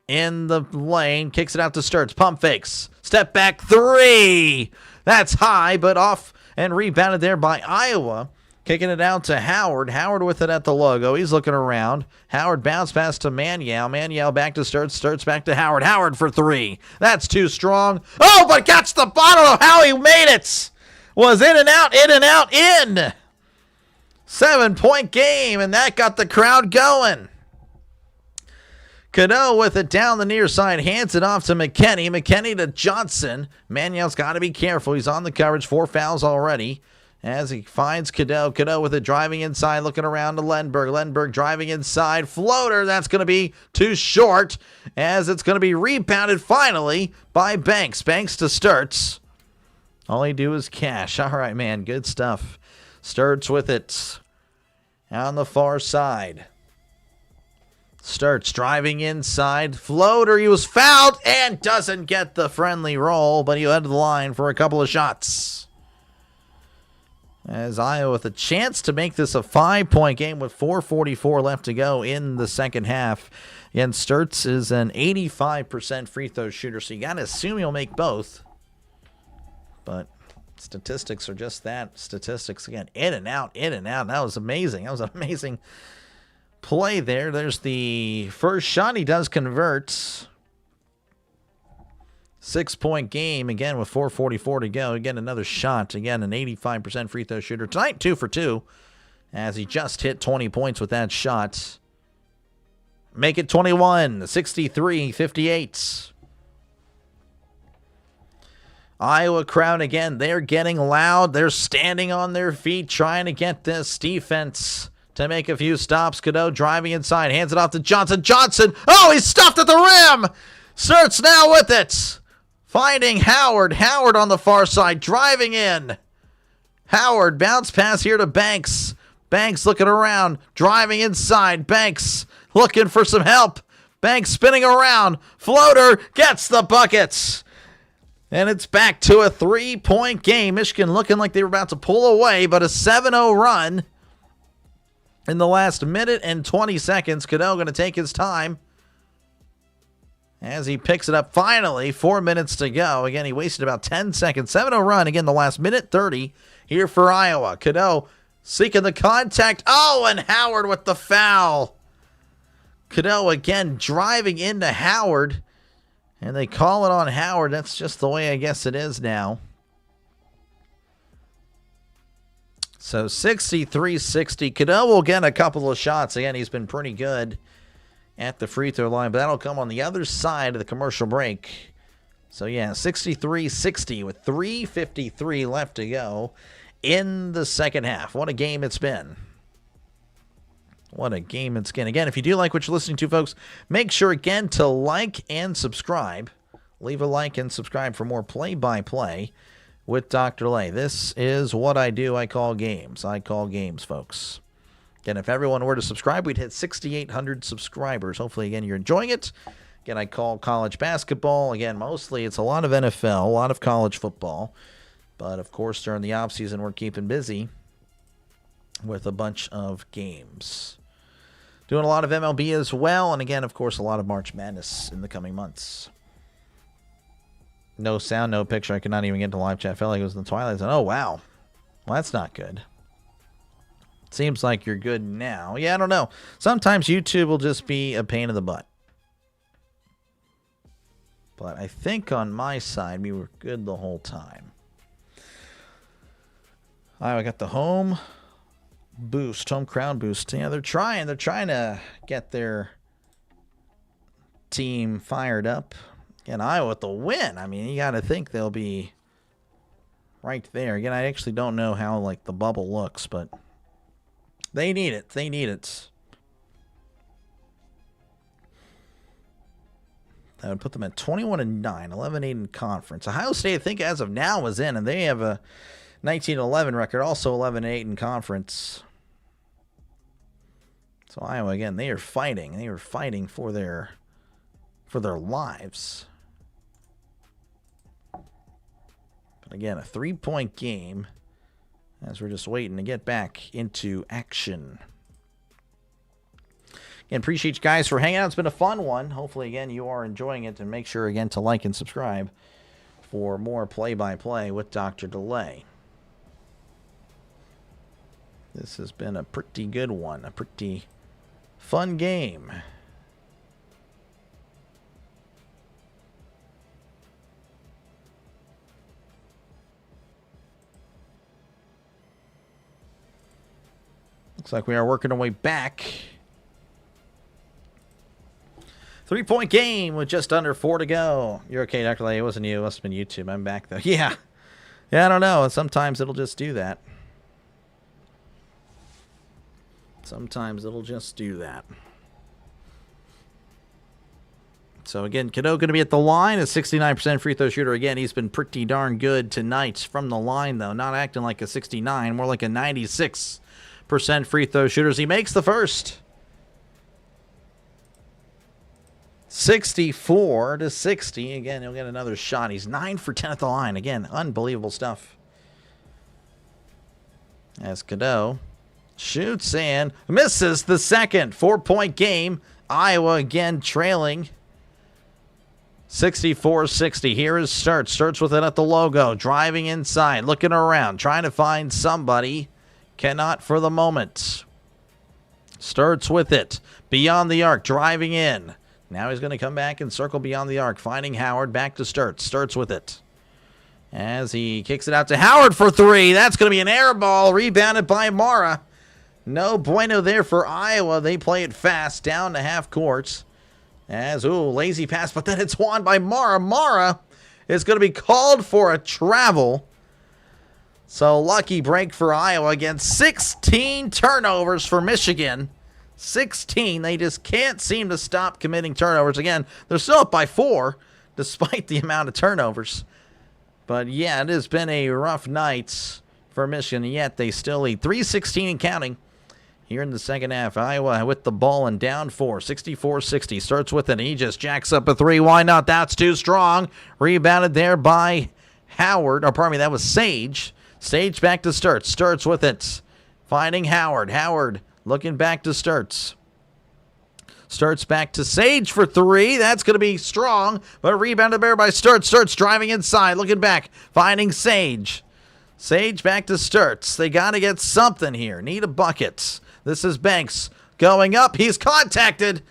in the lane. Kicks it out to Sturts. Pump fakes. Step back three. That's high, but off and rebounded there by Iowa. Kicking it out to Howard. Howard with it at the logo. He's looking around. Howard bounce pass to Maniel. Maniel back to Sturts. Sturts back to Howard. Howard for three. That's too strong. Oh, but catch the bottom of how he made it. Was in and out, in and out, in. 7-point game, and that got the crowd going. Cadeau with it down the near side. Hands it off to McKinney. McKinney to Johnson. Maniel's got to be careful. He's on the coverage. 4 fouls already. As he finds Cadeau. Cadeau with it driving inside, looking around to Lenberg. Lenberg driving inside. Floater. That's going to be too short as it's going to be rebounded finally by Banks. Banks to Sturts. All he do is cash. All right, man. Good stuff. Sturts with it on the far side. Sturts driving inside. Floater. He was fouled and doesn't get the friendly roll, but he led the line for a couple of shots. As Iowa with a chance to make this a 5-point game with 4:44 left to go in the second half. Again, Sturts is an 85% free throw shooter, so you got to assume he'll make both. But statistics are just that. Statistics, again, in and out, in and out. That was amazing. That was an amazing play there. There's the first shot. He does convert. 6-point game, again, with 4:44 to go. Again, another shot. Again, an 85% free throw shooter. Tonight, 2 for 2, as he just hit 20 points with that shot. Make it 21, 63-58. Iowa crowd, again, they're getting loud. They're standing on their feet, trying to get this defense to make a few stops. Cadeau driving inside, hands it off to Johnson. Johnson, oh, he's stuffed at the rim. Sturts now with it. Finding Howard. Howard on the far side, driving in. Howard, bounce pass here to Banks. Banks looking around, driving inside. Banks looking for some help. Banks spinning around. Floater gets the buckets. And it's back to a 3-point game. Michigan looking like they were about to pull away, but a 7-0 run in the last minute and 20 seconds. Cadeau going to take his time as he picks it up finally. 4 minutes to go. Again, he wasted about 10 seconds. 7-0 run. Again, the last minute 30 here for Iowa. Cadeau seeking the contact. Oh, and Howard with the foul. Cadeau again driving into Howard. And they call it on Howard. That's just the way I guess it is now. So 63-60. Cadeau will get a couple of shots. Again, he's been pretty good at the free throw line, but that'll come on the other side of the commercial break. So yeah, 63-60 with 3:53 left to go in the second half. What a game it's been. What a game it's been. Again, if you do like what you're listening to, folks, make sure again to like and subscribe. Leave a like and subscribe for more play-by-play with Dr. Lay. This is what I do. I call games. I call games, folks. Again, if everyone were to subscribe, we'd hit 6,800 subscribers. Hopefully, again, you're enjoying it. Again, I call college basketball. Again, mostly it's a lot of NFL, a lot of college football. But, of course, during the offseason, we're keeping busy with a bunch of games. Doing a lot of MLB as well. And, again, of course, a lot of March Madness in the coming months. No sound, no picture. I could not even get into live chat. Felt like it was in the twilight zone. Oh, wow. Well, that's not good. Seems like you're good now. Yeah, I don't know. Sometimes YouTube will just be a pain in the butt. But I think on my side, we were good the whole time. I got the home boost, home crowd boost. Yeah, they're trying to get their team fired up. And Iowa with the win. I mean, you got to think they'll be right there. Again, I actually don't know how like the bubble looks, but they need it. They need it. That would put them at 21-9, 11-8 in conference. Ohio State, I think, as of now, is in, and they have a 19-11 record, also 11-8 in conference. So Iowa, again, they are fighting. They are fighting for their lives. But again, a 3-point game as we're just waiting to get back into action. Again, appreciate you guys for hanging out. It's been a fun one. Hopefully, again, you are enjoying it. And make sure, again, to like and subscribe for more play-by-play with Dr. Delay. This has been a pretty good one. A pretty fun game. Looks like we are working our way back. 3-point game with just under 4 to go. You're okay, Dr. Lay. It wasn't you. It must have been YouTube. I'm back, though. Yeah. Yeah, I don't know. Sometimes it'll just do that. Sometimes it'll just do that. So, again, Cadeau going to be at the line. A 69% free throw shooter. Again, he's been pretty darn good tonight from the line, though. Not acting like a 69, more like a 96% free throw shooter. He makes the first. 64-60. Again, he'll get another shot. He's 9 for 10 at the line. Again, unbelievable stuff. As Cadeau shoots and misses the second. 4-point game. Iowa again trailing. 64-60. Here is Sturtz. Sturtz with it at the logo. Driving inside. Looking around. Trying to find somebody. Cannot for the moment. Sturtz with it. Beyond the arc. Driving in. Now he's going to come back and circle beyond the arc. Finding Howard. Back to Sturtz. Sturtz with it. As he kicks it out to Howard for 3. That's going to be an air ball. Rebounded by Mara. No bueno there for Iowa. They play it fast. Down to half court. As, lazy pass. But then it's won by Mara. Mara is going to be called for a travel. So lucky break for Iowa. Again, 16 turnovers for Michigan. 16. They just can't seem to stop committing turnovers. Again, they're still up by 4 despite the amount of turnovers. But yeah, it has been a rough night for Michigan, yet they still lead 3-16 and counting here in the second half. Iowa with the ball and down 4, 64-60. Starts with it. He just jacks up a 3. Why not? That's too strong. Rebounded there by Howard. Or pardon me, that was Sage. Sage back to Sturts. Sturts with it. Finding Howard. Howard looking back to Sturts. Sturts back to Sage for 3. That's going to be strong, but rebounded there by Sturts. Sturts driving inside, looking back, finding Sage. Sage back to Sturts. They got to get something here. Need a bucket. This is Banks going up. He's contacted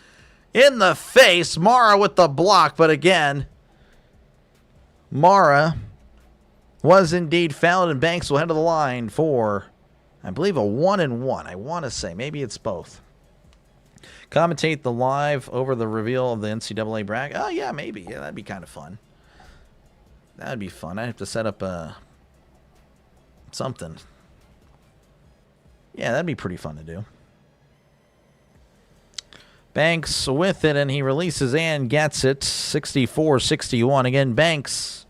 in the face. Mara with the block, but again, Mara was indeed fouled, and Banks will head to the line for, I believe, a 1-and-1. I want to say. Maybe it's both. Commentate the live over the reveal of the NCAA bracket. Oh, yeah, maybe. Yeah, that'd be kind of fun. That'd be fun. I'd have to set up something. Yeah, that'd be pretty fun to do. Banks with it, and he releases and gets it. 64-61. Again, Banks,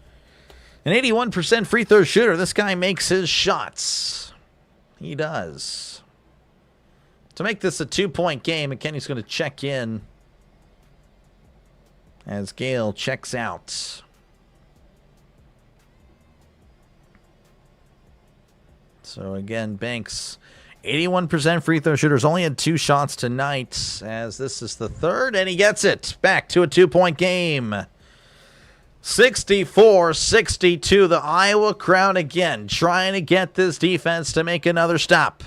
an 81% free throw shooter. This guy makes his shots. He does. To make this a 2-point game, McKinney's going to check in as Gale checks out. So again, Banks, 81% free throw shooters, only had 2 shots tonight, as this is the third, and he gets it. Back to a 2-point game. 64-62, the Iowa crowd again trying to get this defense to make another stop.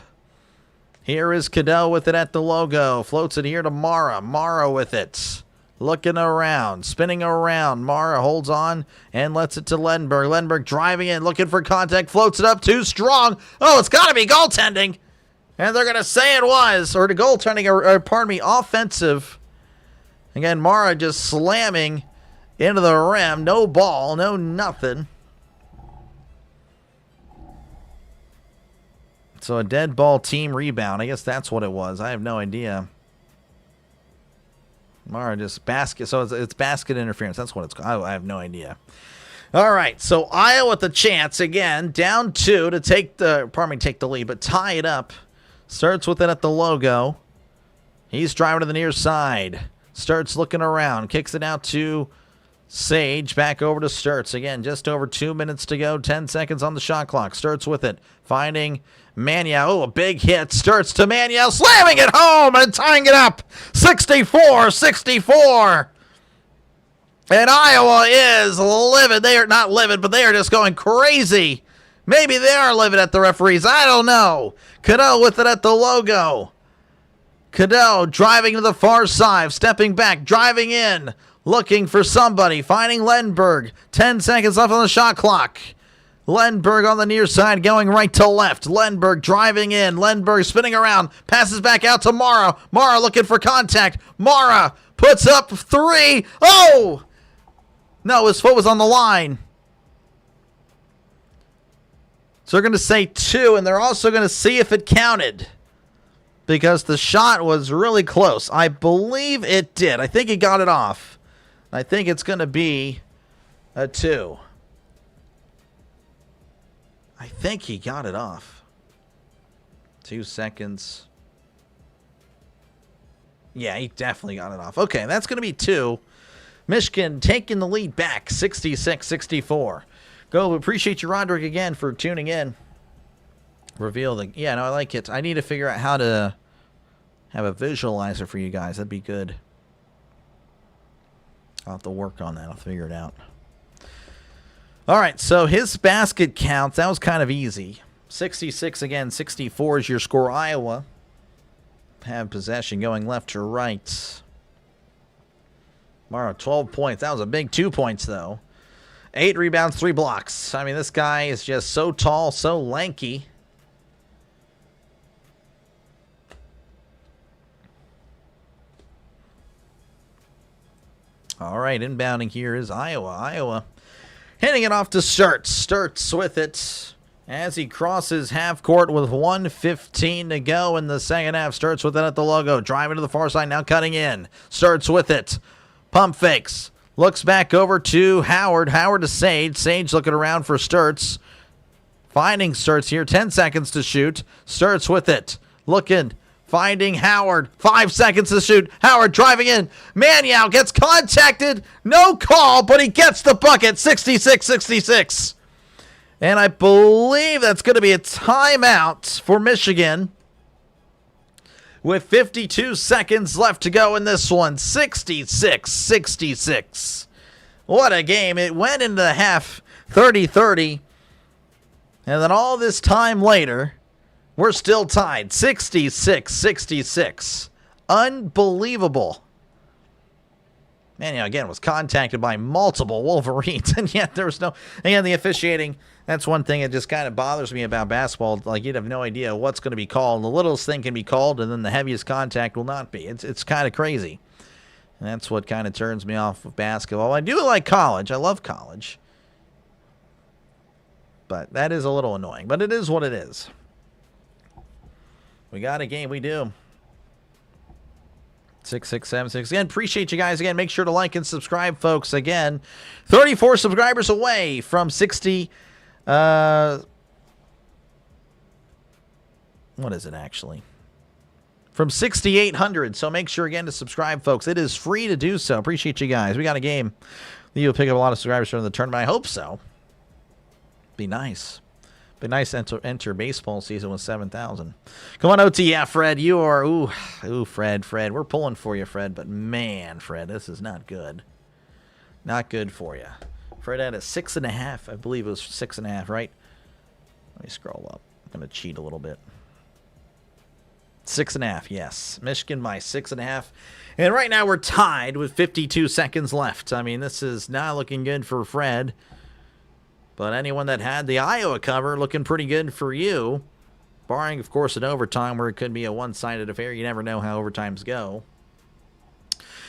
Here is Cadeau with it at the logo. Floats it here to Mara. Mara with it. Looking around. Spinning around. Mara holds on and lets it to Lenberg. Lenberg driving in. Looking for contact. Floats it up too strong. Oh, it's got to be goaltending. And they're going to say it was. Or the goaltending, or pardon me, offensive. Again, Mara just slamming into the rim. No ball. No nothing. So a dead ball team rebound. I guess that's what it was. I have no idea. Mara just basket. So it's basket interference. That's what it's called. I have no idea. All right. So Iowa with the chance again, down 2 to take the lead, but tie it up. Starts with it at the logo. He's driving to the near side. Starts looking around. Kicks it out to Sage. Back over to Sturts. Again, just over 2 minutes to go. 10 seconds on the shot clock. Sturts with it. Finding Maniau. Oh, a big hit. Sturts to Maniau. Slamming it home and tying it up. 64-64. And Iowa is livid. They are not livid, but they are just going crazy. Maybe they are livid at the referees. I don't know. Cadeau with it at the logo. Cadeau driving to the far side. Stepping back. Driving in. Looking for somebody. Finding Lenberg. 10 seconds left on the shot clock. Lenberg on the near side going right to left. Lenberg driving in. Lenberg spinning around. Passes back out to Mara. Mara looking for contact. Mara puts up 3. Oh! No, his foot was on the line. So they're going to say 2, and they're also going to see if it counted. Because the shot was really close. I believe it did. I think he got it off. I think it's going to be a 2. I think he got it off. 2 seconds. Yeah, he definitely got it off. Okay, that's going to be 2. Michigan taking the lead back, 66-64. Go, appreciate you, Roderick, again, for tuning in. Reveal the... Yeah, no, I like it. I need to figure out how to have a visualizer for you guys. That'd be good. I'll have to work on that. I'll figure it out. All right, so his basket counts. That was kind of easy. 66 again, 64 is your score. Iowa have possession going left to right. Mara, 12 points. That was a big 2 points, though. 8 rebounds, 3 blocks. I mean, this guy is just so tall, so lanky. All right, inbounding here is Iowa. Iowa handing it off to Sturts. Sturts with it as he crosses half court with 1:15 to go in the second half. Sturts with it at the logo. Driving to the far side, now cutting in. Sturts with it. Pump fakes. Looks back over to Howard. Howard to Sage. Sage looking around for Sturts. Finding Sturts here. 10 seconds to shoot. Sturts with it. Looking Finding Howard. 5 seconds to shoot. Howard driving in. Maniau gets contacted. No call, but he gets the bucket. 66-66. And I believe that's going to be a timeout for Michigan, with 52 seconds left to go in this one. 66-66. What a game. It went into the half 30-30. And then all this time later, we're still tied. 66-66. Unbelievable. Man, again, was contacted by multiple Wolverines, and yet there was no... Again, the officiating, that's one thing that just kind of bothers me about basketball. Like, you'd have no idea what's going to be called. The littlest thing can be called, and then the heaviest contact will not be. It's kind of crazy. And that's what kind of turns me off of basketball. I do like college. I love college. But that is a little annoying. But it is what it is. We got a game. We do. 6676. Again, appreciate you guys. Again, make sure to like and subscribe, folks. Again, 34 subscribers away from 60. What is it actually? From 6,800. So make sure again to subscribe, folks. It is free to do so. Appreciate you guys. We got a game. You'll pick up a lot of subscribers during the tournament. I hope so. Be nice. Be nice to enter baseball season with 7,000. Come on, OT. Yeah, Fred, you are. Ooh, Fred. We're pulling for you, Fred. But man, Fred, this is not good. Not good for you. Fred had a 6.5. I believe it was 6.5, right? Let me scroll up. I'm going to cheat a little bit. 6.5, yes. Michigan by 6.5. And right now we're tied with 52 seconds left. I mean, this is not looking good for Fred. But anyone that had the Iowa cover, looking pretty good for you. Barring, of course, an overtime where it could be a one-sided affair. You never know how overtimes go.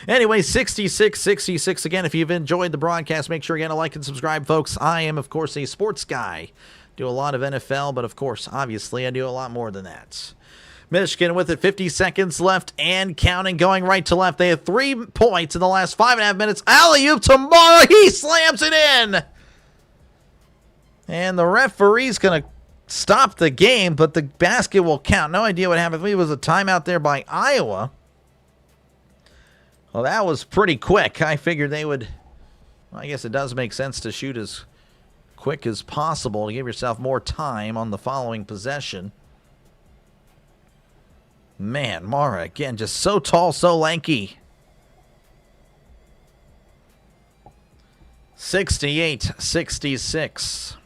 Anyway, 66-66. Again, if you've enjoyed the broadcast, make sure again to like and subscribe, folks. I am, of course, a sports guy. Do a lot of NFL, but, of course, obviously, I do a lot more than that. Michigan with it, 50 seconds left and counting, going right to left. They have 3 points in the last 5.5 minutes. Alley-oop to Mara. He slams it in. And the referee's going to stop the game, but the basket will count. No idea what happened. I believe it was a timeout there by Iowa. Well, that was pretty quick. I figured they would... Well, I guess it does make sense to shoot as quick as possible to give yourself more time on the following possession. Man, Mara, again, just so tall, so lanky. 68-66.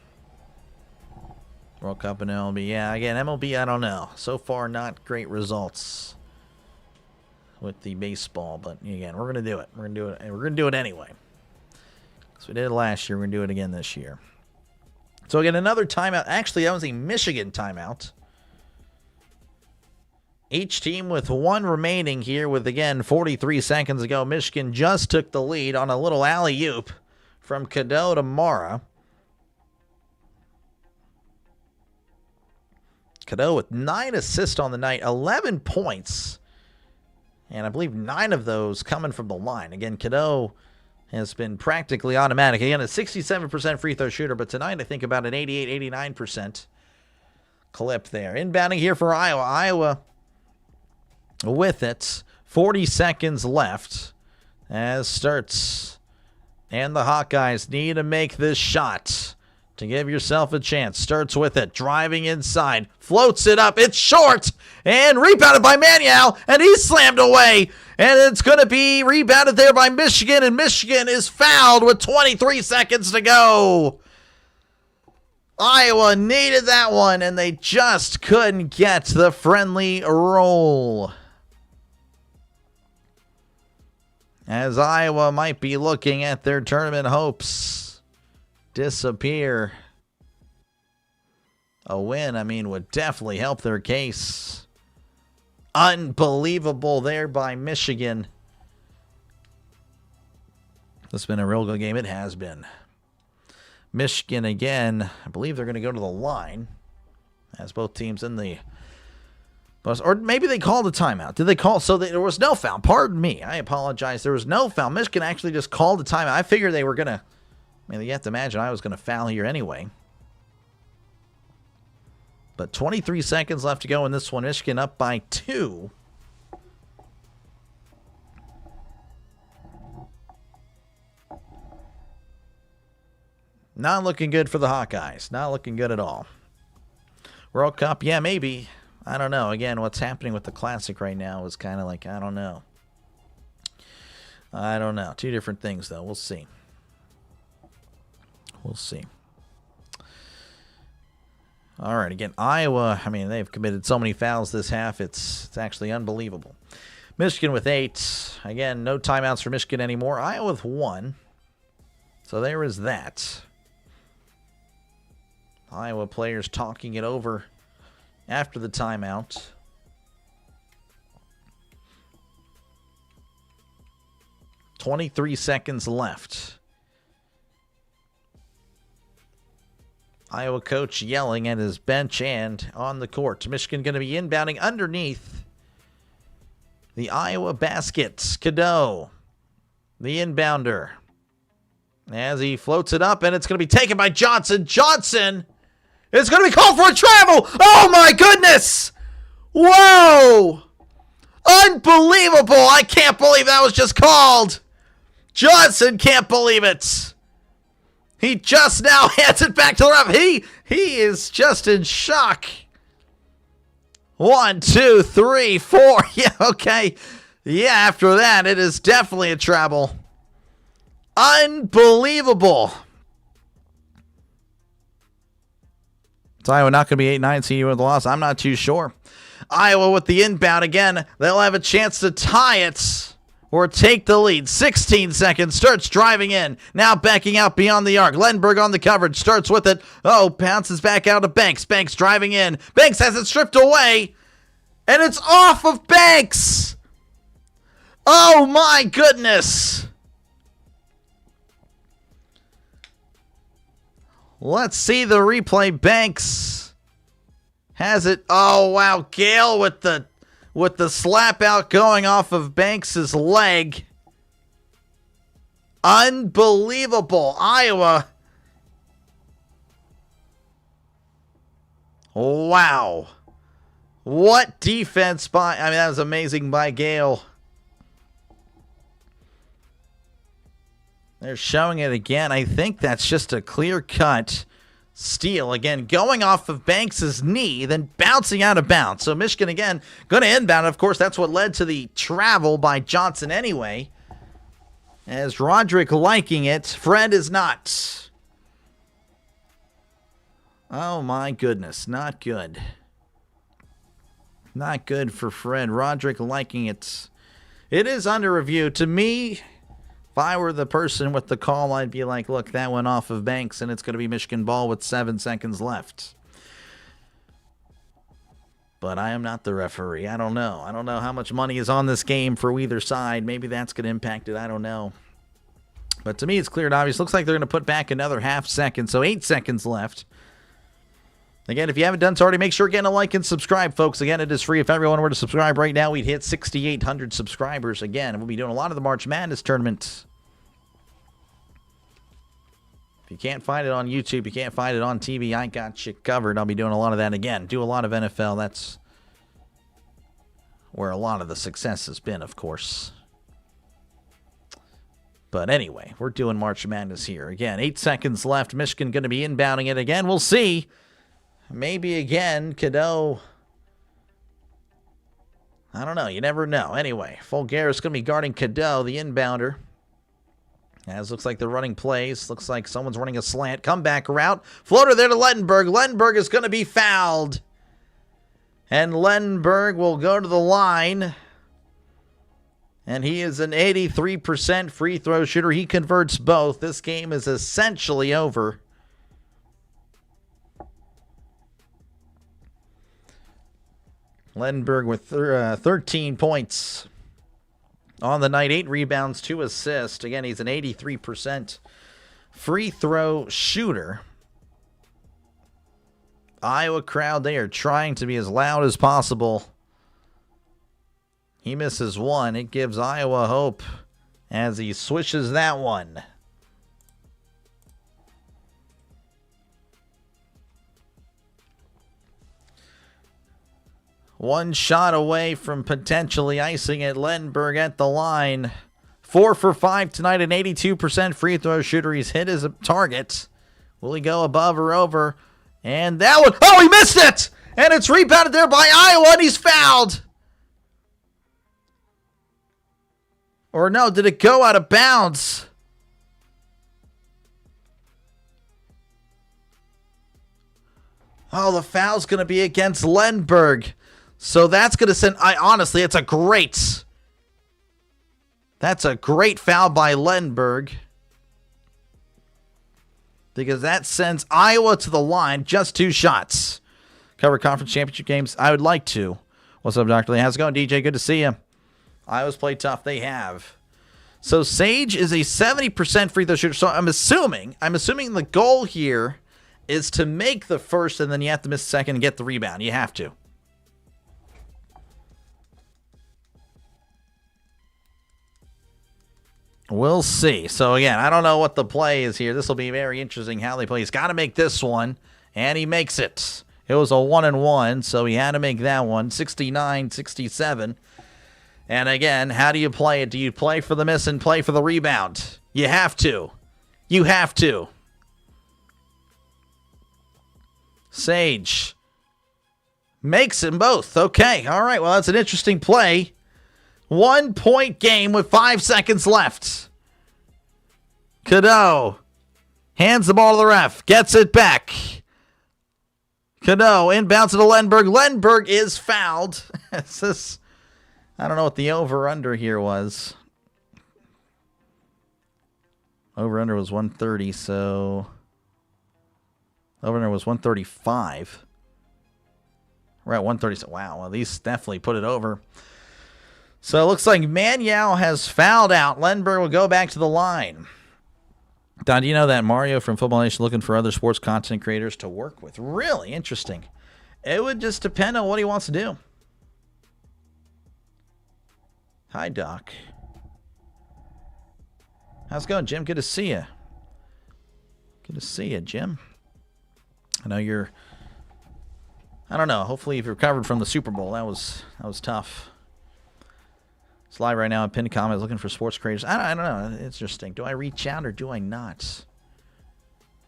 World Cup and MLB. Yeah, again, MLB, I don't know. So far, not great results with the baseball. But, again, we're going to do it. We're going to do it, and we're going to do it anyway. So we did it last year. We're going to do it again this year. So, again, another timeout. Actually, that was a Michigan timeout. Each team with 1 remaining here with, again, 43 seconds ago. Michigan just took the lead on a little alley-oop from Cadeau to Mara. Cadeau with 9 assists on the night, 11 points. And I believe 9 of those coming from the line. Again, Cadeau has been practically automatic. Again, a 67% free throw shooter, but tonight I think about an 88-89% clip there. Inbounding here for Iowa. Iowa with it. 40 seconds left as starts. And the Hawkeyes need to make this shot to give yourself a chance. Starts with it. Driving inside. Floats it up. It's short. And rebounded by Maniau. And he's slammed away. And it's going to be rebounded there by Michigan. And Michigan is fouled with 23 seconds to go. Iowa needed that one. And they just couldn't get the friendly roll. As Iowa might be looking at their tournament hopes disappear. A win, I mean, would definitely help their case. Unbelievable there by Michigan. It's been a real good game. It has been. Michigan again, I believe they're going to go to the line. As both teams in the... Or maybe they called a timeout. Did they call? So there was no foul. Pardon me. I apologize. There was no foul. Michigan actually just called a timeout. I figured they were going to... I mean, you have to imagine I was going to foul here anyway. But 23 seconds left to go in this one. Michigan up by 2. Not looking good for the Hawkeyes. Not looking good at all. World Cup, yeah, maybe. I don't know. Again, what's happening with the Classic right now is kind of like, I don't know. I don't know. Two different things, though. We'll see. We'll see. All right, again, Iowa, I mean, they've committed so many fouls this half, it's actually unbelievable. Michigan with 8. Again, no timeouts for Michigan anymore. Iowa with 1. So there is that. Iowa players talking it over after the timeout. "23 seconds left. Iowa coach yelling at his bench and on the court. Michigan going to be inbounding underneath the Iowa basket. Cadeau, the inbounder, as he floats it up, and it's going to be taken by Johnson. Johnson is going to be called for a travel. Oh, my goodness. Whoa. Unbelievable. I can't believe that was just called. Johnson can't believe it. He just now hands it back to the ref. He is just in shock. 1, 2, 3, 4. Yeah, okay. Yeah, after that, it is definitely a travel. Unbelievable. Is Iowa not going to be 8-9 seed with the loss? I'm not too sure. Iowa with the inbound again. They'll have a chance to tie it or take the lead. 16 seconds. Starts driving in. Now backing out beyond the arc. Lenberg on the coverage. Starts with it. Oh, bounces back out to Banks. Banks driving in. Banks has it stripped away. And it's off of Banks. Oh, my goodness. Let's see the replay. Banks has it. Oh, wow. Gale with the slap out going off of Banks' leg. Unbelievable. Iowa. Wow. What defense by, I mean, that was amazing by Gale. They're showing it again. I think that's just a clear-cut steal. Again, going off of Banks' knee, then bouncing out of bounds. So Michigan, again, going to inbound. Of course, that's what led to the travel by Johnson anyway. As Roderick liking it, Fred is not. Oh, my goodness. Not good. Not good for Fred. Roderick liking it. It is under review. To me, if I were the person with the call, I'd be like, look, that went off of Banks, and it's going to be Michigan ball with 7 seconds left. But I am not the referee. I don't know. I don't know how much money is on this game for either side. Maybe that's going to impact it. I don't know. But to me, it's clear and obvious. Looks like they're going to put back another half second, so 8 seconds left. Again, if you haven't done so already, make sure again to like and subscribe, folks. Again, it is free. If everyone were to subscribe right now, we'd hit 6,800 subscribers. Again, we'll be doing a lot of the March Madness tournament. If you can't find it on YouTube, you can't find it on TV, I got you covered. I'll be doing a lot of that again. Do a lot of NFL. That's where a lot of the success has been, of course. But anyway, we're doing March Madness here. Again, 8 seconds left. Michigan going to be inbounding it again. We'll see. Maybe again, Cadeau. I don't know. You never know. Anyway, Fulgaris going to be guarding Cadeau, the inbounder. As looks like they're running plays. Looks like someone's running a slant. Comeback route. Floater there to Lendenberg. Lendenberg is going to be fouled. And Lendenberg will go to the line. And he is an 83% free throw shooter. He converts both. This game is essentially over. Lendenberg with 13 points on the night, 8 rebounds, 2 assists. Again, he's an 83% free throw shooter. Iowa crowd, they are trying to be as loud as possible. He misses one. It gives Iowa hope as he swishes that one. One shot away from potentially icing it. Lenberg at the line. 4 for 5 tonight, an 82% free throw shooter. He's hit his target. Will he go above or over? And that one, oh, he missed it! And it's rebounded there by Iowa, and he's fouled. Or no, did it go out of bounds? Oh, the foul's going to be against Lenberg. So that's going to send, honestly, that's a great foul by Lenberg. Because that sends Iowa to the line, just 2 shots. Cover conference championship games, I would like to. What's up, Dr. Lee? How's it going, DJ? Good to see you. Iowa's played tough. They have. So Sage is a 70% free throw shooter. So I'm assuming the goal here is to make the first, and then you have to miss the second and get the rebound. You have to. We'll see. So again, I don't know what the play is here. This will be very interesting how they play. He's got to make this one, and he makes it. It was a 1-and-1, so he had to make that one. 69-67. And again, how do you play it? Do you play for the miss and play for the rebound? You have to. You have to. Sage makes them both. Okay, all right. Well, that's an interesting play. 1-point game with 5 seconds left. Cadeau hands the ball to the ref. Gets it back. Cadeau inbounds to Lenberg. Lenberg is fouled. I don't know what the over-under here was. Over-under was 130, so... Over-under was 135. We're at 130. Wow, well, these definitely put it over. So it looks like Manyao has fouled out. Lenberg will go back to the line. Don, do you know that Mario from Football Nation looking for other sports content creators to work with? Really interesting. It would just depend on what he wants to do. Hi, Doc. How's it going, Jim? Good to see you. Good to see you, Jim. I know you're... I don't know. Hopefully you've recovered from the Super Bowl. That was tough. It's live right now on pinned comment looking for sports creators. I don't know. It's interesting. Do I reach out or do I not?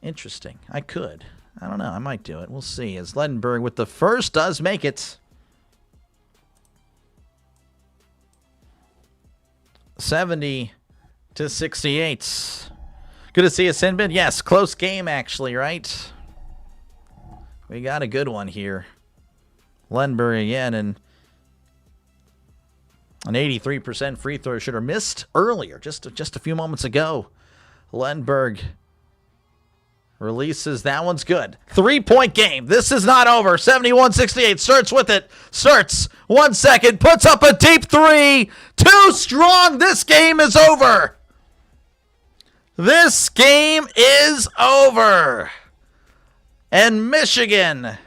Interesting. I could. I don't know. I might do it. We'll see. As Lenberg with the first does make it. 70-68. Good to see you, Sinbin. Yes, close game actually, right? We got a good one here. Lenberg again, and an 83% free throw shooter missed earlier, just a few moments ago. Lenberg releases. That one's good. 3-point game. This is not over. 71-68. Starts with it. Starts 1 second. Puts up a deep 3. Too strong. This game is over. This game is over. And Michigan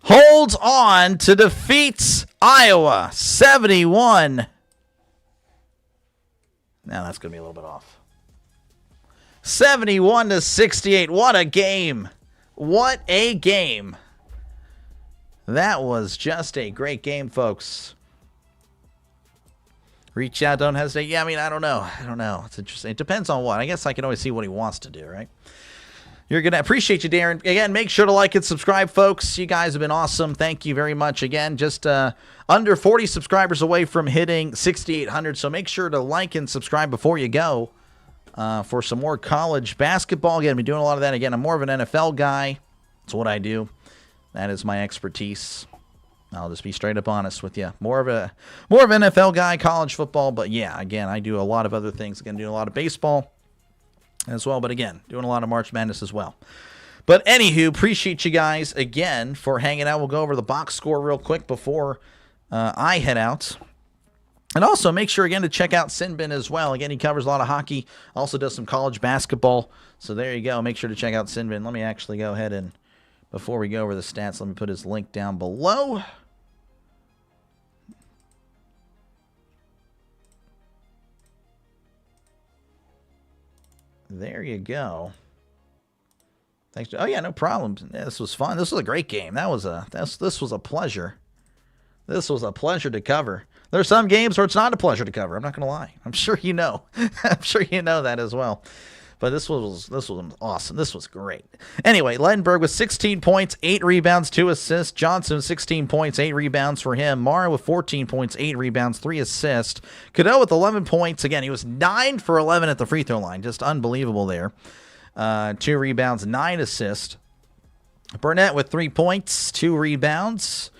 holds on to defeat Iowa 71. Now that's going to be a little bit off. 71-68. What a game. What a game. That was just a great game, folks. Reach out, don't hesitate. Yeah, I mean, I don't know. It's interesting. It depends on what. I guess I can always see what he wants to do, right? You're going to appreciate you, Darren. Again, make sure to like and subscribe, folks. You guys have been awesome. Thank you very much. Again, just under 40 subscribers away from hitting 6,800. So make sure to like and subscribe before you go for some more college basketball. Again, I've been doing a lot of that. Again, I'm more of an NFL guy. That's what I do. That is my expertise. I'll just be straight up honest with you. More of an NFL guy, college football. But yeah, again, I do a lot of other things. Again, doing a lot of baseball as well, but again, doing a lot of March Madness as well. But anywho, appreciate you guys again for hanging out. We'll go over the box score real quick before I head out. And also make sure again to check out Sinbin as well. Again, he covers a lot of hockey, also does some college basketball. So there you go. Make sure to check out Sinbin. Let me actually go ahead and, before we go over the stats, let me put his link down below. There you go. Thanks. Oh, yeah, no problem. Yeah, this was fun. This was a great game. This was a pleasure. This was a pleasure to cover. There's some games where it's not a pleasure to cover. I'm not going to lie. I'm sure you know. I'm sure you know that as well. But this was awesome. This was great. Anyway, Ledenberg with 16 points, 8 rebounds, 2 assists. Johnson, 16 points, 8 rebounds for him. Mara with 14 points, 8 rebounds, 3 assists. Cadeau with 11 points. Again, he was 9 for 11 at the free throw line. Just unbelievable there. 2 rebounds, 9 assists. Burnett with 3 points, 2 rebounds.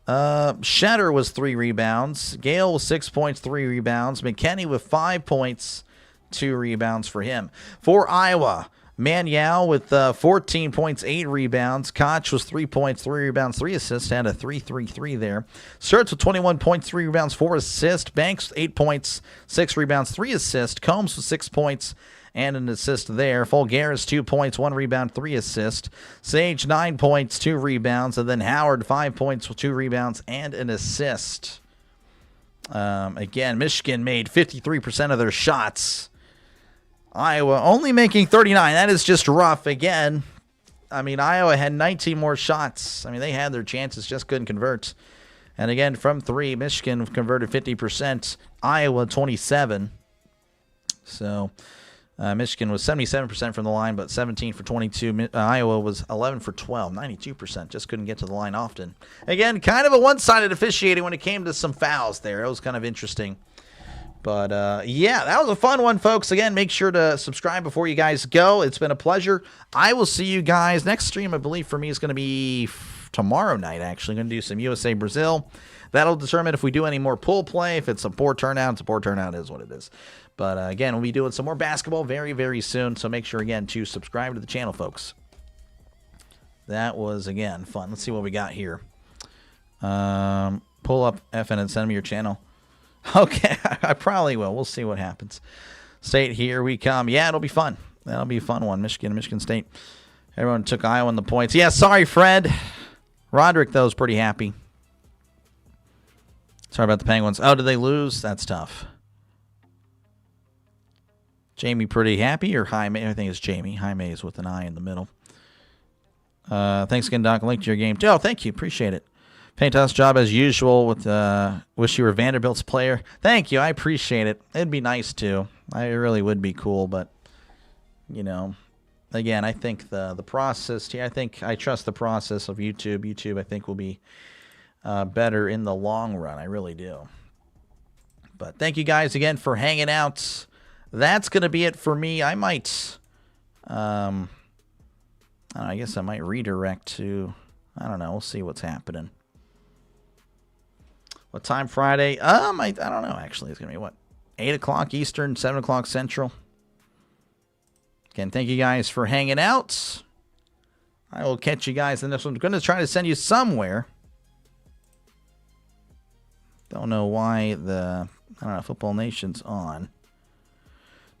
Shetter was 3 rebounds. Gale with 6 points, 3 rebounds. McKenney with 5 points, 2 rebounds for him. For Iowa, Manyao with 14 points, 8 rebounds. Koch was 3 points, 3 rebounds, 3 assists, and a 3-3-3 there. Sturts with 21 points, 3 rebounds, 4 assists. Banks 8 points, 6 rebounds, 3 assists. Combs with 6 points and an assist there. Fulgaris 2 points, 1 rebound, 3 assists. Sage 9 points, 2 rebounds, and then Howard 5 points with 2 rebounds and an assist. Again, Michigan made 53% of their shots. Iowa only making 39. That is just rough. Again, I mean, Iowa had 19 more shots. I mean, they had their chances, just couldn't convert. And again, from 3, Michigan converted 50%. Iowa 27. So Michigan was 77% from the line, but 17 for 22. Iowa was 11 for 12, 92%. Just couldn't get to the line often. Again, kind of a one-sided officiating when it came to some fouls there. It was kind of interesting. But, yeah, that was a fun one, folks. Again, make sure to subscribe before you guys go. It's been a pleasure. I will see you guys. Next stream, I believe, for me is going to be tomorrow night, actually. Going to do some USA-Brazil. That'll determine if we do any more pool play. If it's a poor turnout, it's a poor turnout is what it is. But, again, we'll be doing some more basketball very, very soon. So make sure, again, to subscribe to the channel, folks. That was, again, fun. Let's see what we got here. Pull up FN and send me your channel. Okay, I probably will. We'll see what happens. State, here we come. Yeah, it'll be fun. That'll be a fun one. Michigan State. Everyone took Iowa in the points. Yeah, sorry, Fred. Roderick, though, is pretty happy. Sorry about the Penguins. Oh, did they lose? That's tough. Jamie pretty happy, or Jaime? I think it's Jamie. Jaime is with an I in the middle. Thanks again, Doc. Link to your game. Oh, thank you. Appreciate it. Fantastic job as usual. With wish you were Vanderbilt's player. Thank you. I appreciate it. It'd be nice too. I really would be cool, but you know, again, I think the process here. I trust the process of YouTube. YouTube, I think, will be better in the long run. I really do. But thank you guys again for hanging out. That's gonna be it for me. I might. I guess I might redirect to. I don't know. We'll see what's happening. What time Friday? I don't know, actually. It's going to be, what, 8 o'clock Eastern, 7 o'clock Central. Again, thank you guys for hanging out. I will catch you guys in this one. I'm going to try to send you somewhere. Don't know why Football Nation's on.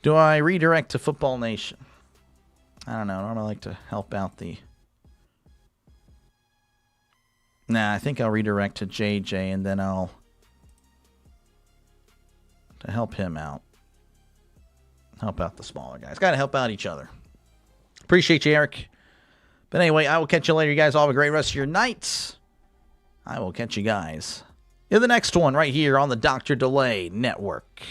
Do I redirect to Football Nation? I don't know. I don't like to help out the... Nah, I think I'll redirect to JJ, and then to help him out. Help out the smaller guys. Got to help out each other. Appreciate you, Eric. But anyway, I will catch you later. You guys all have a great rest of your night. I will catch you guys in the next one right here on the Dr. Delay Network.